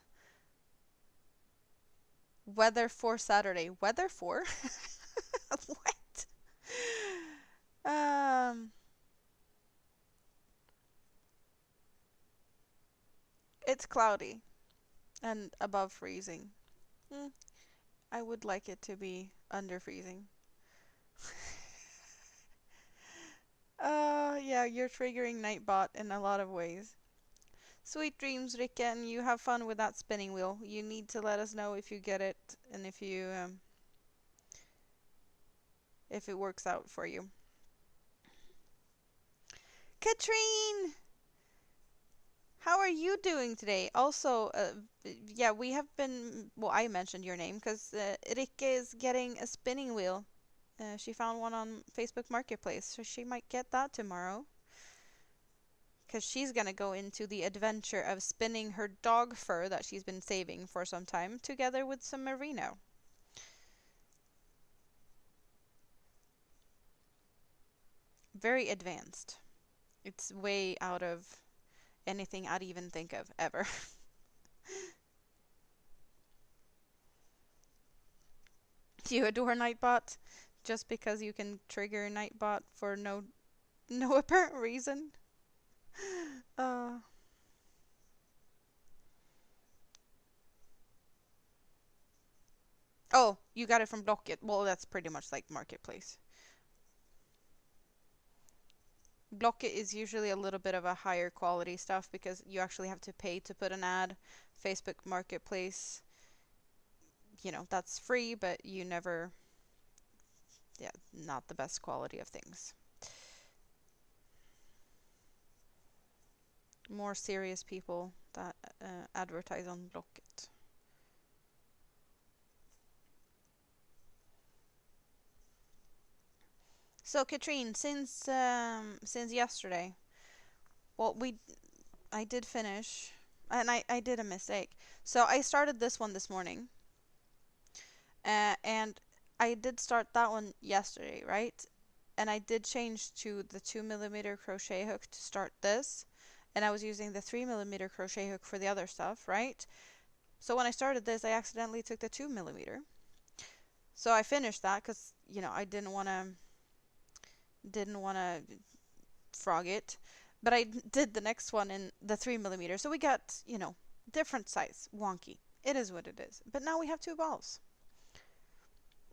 Weather for Saturday. Weather for? What? Um, it's cloudy and above freezing. Hmm, I would like it to be under freezing. Yeah, you're triggering Nightbot in a lot of ways. Sweet dreams, Rikke, and you have fun with that spinning wheel. You need to let us know if you get it and if it works out for you. Katrine, how are you doing today? Also, yeah, we have been. Well, I mentioned your name because Rikke is getting a spinning wheel. She found one on Facebook Marketplace, so she might get that tomorrow. Because she's gonna go into the adventure of spinning her dog fur that she's been saving for some time, together with some merino. Very advanced. It's way out of anything I'd even think of ever. You adore Nightbot just because you can trigger Nightbot for no apparent reason. Uh, oh, you got it from Blocket. Well, that's pretty much like Marketplace. Blocket is usually a little bit of a higher quality stuff because you actually have to pay to put an ad. Facebook Marketplace, that's free, but you never, yeah, not the best quality of things. More serious people that advertise on Blocket. So, Katrine, since yesterday, well, I did finish, and I did a mistake. So I started this one this morning, and I did start that one yesterday, right? And I did change to the 2mm crochet hook to start this, and I was using the 3mm crochet hook for the other stuff, right? So when I started this, I accidentally took the 2mm. So I finished that because I didn't want to frog it, but I did the next one in the 3mm. So we got different size, wonky. It is what it is. But now we have two balls.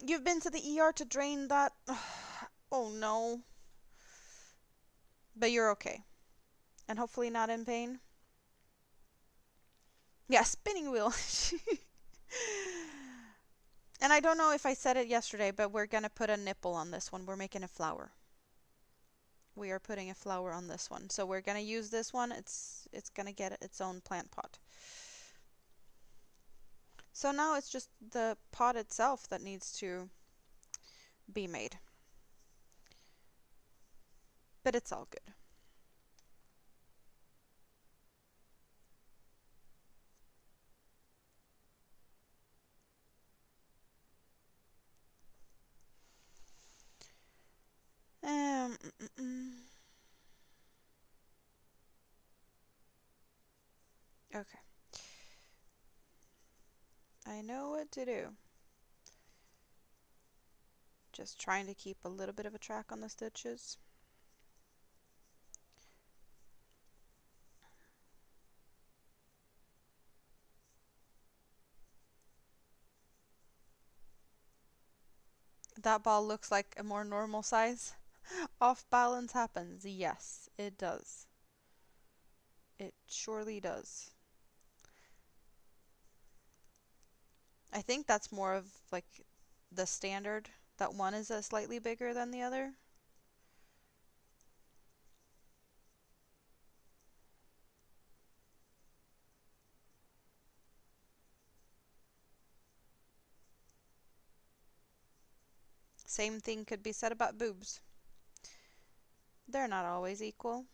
You've been to the ER to drain that. Oh no. But you're okay. And hopefully not in pain. Yeah, spinning wheel. And I don't know if I said it yesterday, but we're gonna put a nipple on this one. We're making a flower. We are putting a flower on this one. So we're gonna use this one. It's gonna get its own plant pot. So now it's just the pot itself that needs to be made. But it's all good. Um, mm, mm, mm. Okay. I know what to do. Just trying to keep a little bit of a track on the stitches. That ball looks like a more normal size. Off balance happens. Yes, it does. It surely does. I think that's more of like the standard. That one is slightly bigger than the other. Same thing could be said about boobs. They're not always equal.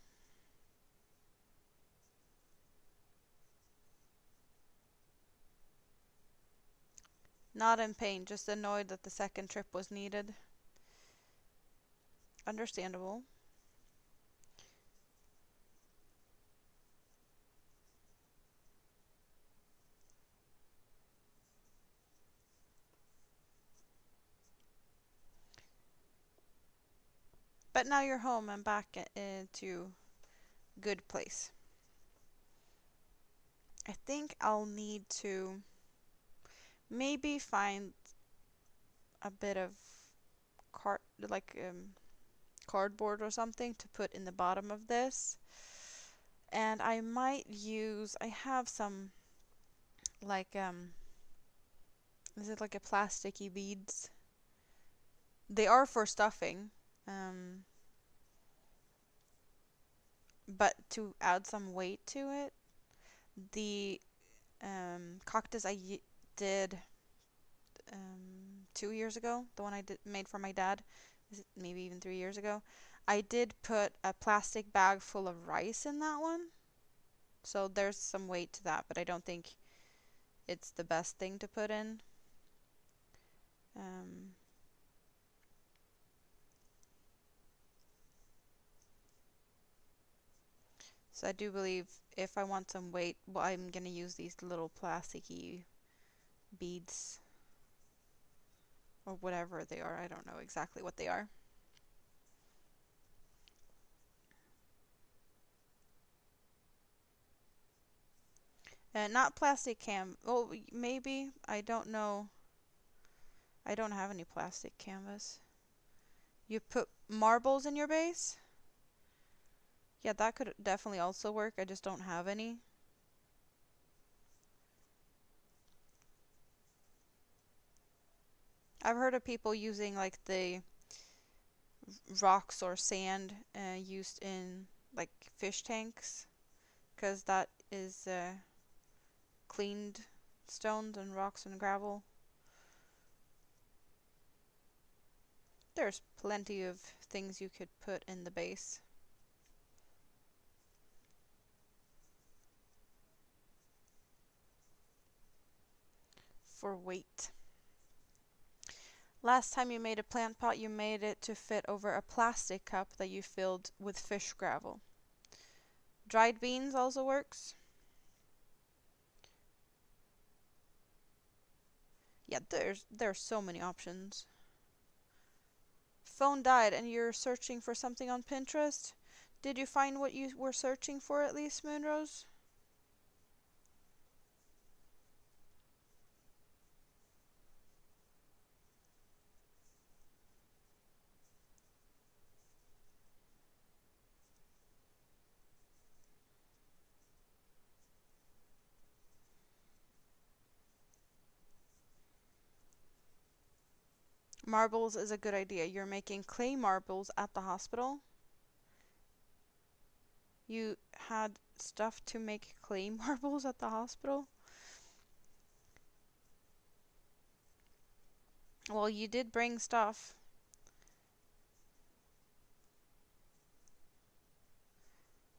Not in pain, just annoyed that the second trip was needed. Understandable. But now you're home and back into good place. I think I'll need to maybe find a bit of card like cardboard or something to put in the bottom of this. And I might use, I have some like is it like a plasticky beads? They are for stuffing. Um but to add some weight to it, the cactus did 2 years ago, the one I made for my dad, maybe even 3 years ago, I did put a plastic bag full of rice in that one. So there's some weight to that, but I don't think it's the best thing to put in. Um, so I do believe if I want some weight, well, I'm gonna use these little plasticky beads or whatever they are. I don't know exactly what they are. Not plastic oh, maybe. I don't know. I don't have any plastic canvas. You put marbles in your base? Yeah, that could definitely also work. I just don't have any. I've heard of people using like the rocks or sand used in like fish tanks, because that is cleaned stones and rocks and gravel. There's plenty of things you could put in the base. For weight. Last time you made a plant pot, you made it to fit over a plastic cup that you filled with fish gravel. Dried beans also works. Yeah, there's so many options. Phone died and you're searching for something on Pinterest? Did you find what you were searching for at least, Moonrose? Marbles is a good idea. You're making clay marbles at the hospital. You had stuff to make clay marbles at the hospital? Well, you did bring stuff.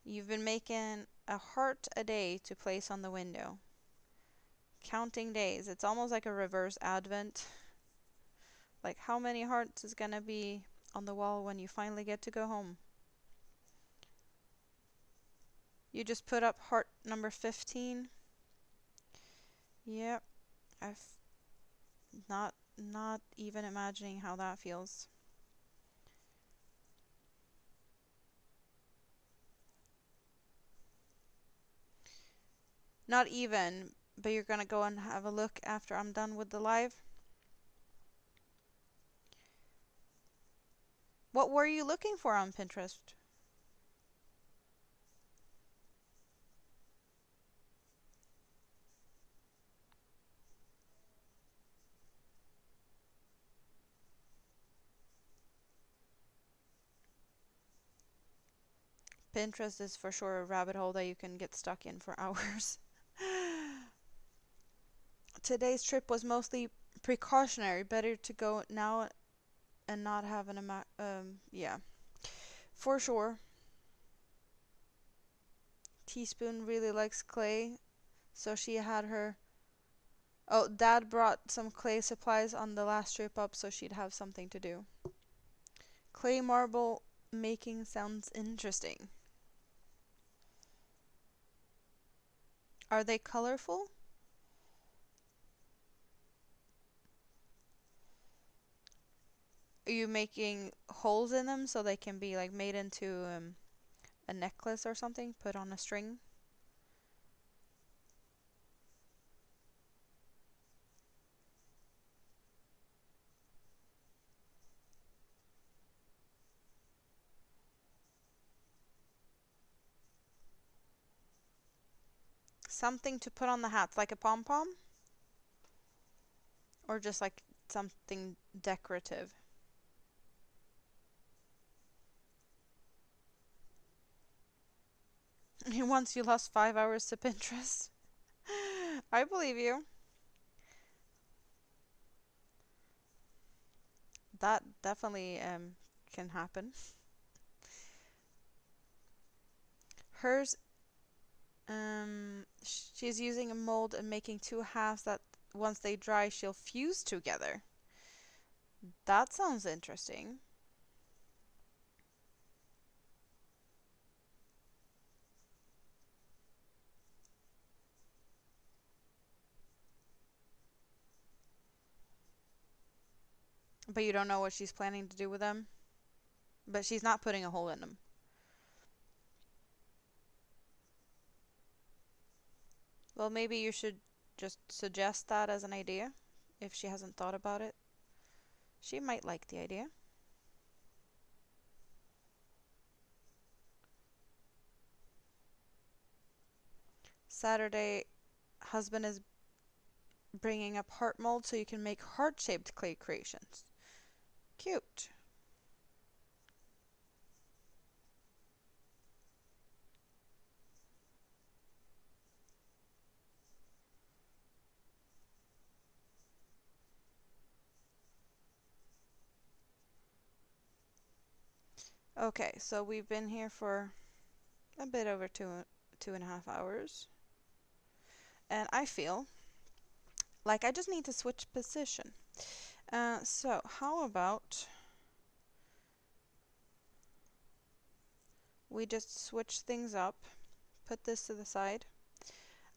You've been making a heart a day to place on the window. Counting days. It's almost like a reverse advent. Like, how many hearts is gonna be on the wall when you finally get to go home? You just put up heart number 15. Yep. I've not even imagining how that feels. Not even, but you're gonna go and have a look after I'm done with the live. What were you looking for on Pinterest? Pinterest is for sure a rabbit hole that you can get stuck in for hours. Today's trip was mostly precautionary. Better to go now and not have an yeah, for sure. Teaspoon really likes clay, so she had her. Oh, Dad brought some clay supplies on the last trip up, so she'd have something to do. Clay marble making sounds interesting. Are they colorful? Are you making holes in them so they can be like made into a necklace or something, put on a string? Something to put on the hats, like a pom-pom? Or just like something decorative? Once you lost 5 hours to Pinterest. I believe you. That definitely can happen. Hers, she's using a mold and making two halves that once they dry, she'll fuse together. That sounds interesting. But you don't know what she's planning to do with them? But she's not putting a hole in them. Well, maybe you should just suggest that as an idea, if she hasn't thought about it. She might like the idea. Saturday, husband is bringing up heart mold so you can make heart-shaped clay creations. Cute. Okay, so we've been here for a bit over 2.5 hours. And I feel like I just need to switch position. So how about we just switch things up, put this to the side.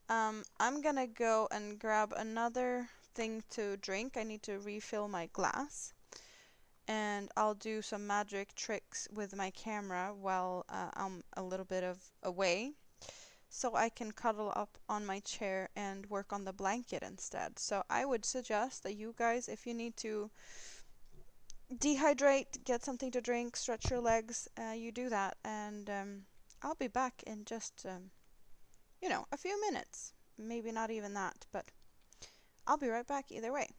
I'm gonna go and grab another thing to drink. I need to refill my glass. And I'll do some magic tricks with my camera while I'm a little bit away, so I can cuddle up on my chair and work on the blanket instead. So I would suggest that you guys, if you need to dehydrate, get something to drink, stretch your legs, you do that, and I'll be back in just a few minutes. Maybe not even that, but I'll be right back either way.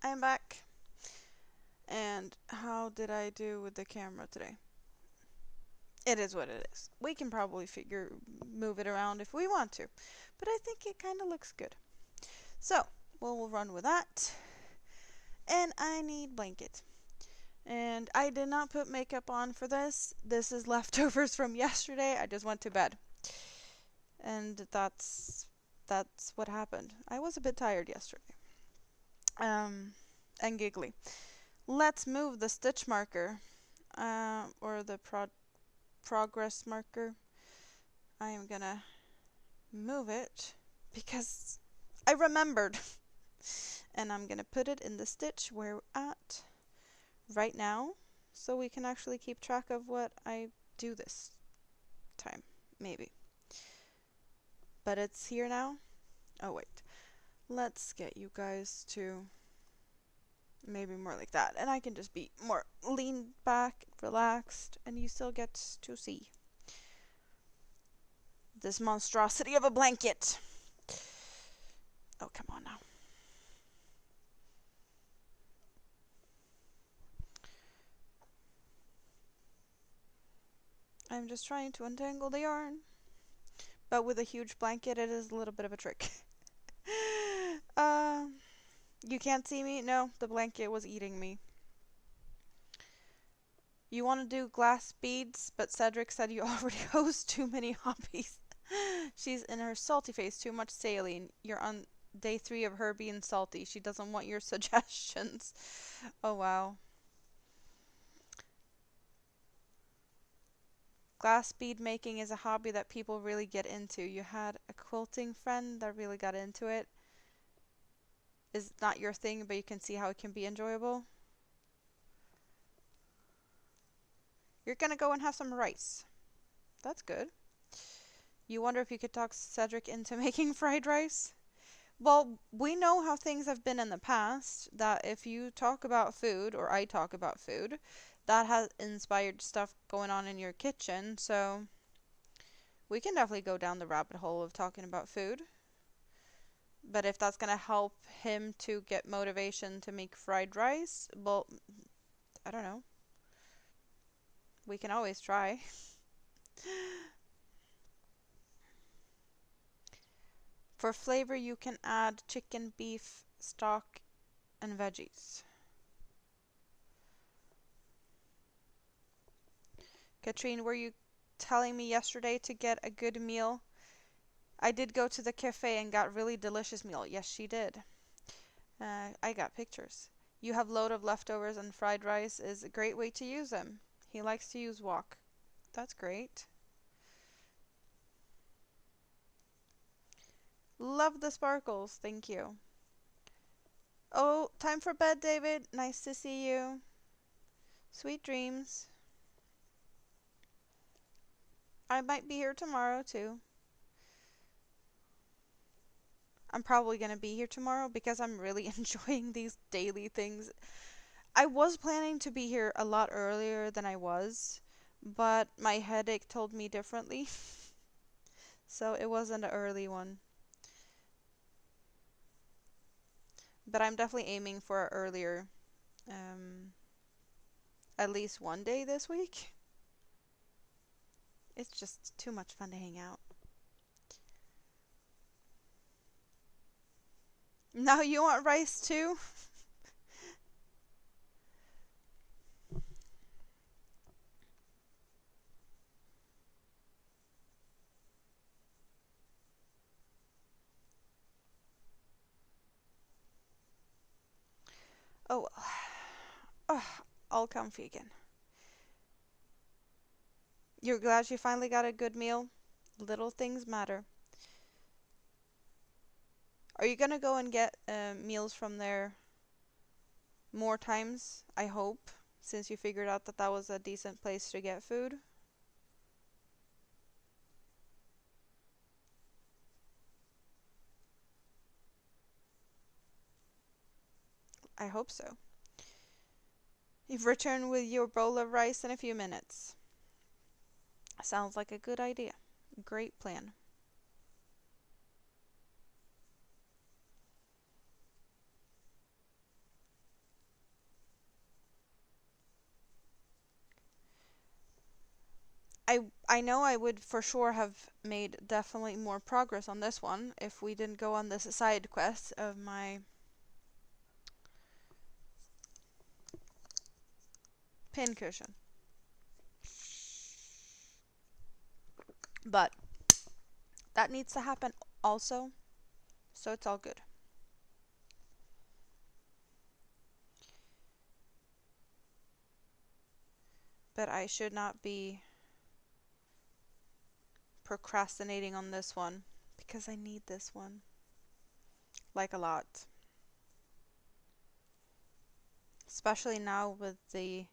I'm back. And how did I do with the camera today? It is what it is. We can probably move it around if we want to. But I think it kind of looks good. So, we'll run with that. And I need blanket. And I did not put makeup on for this. This is leftovers from yesterday. I just went to bed. And that's what happened. I was a bit tired yesterday. And giggly. Let's move the stitch marker. Or the progress marker. I am gonna move it because I remembered. And I'm gonna put it in the stitch where we're at right now, so we can actually keep track of what I do this time, maybe. But it's here now. Oh wait, let's get you guys to maybe more like that, and I can just be more lean back, relaxed, and you still get to see this monstrosity of a blanket. Oh, come on now. I'm just trying to untangle the yarn. But with a huge blanket, it is a little bit of a trick. You can't see me? No, the blanket was eating me. You want to do glass beads, but Cedric said you already host too many hobbies. She's in her salty face, too much sailing. You're on day 3 of her being salty. She doesn't want your suggestions. Oh, wow. Glass bead making is a hobby that people really get into. You had a quilting friend that really got into it. Is not your thing, but you can see how it can be enjoyable. You're gonna go and have some rice. That's good. You wonder if you could talk Cedric into making fried rice? Well, we know how things have been in the past, that if you talk about food, or I talk about food, that has inspired stuff going on in your kitchen, so we can definitely go down the rabbit hole of talking about food. But if that's going to help him to get motivation to make fried rice, well, I don't know. We can always try. For flavor, you can add chicken, beef, stock, and veggies. Katrine, were you telling me yesterday to get a good meal? I did go to the cafe and got really delicious meal. Yes, she did. I got pictures. You have load of leftovers and fried rice is a great way to use them. He likes to use wok. That's great. Love the sparkles. Thank you. Oh, time for bed, David. Nice to see you. Sweet dreams. I might be here tomorrow too. I'm probably going to be here tomorrow because I'm really enjoying these daily things. I was planning to be here a lot earlier than I was, but my headache told me differently. So it wasn't an early one. But I'm definitely aiming for earlier, at least one day this week. It's just too much fun to hang out. Now you want rice too? Oh well. Oh, all comfy again. You're glad you finally got a good meal? Little things matter. Are you gonna go and get meals from there more times? I hope, since you figured out that that was a decent place to get food. I hope so. You've returned with your bowl of rice in a few minutes. Sounds like a good idea. Great plan. I know I would for sure have made definitely more progress on this one if we didn't go on this side quest of my pincushion. But that needs to happen also, so it's all good. But I should not be procrastinating on this one because I need this one like a lot. Especially now with the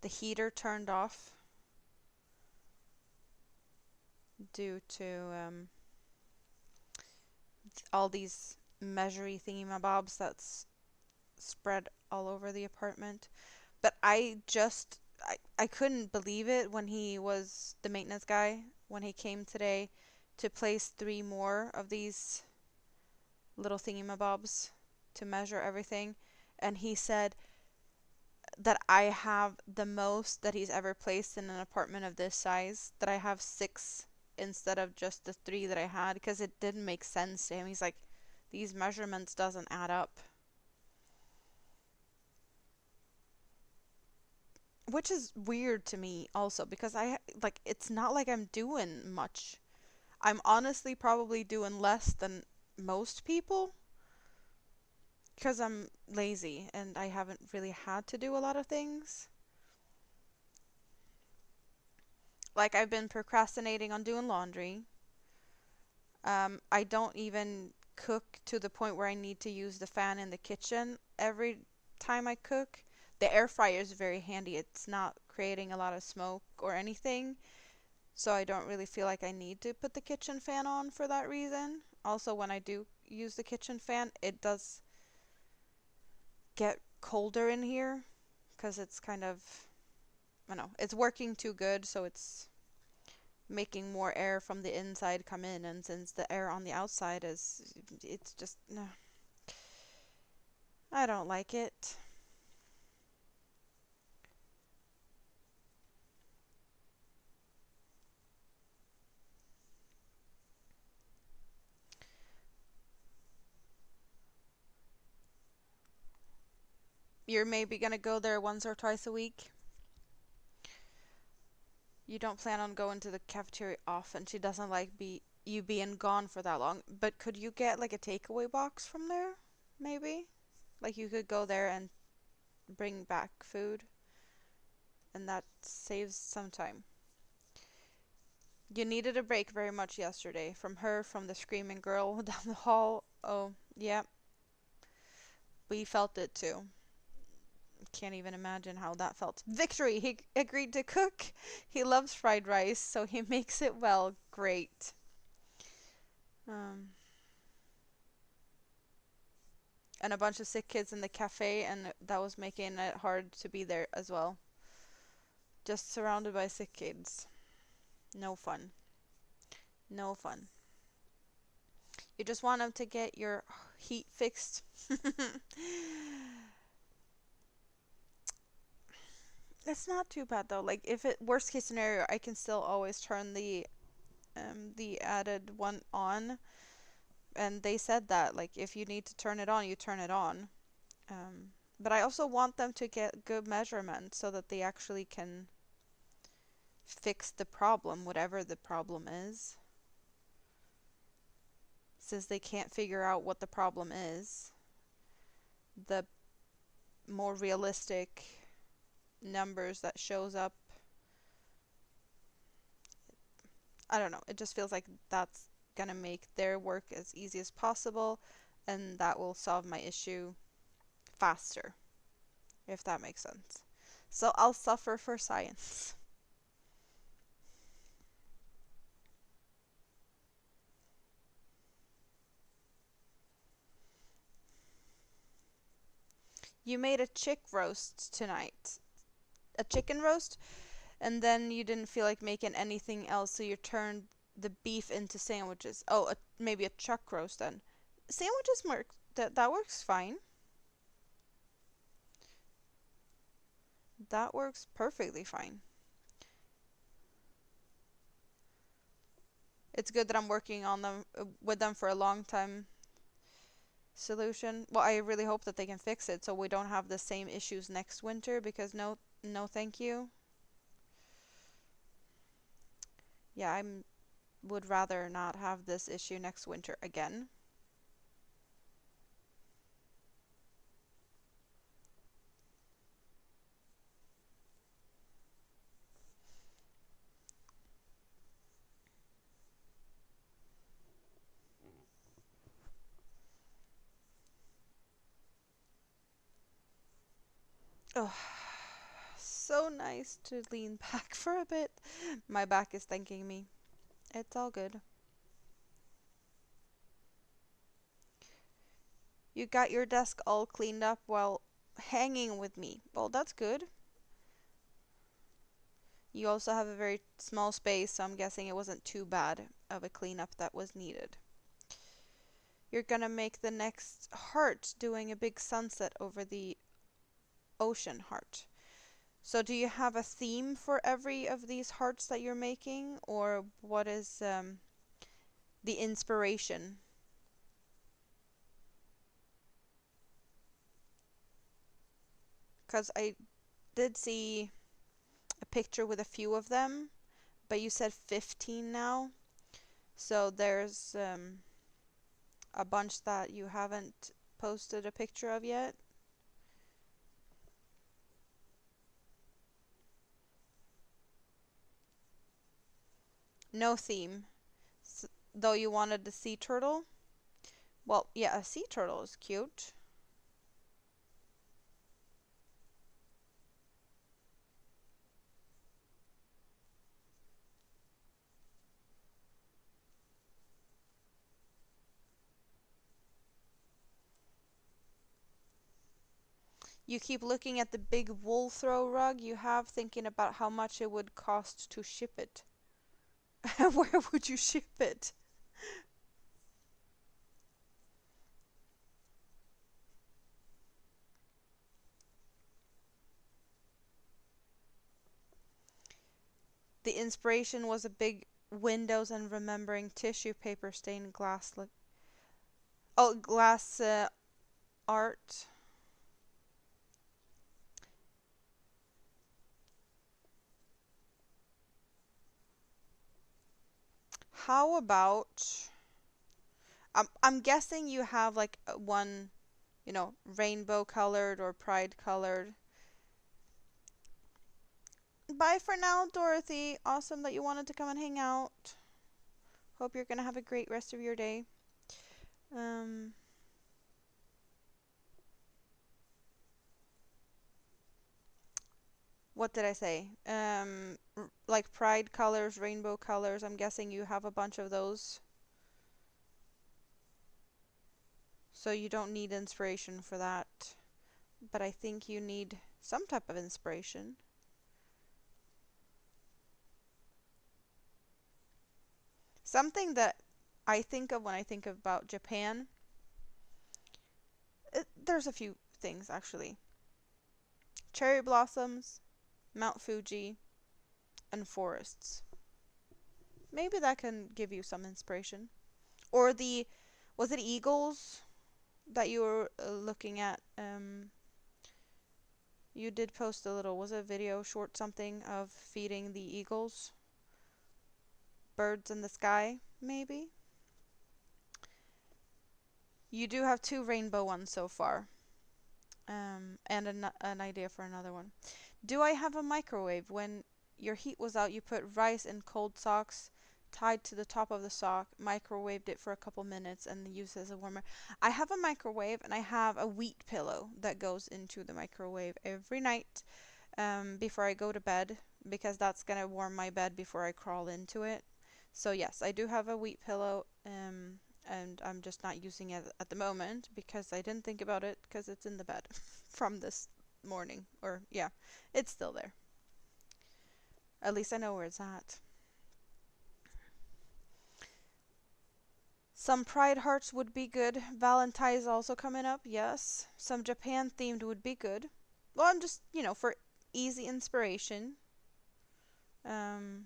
heater turned off due to all these measury thingamabobs that's spread all over the apartment. But I couldn't believe it when he was the maintenance guy when he came today to place 3 more of these little thingamabobs to measure everything, and he said that I have the most that he's ever placed in an apartment of this size, that I have 6 instead of just the 3 that I had, because it didn't make sense to him. He's like, these measurements doesn't add up. Which is weird to me also, because it's not like I'm doing much. I'm honestly probably doing less than most people because I'm lazy and I haven't really had to do a lot of things. Like, I've been procrastinating on doing laundry. I don't even cook to the point where I need to use the fan in the kitchen every time I cook. The air fryer is very handy. It's not creating a lot of smoke or anything, so I don't really feel like I need to put the kitchen fan on for that reason. Also, when I do use the kitchen fan, it does get colder in here because it's kind of, I don't know, it's working too good, so it's making more air from the inside come in, and since the air on the outside is, it's just, no, I don't like it. You're maybe gonna go there once or twice a week. You don't plan on going to the cafeteria often. She doesn't like you being gone for that long. But could you get like a takeaway box from there? Maybe? Like you could go there and bring back food, and that saves some time. You needed a break very much yesterday from her, from the screaming girl down the hall. Oh, yeah, we felt it too. Can't even imagine how that felt. Victory! He agreed to cook. He loves fried rice, so he makes it well. Great. Um, and a bunch of sick kids in the cafe, and that was making it hard to be there as well. Just surrounded by sick kids. No fun. No fun. You just want them to get your heat fixed. It's not too bad though. Like if it worst case scenario, I can still always turn the added one on. And they said that like if you need to turn it on, you turn it on. But I also want them to get good measurements so that they actually can fix the problem, whatever the problem is. Since they can't figure out what the problem is, the more realistic numbers that shows up, I don't know, it just feels like that's gonna make their work as easy as possible, and that will solve my issue faster, if that makes sense. So I'll suffer for science. You made a chick roast tonight. A chicken roast? And then you didn't feel like making anything else, so you turned the beef into sandwiches. Oh, maybe a chuck roast then. Sandwiches work. That works fine. That works perfectly fine. it's good that I'm working on them with them for a long time solution. Well, I really hope that they can fix it so we don't have the same issues next winter, because no, no thank you. Yeah, I would rather not have this issue next winter again. Oh, so nice to lean back for a bit. My back is thanking me. It's all good. You got your desk all cleaned up while hanging with me. Well, that's good. You also have a very small space, so I'm guessing it wasn't too bad of a cleanup that was needed. You're gonna make the next heart doing a big sunset over the ocean heart. So do you have a theme for every of these hearts that you're making, or what is the inspiration? Because I did see a picture with a few of them, but you said 15 now. So there's a bunch that you haven't posted a picture of yet. No theme. Though you wanted the sea turtle? Well, yeah, a sea turtle is cute. You keep looking at the big wool throw rug you have, thinking about how much it would cost to ship it. Where would you ship it? The inspiration was a big windows and remembering tissue paper stained glass. Oh, glass art. How about I'm guessing you have like one, rainbow colored or pride colored. Bye for now, Dorothy. Awesome that you wanted to come and hang out. Hope you're gonna have a great rest of your day. Um, what did I say? Like pride colors, rainbow colors. I'm guessing you have a bunch of those. So you don't need inspiration for that. But I think you need some type of inspiration. Something that I think of when I think about Japan, there's a few things actually. Cherry blossoms, Mount Fuji, and forests. Maybe that can give you some inspiration. Or was it eagles that you were looking at? You did post a little, was it a video, short something of feeding the eagles? Birds in the sky, maybe? You do have 2 rainbow ones so far. And an idea for another one. Do I have a microwave? When your heat was out, you put rice in cold socks tied to the top of the sock, microwaved it for a couple minutes, and used as a warmer. I have a microwave, and I have a wheat pillow that goes into the microwave every night before I go to bed, because that's gonna warm my bed before I crawl into it. So yes, I do have a wheat pillow, and I'm just not using it at the moment because I didn't think about it because it's in the bed from this morning. Or yeah, it's still there. At least I know where it's at. Some pride hearts would be good. Valentine's also coming up, yes. Some Japan themed would be good. Well, I'm just, for easy inspiration. Um,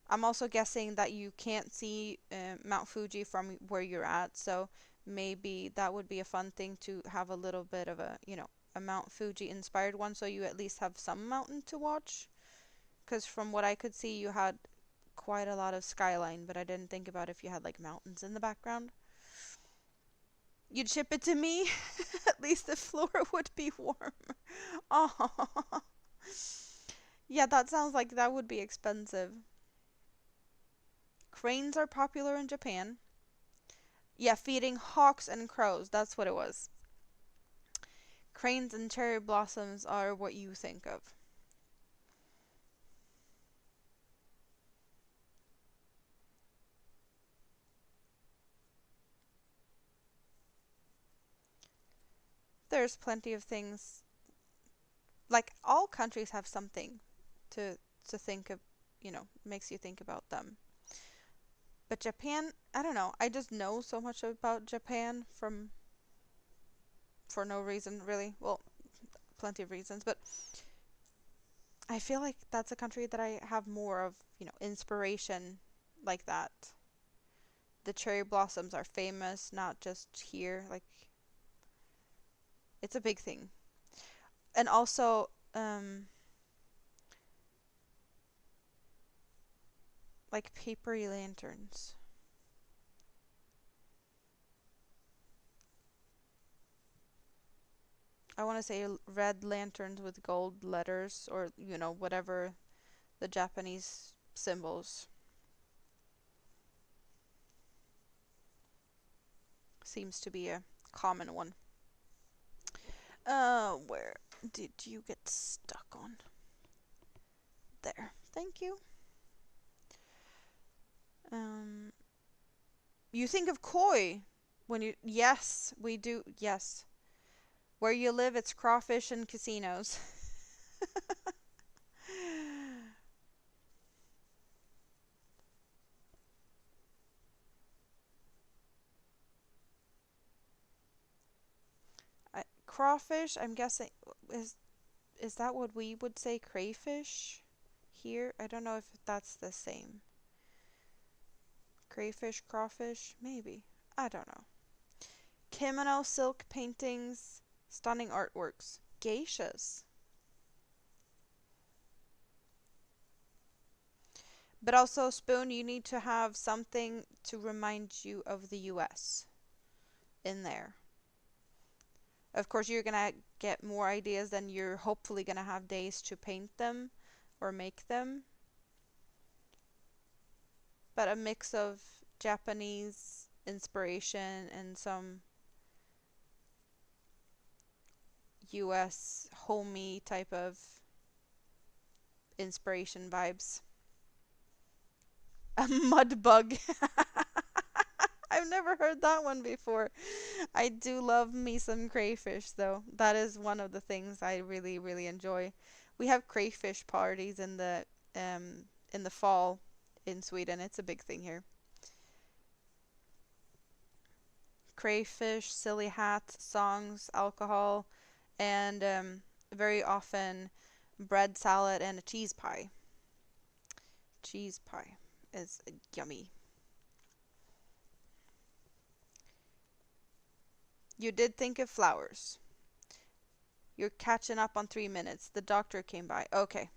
I'm also guessing that you can't see Mount Fuji from where you're at, so maybe that would be a fun thing to have a little bit of a, a Mount Fuji inspired one, so you at least have some mountain to watch. Because from what I could see, you had quite a lot of skyline, but I didn't think about if you had like mountains in the background. You'd ship it to me? At least the floor would be warm. Oh, yeah, that sounds like that would be expensive. Cranes are popular in Japan. Yeah, feeding hawks and crows. That's what it was. Cranes and cherry blossoms are what you think of. There's plenty of things. Like all countries have something to think of, makes you think about them. But Japan, I don't know. I just know so much about Japan from for no reason really. Well, plenty of reasons, but I feel like that's a country that I have more of, inspiration like that. The cherry blossoms are famous, not just here. Like it's a big thing. And also, like papery lanterns. I want to say red lanterns with gold letters or, whatever the Japanese symbols. Seems to be a common one. Where did you get stuck on? There. Thank you. Um, you think of koi when you. Yes, we do. Yes. Where you live, it's crawfish and casinos. Crawfish, I'm guessing, is is that what we would say crayfish here? I don't know if that's the same. Crayfish, crawfish, maybe. I don't know. Kimono silk paintings, stunning artworks. Geishas. But also, Spoon, you need to have something to remind you of the US in there. Of course, you're gonna get more ideas than you're hopefully gonna have days to paint them or make them. But a mix of Japanese inspiration and some US homey type of inspiration vibes. A mud bug. I've never heard that one before. I do love me some crayfish though. That is one of the things I really, really enjoy. We have crayfish parties in the fall in Sweden. It's a big thing here. Crayfish, silly hats, songs, alcohol, and very often bread salad and a cheese pie. Cheese pie is yummy. You did think of flowers. You're catching up on 3 minutes. The doctor came by. Okay.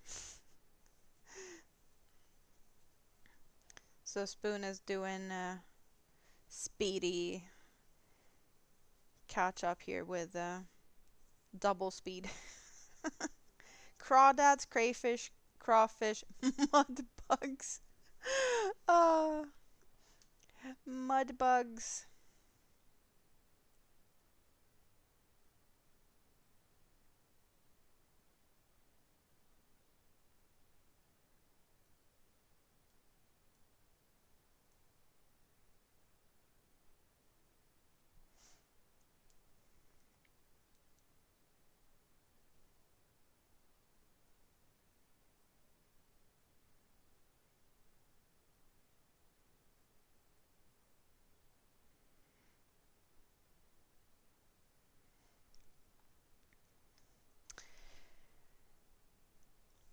So Spoon is doing speedy catch up here with double speed. Crawdads, crayfish, crawfish, mud bugs. Uh, mud bugs.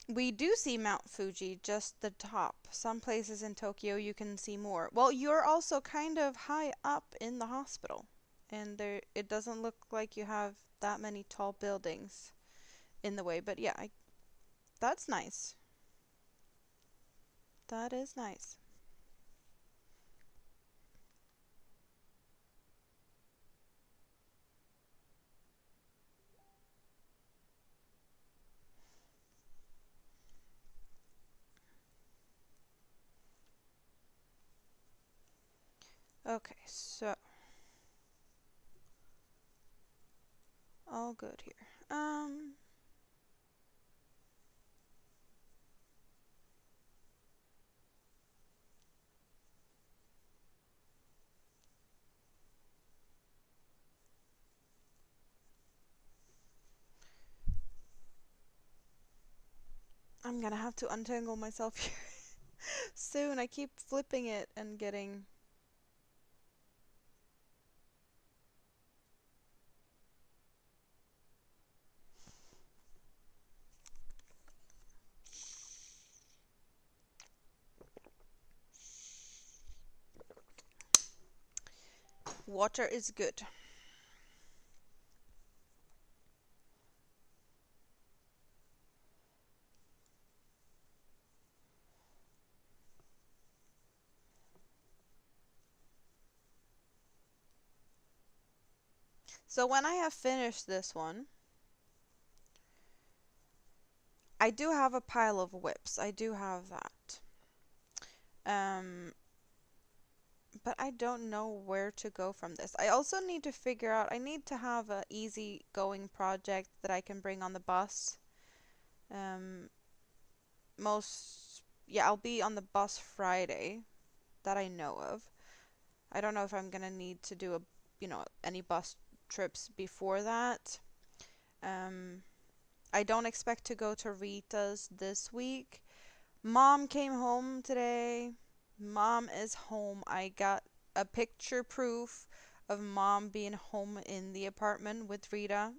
We do see Mount Fuji, just the top. Some places in Tokyo you can see more. Well, you're also kind of high up in the hospital, and there it doesn't look like you have that many tall buildings in the way. But yeah, that's nice. That is nice. Okay, so all good here. I'm gonna have to untangle myself here soon. I keep flipping it and getting. Water is good. So when I have finished this one, I do have a pile of whips. I do have that. Um, but I don't know where to go from this. I also need to figure out, I need to have a easy going project that I can bring on the bus. Um, yeah, I'll be on the bus Friday that I know of. I don't know if I'm gonna need to do any bus trips before that. Um, I don't expect to go to Rita's this week. Mom came home today. Mom is home. I got a picture proof of mom being home in the apartment with Rita.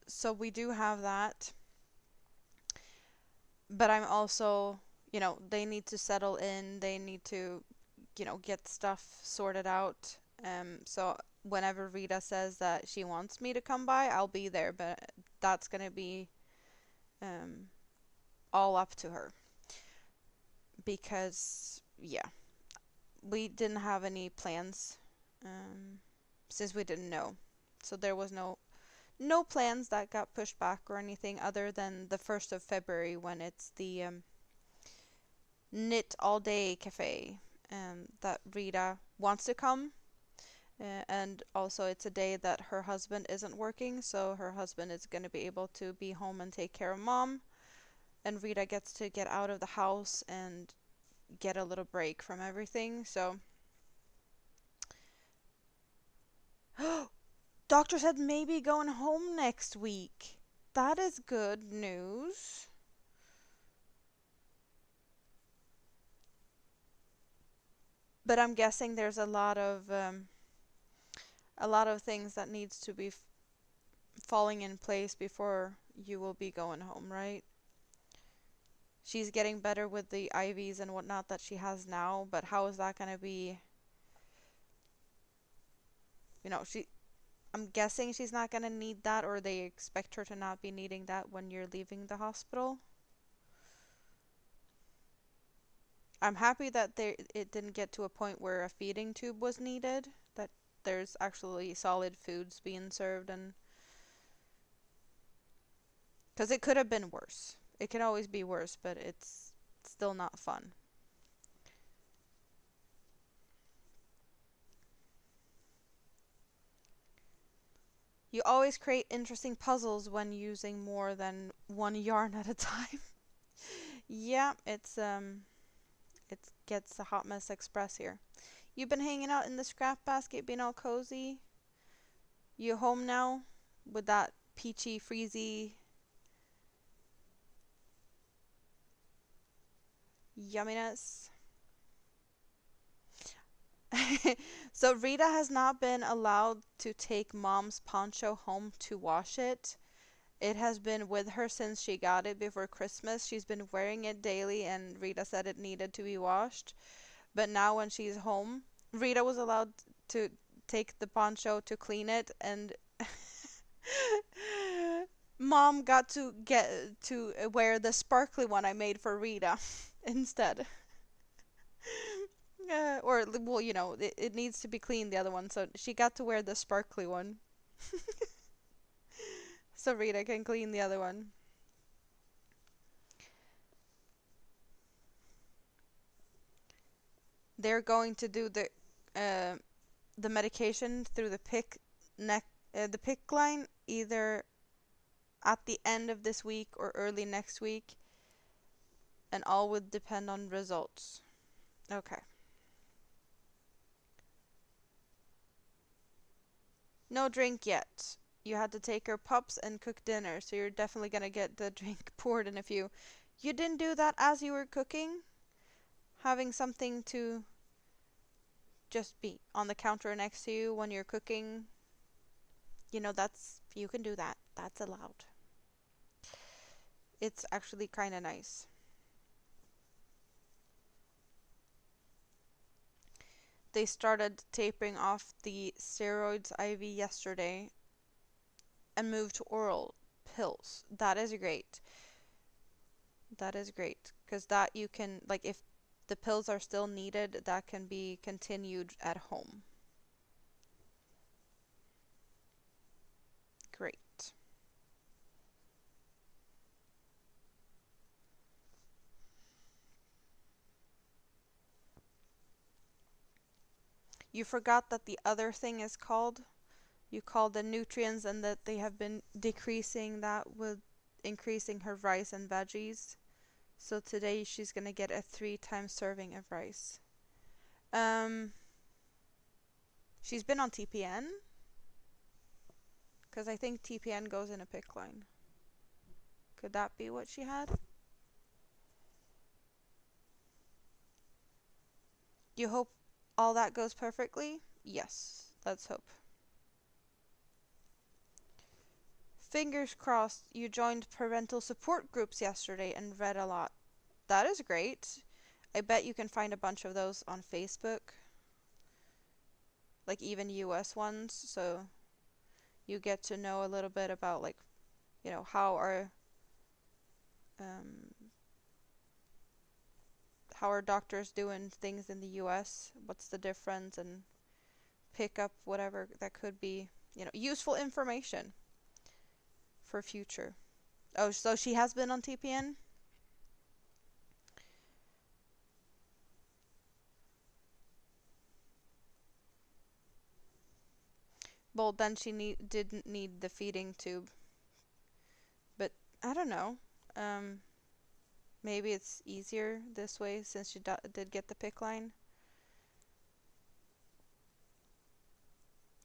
So we do have that. But I'm also, they need to settle in. They need to, get stuff sorted out. So whenever Rita says that she wants me to come by, I'll be there. But that's gonna be um, all up to her because, yeah, we didn't have any plans um, since we didn't know. So there was no plans that got pushed back or anything other than the 1st of February when it's the Knit All Day Cafe that Rita wants to come. And also, it's a day that her husband isn't working, so her husband is going to be able to be home and take care of mom. And Rita gets to get out of the house and get a little break from everything. So, doctor said maybe going home next week. That is good news. But I'm guessing there's a lot of things that needs to be falling in place before you will be going home, right? She's getting better with the IVs and whatnot that she has now, but how is that going to be? She. I'm guessing she's not going to need that, or they expect her to not be needing that when you're leaving the hospital. I'm happy that it didn't get to a point where a feeding tube was needed, that there's actually solid foods being served, and because it could have been worse. It can always be worse, but it's still not fun. You always create interesting puzzles when using more than one yarn at a time. Yeah, it gets a hot mess express here. You've been hanging out in the scrap basket, being all cozy. You home now with that peachy, freezy yumminess. So Rita has not been allowed to take mom's poncho home to wash it. It has been with her since she got it before Christmas. She's been wearing it daily, and Rita said it needed to be washed. But now when she's home, Rita was allowed to take the poncho to clean it, and Mom got to get to wear the sparkly one I made for Rita instead. Or, well, it needs to be cleaned, the other one, so she got to wear the sparkly one. So Rita can clean the other one. They're going to do uh, the medication through the PICC line either at the end of this week or early next week, and all would depend on results. Okay. No drink yet. You had to take her pups and cook dinner, so you're definitely gonna get the drink poured in if you didn't do that as you were cooking. Having something to just be on the counter next to you when you're cooking, you can do that. That's allowed. It's actually kind of nice. They started tapering off the steroids IV yesterday and moved to oral pills. That is great. That is great because that you can, like, if the pills are still needed, that can be continued at home. Great. You forgot that the other thing is called. You called the nutrients and that they have been decreasing that with increasing her rice and veggies. So today she's gonna get a 3 times serving of rice. Um, she's been on TPN because I think TPN goes in a PICC line. Could that be what she had? You hope all that goes perfectly? Yes, let's hope. Fingers crossed you joined parental support groups yesterday and read a lot. That is great. I bet you can find a bunch of those on Facebook, like even US ones, so you get to know a little bit about, like, um, how are doctors doing things in the US, what's the difference, and pick up whatever that could be, useful information for future. Oh, so she has been on TPN? Well, then she didn't need the feeding tube. But I don't know. Um, Maybe it's easier this way since she did get the PICC line.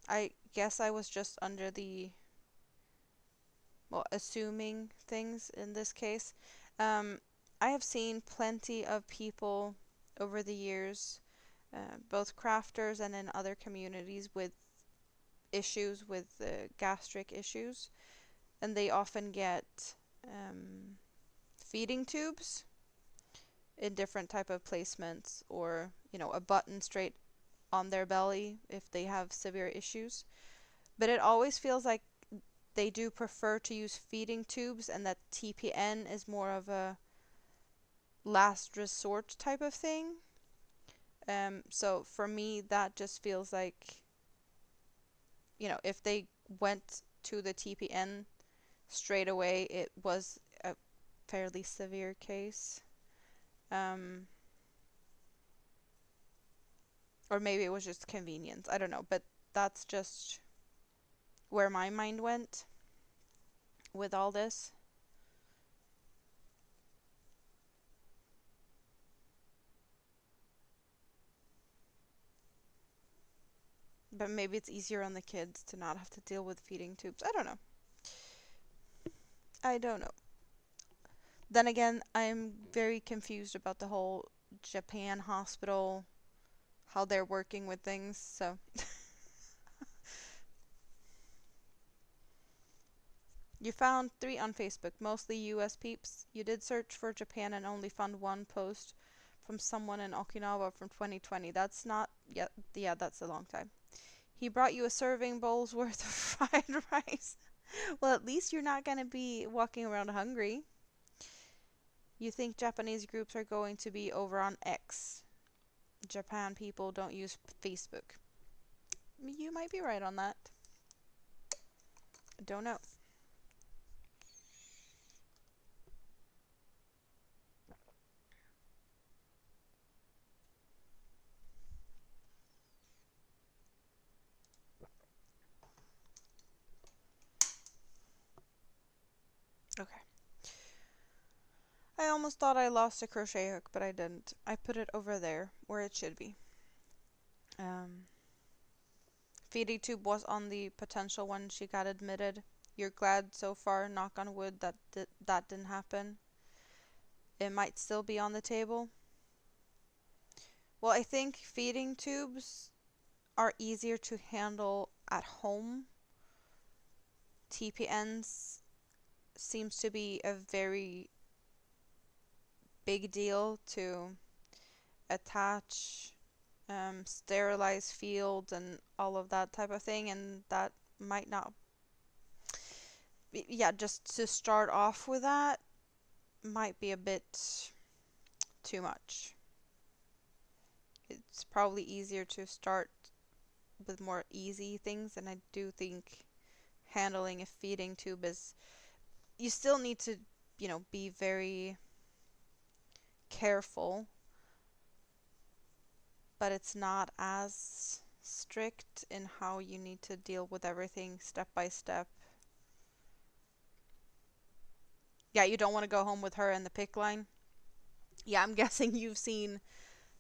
I guess I was just under assuming things in this case. Um, I have seen plenty of people over the years, both crafters and in other communities, with issues with gastric issues, and they often get feeding tubes in different type of placements, or a button straight on their belly if they have severe issues. But it always feels like they do prefer to use feeding tubes, and that TPN is more of a last resort type of thing. So for me, that just feels like, if they went to the TPN straight away, it was a fairly severe case. Um, or maybe it was just convenience. I don't know, but that's just where my mind went with all this. But maybe it's easier on the kids to not have to deal with feeding tubes. I don't know. I don't know. Then again, I'm very confused about the whole Japan hospital, how they're working with things, so You found 3 on Facebook, mostly US peeps. You did search for Japan and only found one post from someone in Okinawa from 2020. That's not yet. Yeah, that's a long time. He brought you a serving bowl's worth of fried rice. Well, at least you're not going to be walking around hungry. You think Japanese groups are going to be over on X. Japan people don't use Facebook. You might be right on that. Don't know. Okay. I almost thought I lost a crochet hook, but I didn't. I put it over there, where it should be. Um, Feeding tube was on the potential when she got admitted. You're glad so far, knock on wood, that that didn't happen. It might still be on the table. Well, I think feeding tubes are easier to handle at home. TPNs seems to be a very big deal to attach, sterilize fields and all of that type of thing, and that might not be, yeah, just to start off with that might be a bit too much. It's probably easier to start with more easy things, and I do think handling a feeding tube is, you still need to, be very careful, but it's not as strict in how you need to deal with everything step by step. Yeah, you don't want to go home with her in the PICC line. Yeah, I'm guessing you've seen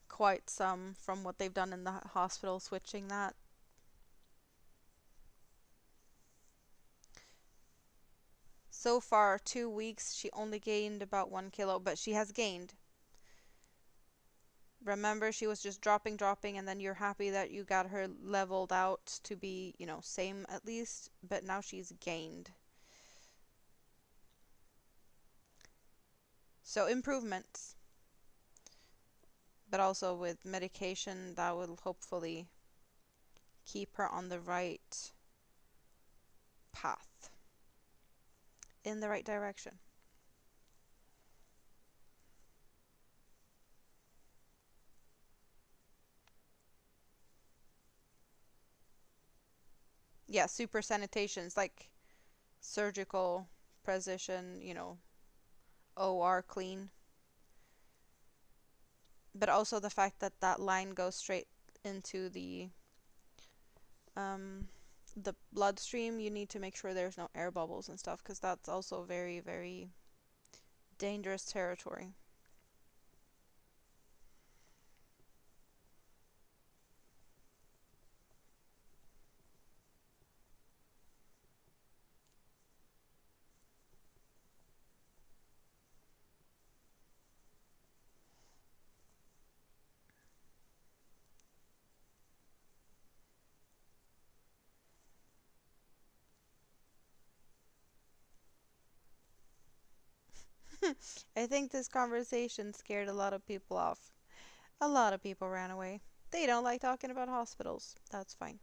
quite some from what they've done in the hospital switching that. So far, 2 weeks, she only gained about 1 kilo, but she has gained. Remember, she was just dropping, and then you're happy that you got her leveled out to be, same at least, but now she's gained. So improvements, but also with medication that will hopefully keep her on the right path, in the right direction. Yeah, super sanitations like surgical precision, OR clean. But also the fact that that line goes straight into um, the bloodstream, you need to make sure there's no air bubbles and stuff, because that's also very, very dangerous territory. I think this conversation scared a lot of people off. A lot of people ran away. They don't like talking about hospitals. That's fine.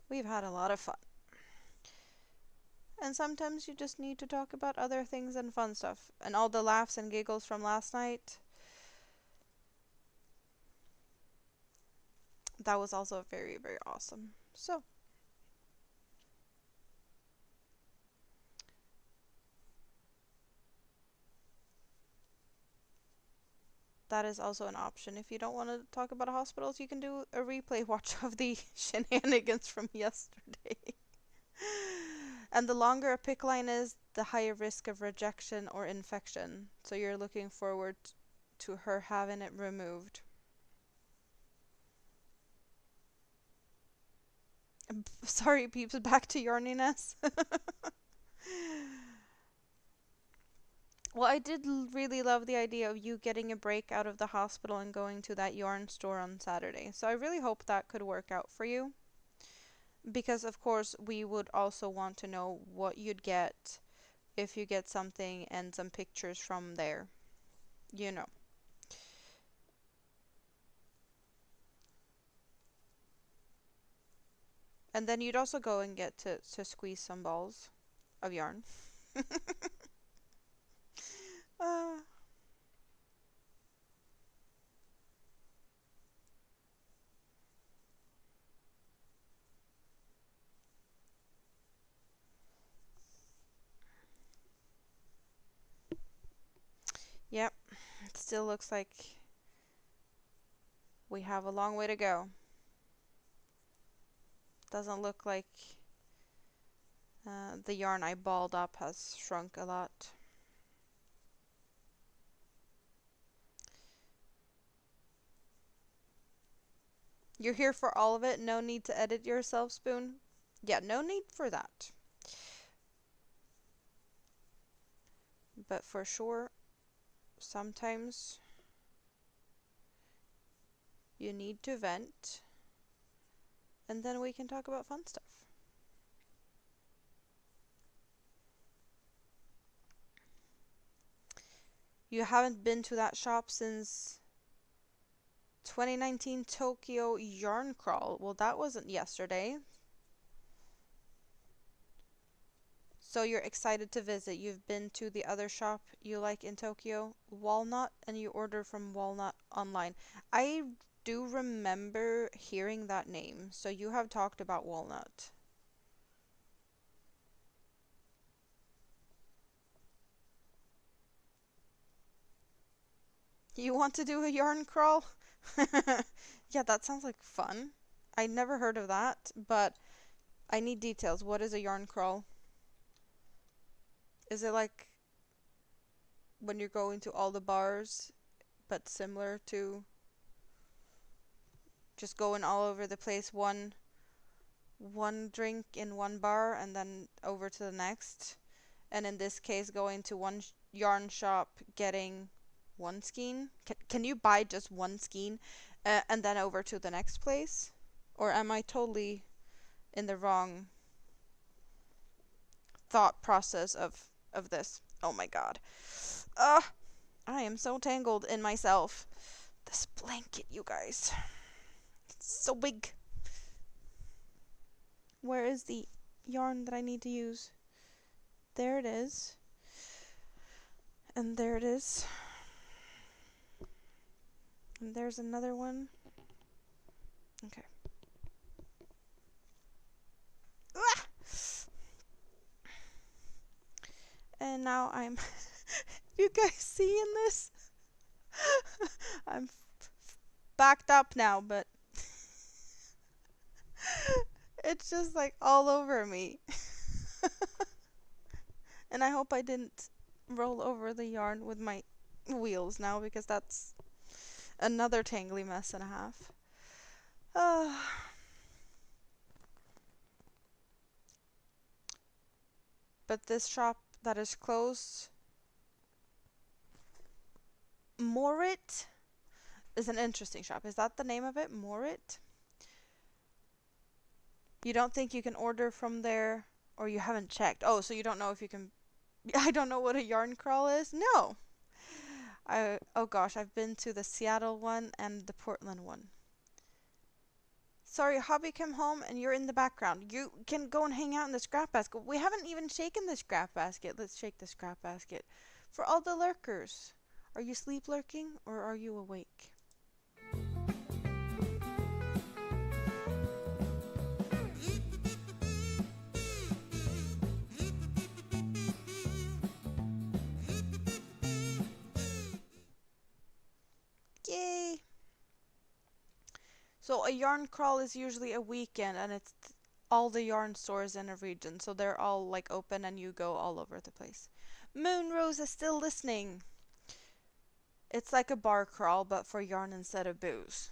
We've had a lot of fun. And sometimes you just need to talk about other things and fun stuff. And all the laughs and giggles from last night, that was also very, very awesome. So, that is also an option. If you don't want to talk about hospitals, you can do a replay watch of the shenanigans from yesterday. And the longer a PICC line is, the higher risk of rejection or infection. So you're looking forward to her having it removed. Sorry, peeps, back to yarniness. Well, I did really love the idea of you getting a break out of the hospital and going to that yarn store on Saturday. So I really hope that could work out for you. Because of course we would also want to know what you'd get if you get something and some pictures from there, you know. And then you'd also go and get to squeeze some balls of yarn. uh, yep, it still looks like we have a long way to go. Doesn't look like the yarn I balled up has shrunk a lot. You're here for all of it, no need to edit yourself, Spoon? Yeah, no need for that. But for sure, sometimes you need to vent, and then we can talk about fun stuff. You haven't been to that shop since 2019 Tokyo Yarn Crawl. Well, that wasn't yesterday. So you're excited to visit. You've been to the other shop you like in Tokyo, Walnut, and you order from Walnut online. I do remember hearing that name, so you have talked about Walnut. You want to do a yarn crawl? Yeah, that sounds like fun. I never heard of that, but I need details. What is a yarn crawl? Is it like when you're going to all the bars, but similar to just going all over the place, one drink in one bar and then over to the next? And in this case, going to one yarn shop, getting one skein. Can you buy just one skein and then over to the next place? Or am I totally in the wrong thought process of this? Oh my god. Uh, I am so tangled in myself. This blanket, you guys. It's so big. Where is the yarn that I need to use? There it is. And there it is. And there's another one. Okay. Ah! And now I'm you guys seeing this? I'm backed up now, but it's just like all over me. And I hope I didn't roll over the yarn with my wheels now, because that's another tangly mess and a half. But this shop that is closed, Morit, is an interesting shop. Is that the name of it? Morit? You don't think you can order from there, or you haven't checked? Oh, so you don't know if you can. I don't know what a yarn crawl is? No. Oh gosh, I've been to the Seattle one and the Portland one. Sorry, Hobby came home and you're in the background. You can go and hang out in the scrap basket. We haven't even shaken the scrap basket. Let's shake the scrap basket. For all the lurkers. Are you sleep lurking or are you awake? Yay! So a yarn crawl is usually a weekend and it's all the yarn stores in a region. So they're all like open and you go all over the place. Moonrose is still listening. It's like a bar crawl but for yarn instead of booze.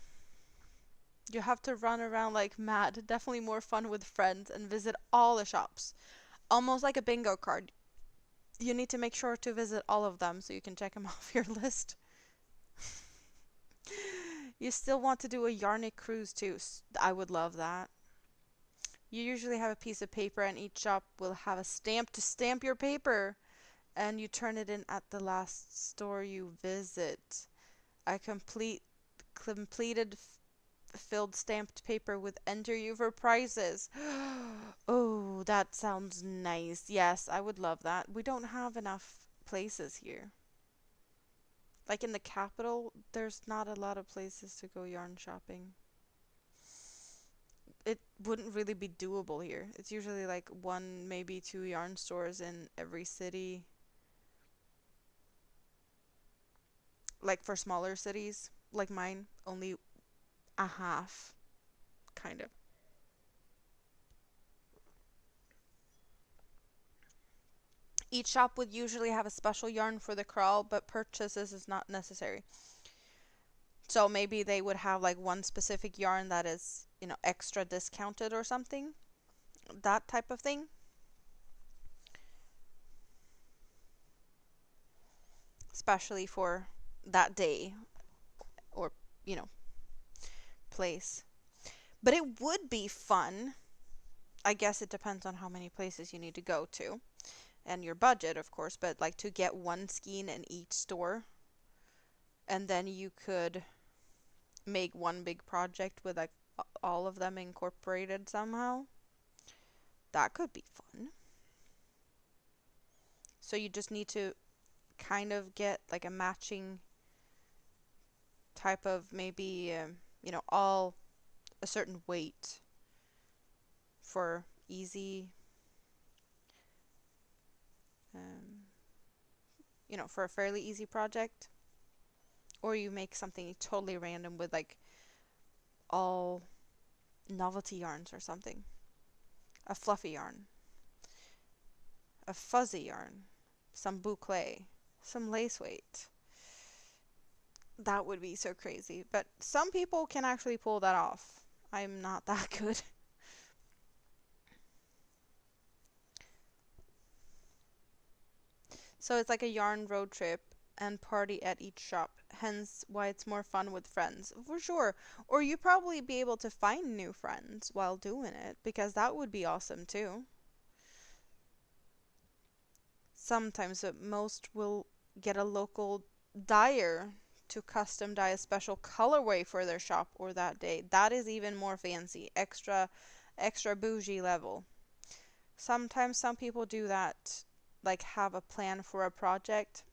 You have to run around like mad. Definitely more fun with friends and visit all the shops. Almost like a bingo card. You need to make sure to visit all of them so you can check them off your list. You still want to do a Yarnik cruise too. I would love that. You usually have a piece of paper, and each shop will have a stamp to stamp your paper, and you turn it in at the last store you visit. A completed filled stamped paper with enter you for prizes. Oh, that sounds nice. Yes, I would love that. We don't have enough places here. Like in the capital, there's not a lot of places to go yarn shopping. It wouldn't really be doable here. It's usually like one, maybe two yarn stores in every city. Like for smaller cities, like mine, only a half, kind of. Each shop would usually have a special yarn for the crawl, but purchases is not necessary. So maybe they would have like one specific yarn that is, extra discounted or something. That type of thing. Especially for that day or, you know, place. But it would be fun. I guess it depends on how many places you need to go to and your budget, of course, but like to get one skein in each store, and then you could make one big project with like all of them incorporated somehow. That could be fun. So you just need to kind of get like a matching type of maybe, all a certain weight for easy, um, for a fairly easy project. Or you make something totally random with like all novelty yarns or something. A fluffy yarn, a fuzzy yarn, some boucle, some lace weight. That would be so crazy. But some people can actually pull that off. I'm not that good. So it's like a yarn road trip and party at each shop. Hence why it's more fun with friends. For sure. Or you probably be able to find new friends while doing it, because that would be awesome too. Sometimes most will get a local dyer to custom dye a special colorway for their shop or that day. That is even more fancy, extra bougie level. Sometimes some people do that, like have a plan for a project.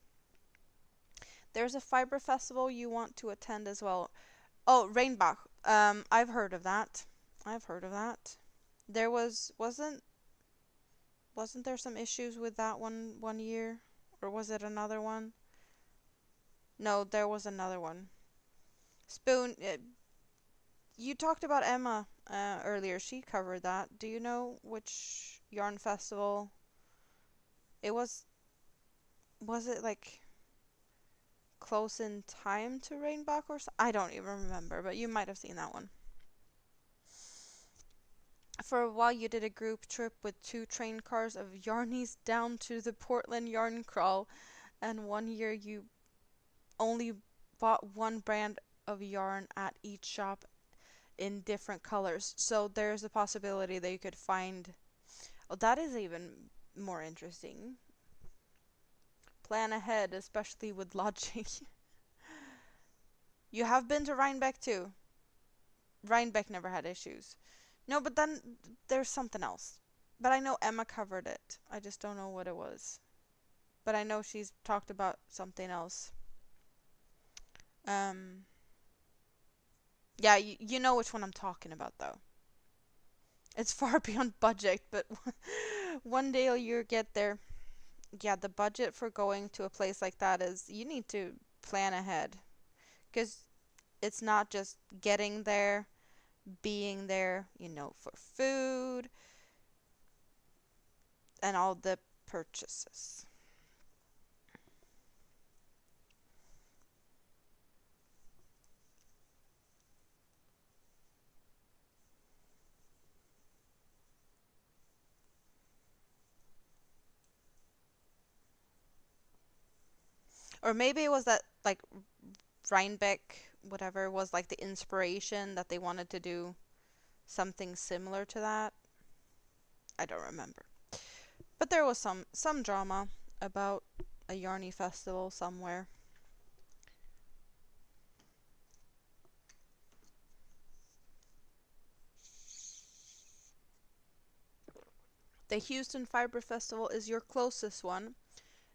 There's a fiber festival you want to attend as well. Oh, Rainbach. I've heard of that. I've heard of that. There wasn't there some issues with that one year, or was it another one? No, there was another one. Spoon. You talked about Emma earlier. She covered that. Do you know which yarn festival it was? Was it like close in time to Rainbach or so? I don't even remember, but you might have seen that one. For a while, you did a group trip with 2 train cars of yarnies down to the Portland Yarn Crawl, and one year you only bought one brand of yarn at each shop in different colors. So there's a possibility that you could find. Oh, that is even more interesting. Plan ahead, especially with lodging. You have been to Rhinebeck too. Rhinebeck never had issues. No, but then there's something else. But I know Emma covered it. I just don't know what it was. But I know she's talked about something else. Um, yeah, you know which one I'm talking about though. It's far beyond budget, but one day you'll get there. Yeah, the budget for going to a place like that is you need to plan ahead. Because it's not just getting there, being there, for food and all the purchases. Or maybe it was that, like, Rhinebeck, whatever, was like the inspiration that they wanted to do something similar to that. I don't remember. But there was some drama about a Yarny festival somewhere. The Houston Fiber Festival is your closest one,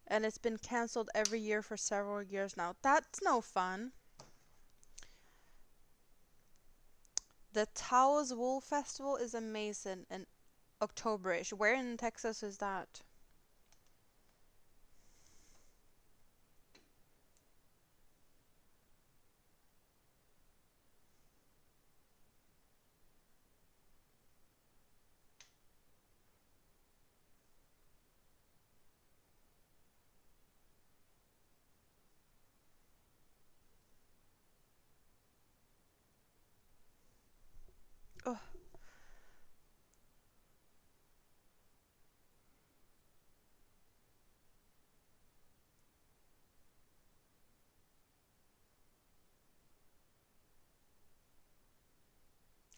and it's been cancelled every year for several years now. That's no fun. The Taos Wool Festival is amazing in Octoberish. Where in Texas is that? Oh,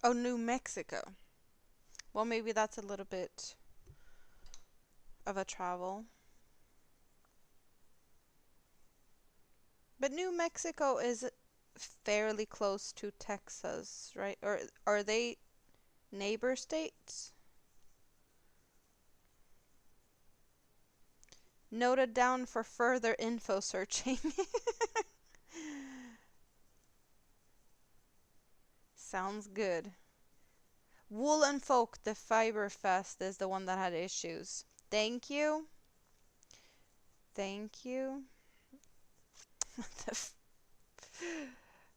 oh, New Mexico. Well, maybe that's a little bit of a travel. But New Mexico is fairly close to Texas, right? Or are they neighbor states? Noted down for further info searching. Sounds good. Wool and Folk, the Fiber Fest, is the one that had issues. Thank you. Thank you.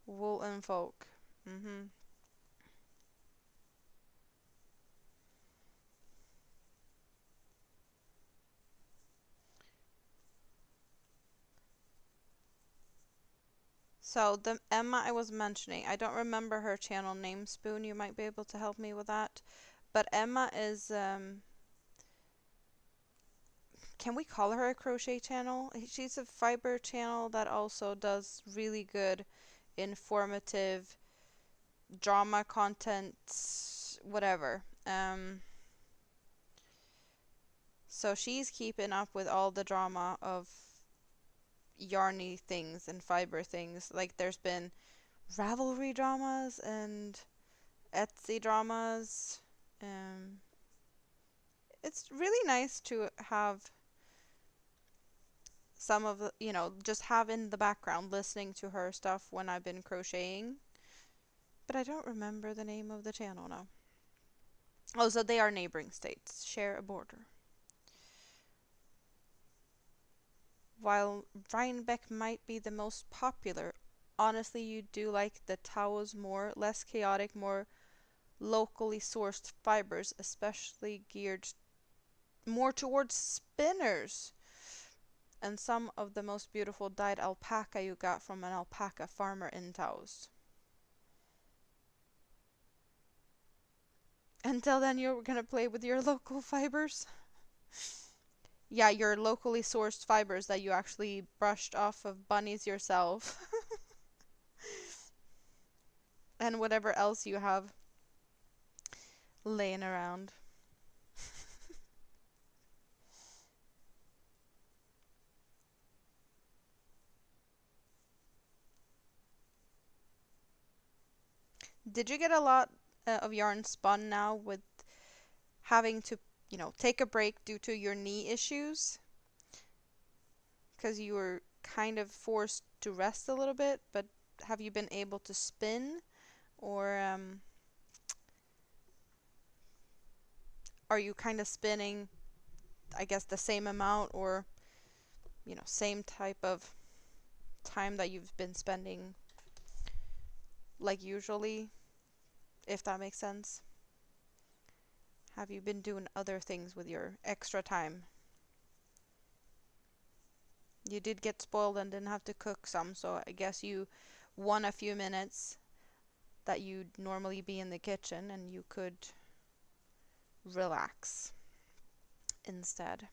Wool and Folk. Mm-hmm. So the Emma I was mentioning, I don't remember her channel name. Spoon, you might be able to help me with that. But Emma is can we call her a crochet channel? She's a fiber channel that also does really good informative drama content, whatever. So she's keeping up with all the drama of yarny things and fiber things. Like there's been Ravelry dramas and Etsy dramas. Um, it's really nice to have some of the, just have in the background listening to her stuff when I've been crocheting. But I don't remember the name of the channel now. Oh, so they are neighboring states, share a border. While Rhinebeck might be the most popular, honestly, you do like the Taos more, less chaotic, more locally sourced fibers, especially geared more towards spinners. And some of the most beautiful dyed alpaca you got from an alpaca farmer in Taos. Until then, you're gonna play with your local fibers? Yeah, your locally sourced fibers that you actually brushed off of bunnies yourself. And whatever else you have laying around. Did you get a lot of yarn spun now with having to, take a break due to your knee issues? Because you were kind of forced to rest a little bit, but have you been able to spin? Or are you kind of spinning, I guess, the same amount or, same type of time that you've been spending like usually, if that makes sense? Have you been doing other things with your extra time? You did get spoiled and didn't have to cook some, so I guess you won a few minutes that you'd normally be in the kitchen and you could relax instead.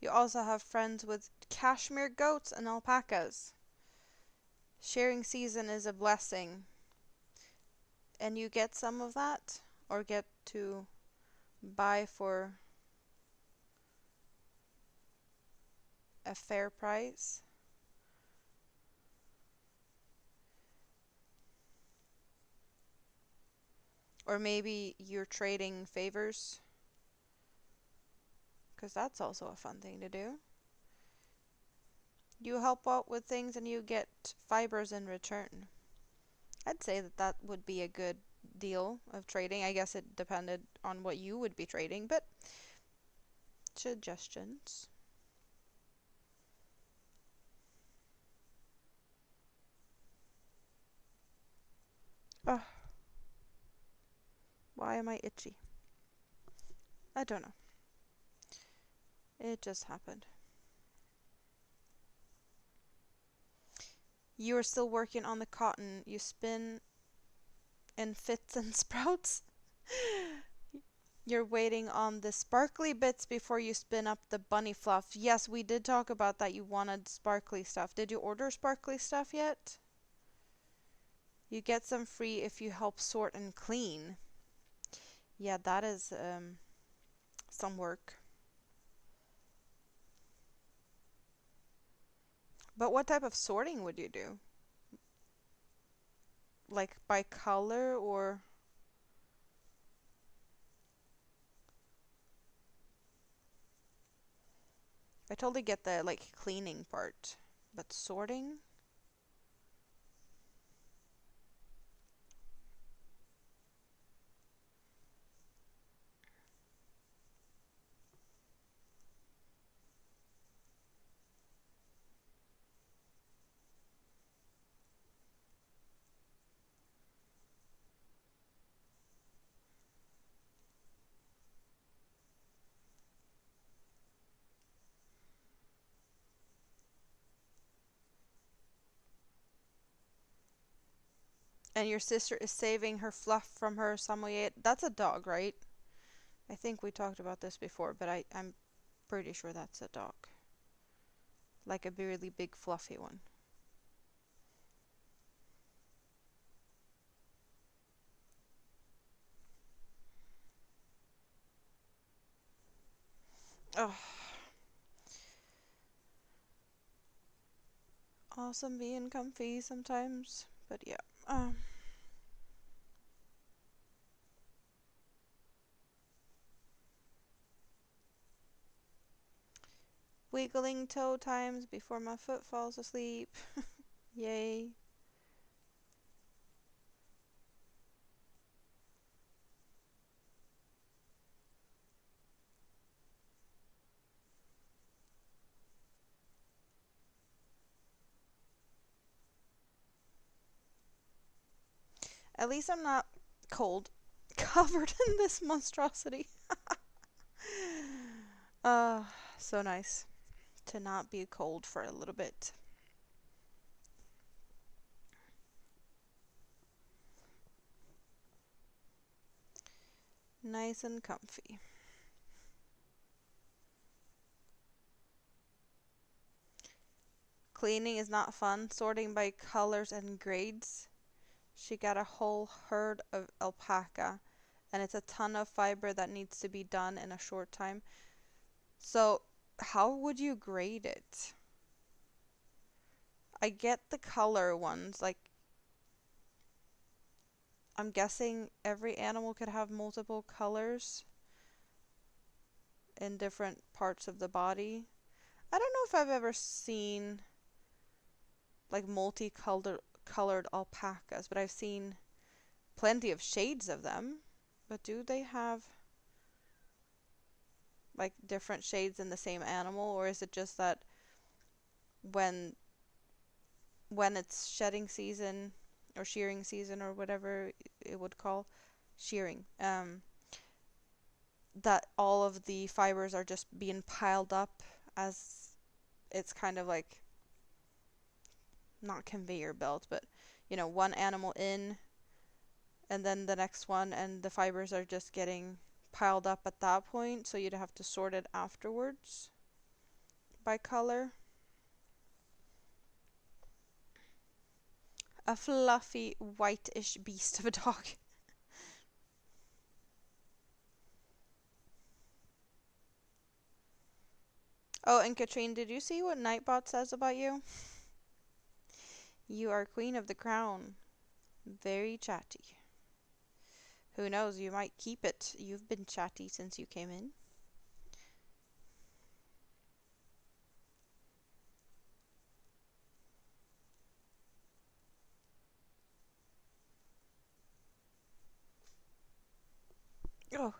You also have friends with cashmere goats and alpacas. Sharing season is a blessing. And you get some of that, or get to buy for a fair price. Or maybe you're trading favors, because that's also a fun thing to do. You help out with things and you get fibers in return. I'd say that that would be a good deal of trading. I guess it depended on what you would be trading, but suggestions. Oh, why am I itchy? I don't know. It just happened. You are still working on the cotton. You spin in fits and sprouts. You're waiting on the sparkly bits before you spin up the bunny fluff. Yes, we did talk about that. You wanted sparkly stuff. Did you order sparkly stuff yet? You get some free if you help sort and clean. Yeah, that is some work. But what type of sorting would you do? Like by color or... I totally get the like cleaning part, but sorting? And your sister is saving her fluff from her samoyed. That's a dog, right? I think we talked about this before, but I'm pretty sure that's a dog. Like a really big fluffy one. Oh, awesome being comfy sometimes. But yeah. Wiggling toe times before my foot falls asleep. Yay. At least I'm not cold. Covered in this monstrosity. uh, so nice to not be cold for a little bit. Nice and comfy. Cleaning is not fun. Sorting by colors and grades. She got a whole herd of alpaca, and it's a ton of fiber that needs to be done in a short time. So, how would you grade it? I get the color ones. Like, I'm guessing every animal could have multiple colors in different parts of the body. I don't know if I've ever seen like multicolored alpacas, but I've seen plenty of shades of them. But do they have like different shades in the same animal, or is it just that when when it's shedding season or shearing season or whatever it would call shearing, that all of the fibers are just being piled up as it's kind of like not conveyor belt, but one animal in and then the next one, and the fibers are just getting piled up at that point, so you'd have to sort it afterwards. by color. A fluffy, whitish beast of a dog. Oh, and Katrine, did you see what Nightbot says about you? You are queen of the crown. Very chatty. Who knows, you might keep it. You've been chatty since you came in. Oh.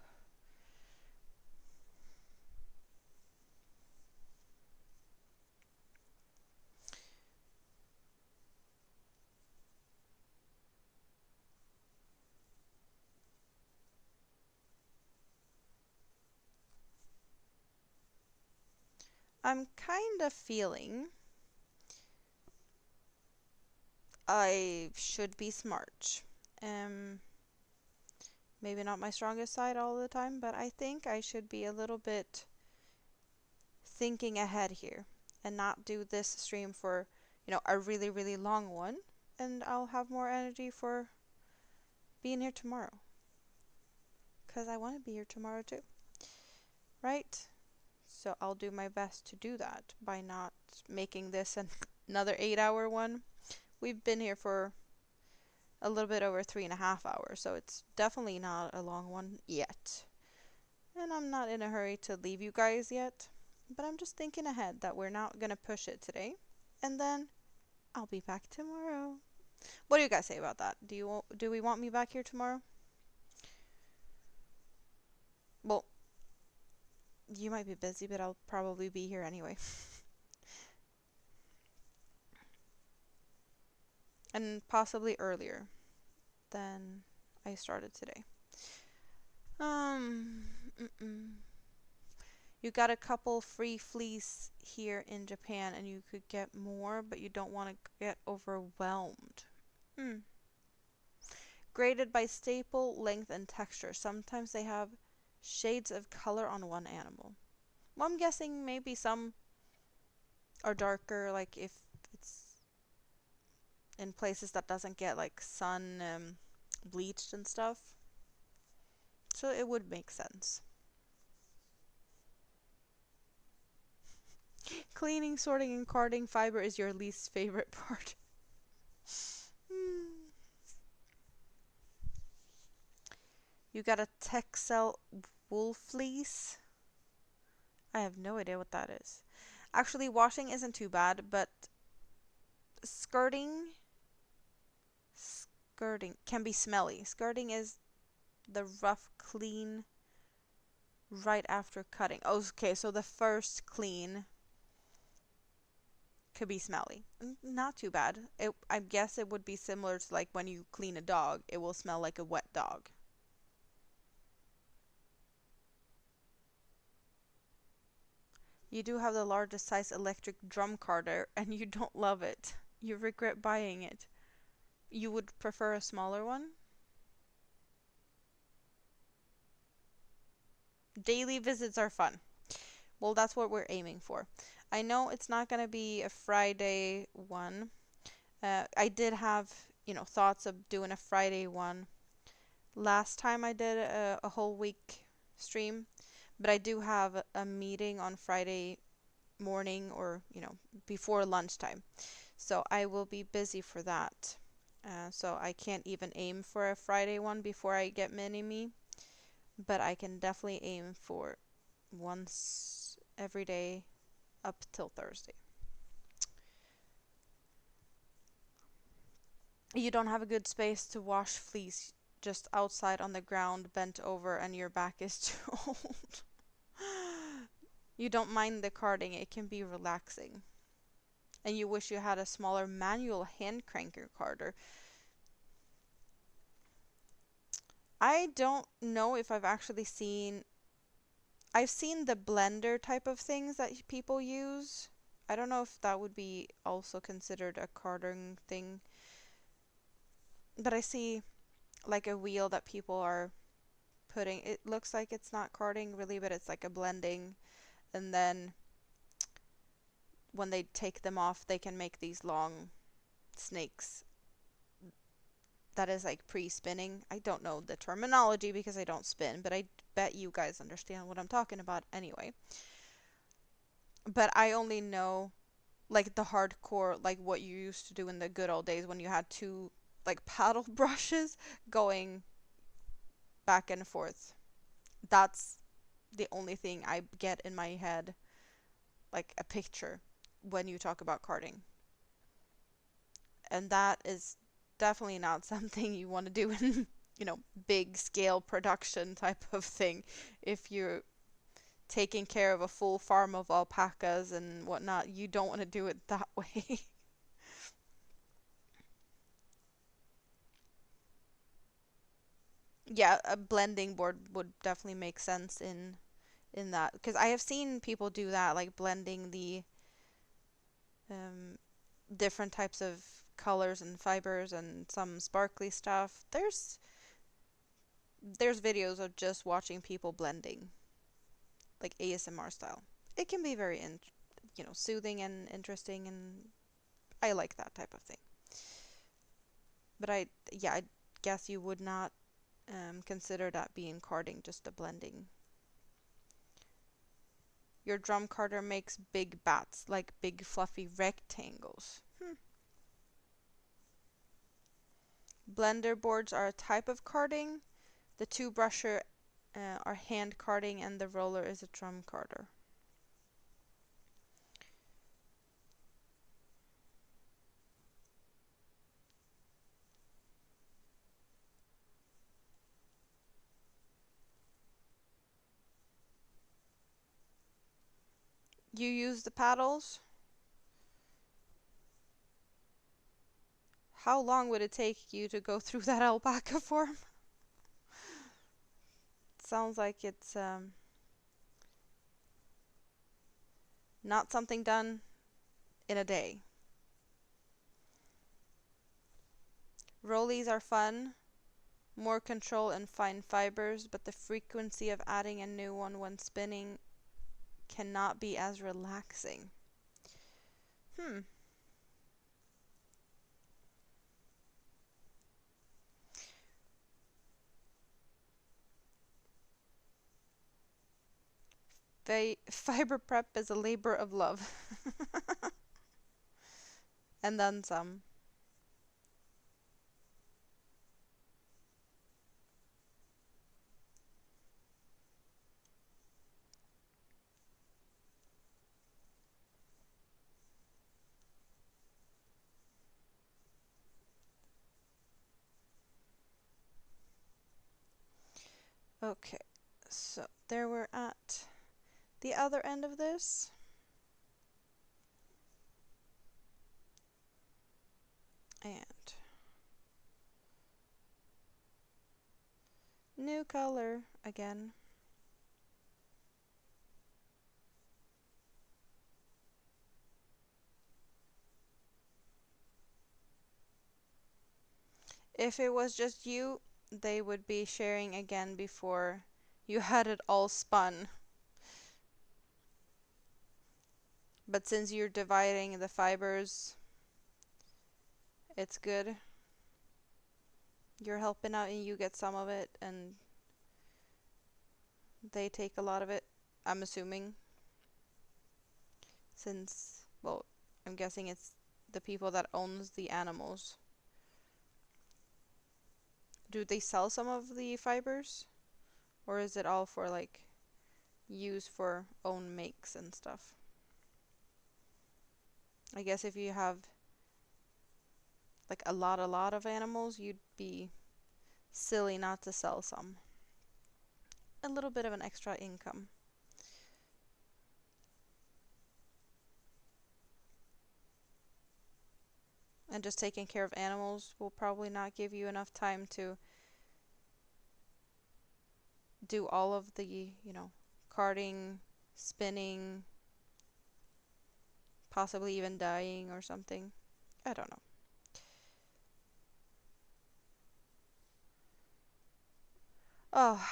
I'm kind of feeling I should be smart. Maybe not my strongest side all the time, but I think I should be a little bit thinking ahead here and not do this stream for, a really, really long one. And I'll have more energy for being here tomorrow. Because I want to be here tomorrow too. Right? So I'll do my best to do that by not making this another 8-hour one. We've been here for a little bit over 3.5 hours, so it's definitely not a long one yet. And I'm not in a hurry to leave you guys yet, but I'm just thinking ahead that we're not gonna push it today, and then I'll be back tomorrow. What do you guys say about that? Do we want me back here tomorrow? Well, you might be busy, but I'll probably be here anyway. And possibly earlier than I started today. You got a couple free fleece here in Japan and you could get more, but you don't want to get overwhelmed. Graded by staple, length, and texture. Sometimes they have shades of color on one animal. Well, I'm guessing maybe some are darker, like if it's in places that doesn't get like sun bleached and stuff. So it would make sense. Cleaning, sorting, and carding fiber is your least favorite part. You got a Texel wool fleece. I have no idea what that is. Actually, washing isn't too bad, but skirting can be smelly. Skirting is the rough clean right after cutting. Okay, so the first clean could be smelly. Not too bad. I guess it would be similar to like when you clean a dog. It will smell like a wet dog. You do have the largest size electric drum carder and you don't love it. You regret buying it. You would prefer a smaller one? Daily visits are fun. Well, that's what we're aiming for. I know it's not going to be a Friday one. I did have, thoughts of doing a Friday one last time I did a whole week stream, but I do have a meeting on Friday morning or, before lunchtime. So I will be busy for that. So I can't even aim for a Friday one before I get Mini-Me, but I can definitely aim for once every day up till Thursday. You don't have a good space to wash fleece just outside on the ground bent over and your back is too old. You don't mind the carding, it can be relaxing. And you wish you had a smaller manual hand cranker carder. I don't know if I've actually seen... I've seen the blender type of things that people use. I don't know if that would be also considered a carding thing. But I see like a wheel that people are putting... It looks like it's not carding really, but it's like a blending. And then when they take them off, they can make these long snakes that is like pre-spinning. I don't know the terminology because I don't spin, but I bet you guys understand what I'm talking about anyway. But I only know like the hardcore, like what you used to do in the good old days when you had two like paddle brushes going back and forth. That's the only thing I get in my head, like a picture when you talk about karting. And that is definitely not something you want to do in, big scale production type of thing. If you're taking care of a full farm of alpacas and whatnot, you don't want to do it that way. Yeah, a blending board would definitely make sense in that, because I have seen people do that, like blending the um, different types of colors and fibers and some sparkly stuff. There's videos of just watching people blending, like ASMR style. It can be very soothing and interesting, and I like that type of thing. But I guess you would not consider that being karting, just a blending. Your drum karter makes big bats, like big fluffy rectangles. Blender boards are a type of karting. The two brusher are hand karting, and the roller is a drum karter. You use the paddles. How long would it take you to go through that alpaca form? Sounds like it's not something done in a day. Rollies are fun, more control and fine fibers, but the frequency of adding a new one when spinning cannot be as relaxing. Hmm. Fiber prep is a labor of love. And then some. Okay, so there we're at the other end of this. And new color again. If it was just you, they would be sharing again before you had it all spun. But since you're dividing the fibers, it's good. You're helping out and you get some of it, and they take a lot of it, I'm assuming. Since, well, I'm guessing it's the people that owns the animals. Do they sell some of the fibers? Or is it all for like use for own makes and stuff? I guess if you have like a lot of animals, you'd be silly not to sell some. A little bit of an extra income. And just taking care of animals will probably not give you enough time to do all of the, karting, spinning, possibly even dying or something. I don't know. Oh,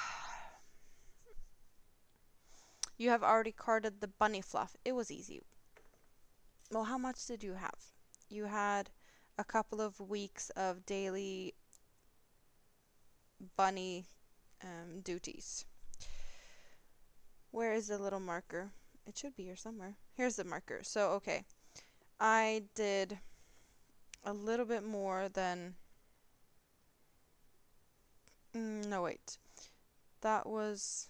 you have already carded the bunny fluff. It was easy. Well, how much did you have? You had a couple of weeks of daily bunny duties. Where is the little marker? It should be here somewhere. Here's the marker. So, okay. I did a little bit more than... no, wait. That was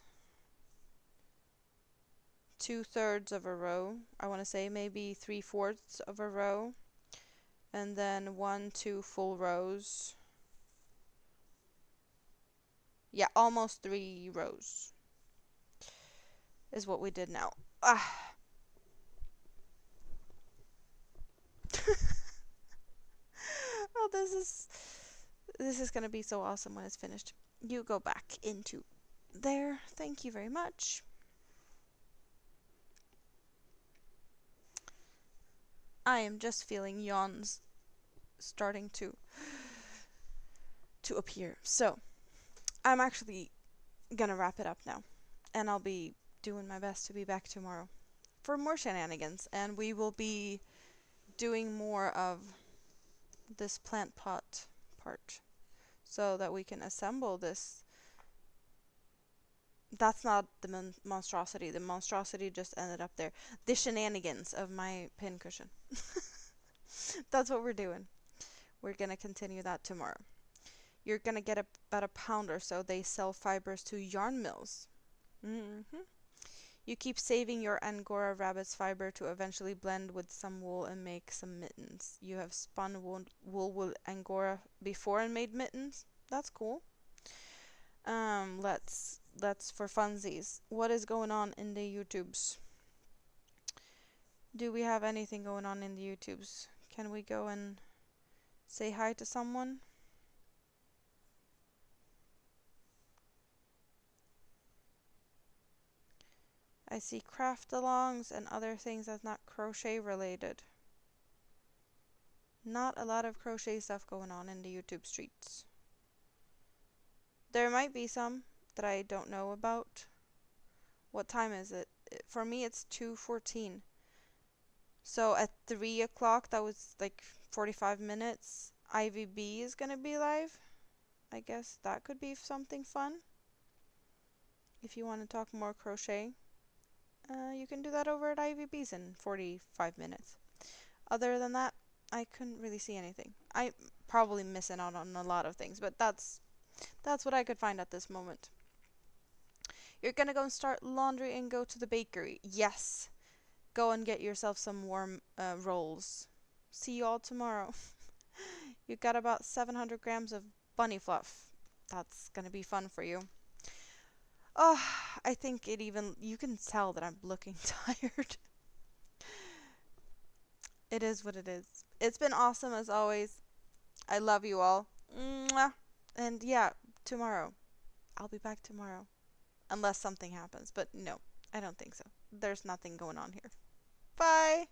2/3 of a row. I want to say maybe 3/4 of a row. And then 2 full rows. Yeah, almost 3 rows is what we did now. Ah. Oh, this is gonna be so awesome when it's finished. You go back into there. Thank you very much. I am just feeling yawns starting to appear. So, I'm actually gonna wrap it up now. And I'll be doing my best to be back tomorrow for more shenanigans. And we will be doing more of this plant pot part so that we can assemble this. That's not the monstrosity. The monstrosity just ended up there. The shenanigans of my pincushion. That's what we're doing. We're gonna continue that tomorrow. You're gonna get about a pound or so. They sell fibers to yarn mills. You keep saving your Angora rabbit's fiber to eventually blend with some wool and make some mittens. You have spun wool with Angora before and made mittens. That's cool. Let's for funsies. What is going on in the YouTubes? Do we have anything going on in the YouTubes? Can we go and say hi to someone? I see craft alongs and other things that's not crochet related. Not a lot of crochet stuff going on in the YouTube streets. There might be some that I don't know about. What time is it? For me it's 2:14. So at 3 o'clock, that was like 45 minutes, IVB is gonna be live. I guess that could be something fun. If you want to talk more crochet, you can do that over at IVB's in 45 minutes. Other than that, I couldn't really see anything. I'm probably missing out on a lot of things, but that's what I could find at this moment. You're gonna go and start laundry and go to the bakery. Yes. Go and get yourself some warm rolls. See you all tomorrow. You got about 700 grams of bunny fluff. That's gonna be fun for you. Oh, I think you can tell that I'm looking tired. It is what it is. It's been awesome as always. I love you all. Mwah. And yeah, tomorrow. I'll be back tomorrow. Unless something happens. But no, I don't think so. There's nothing going on here. Bye!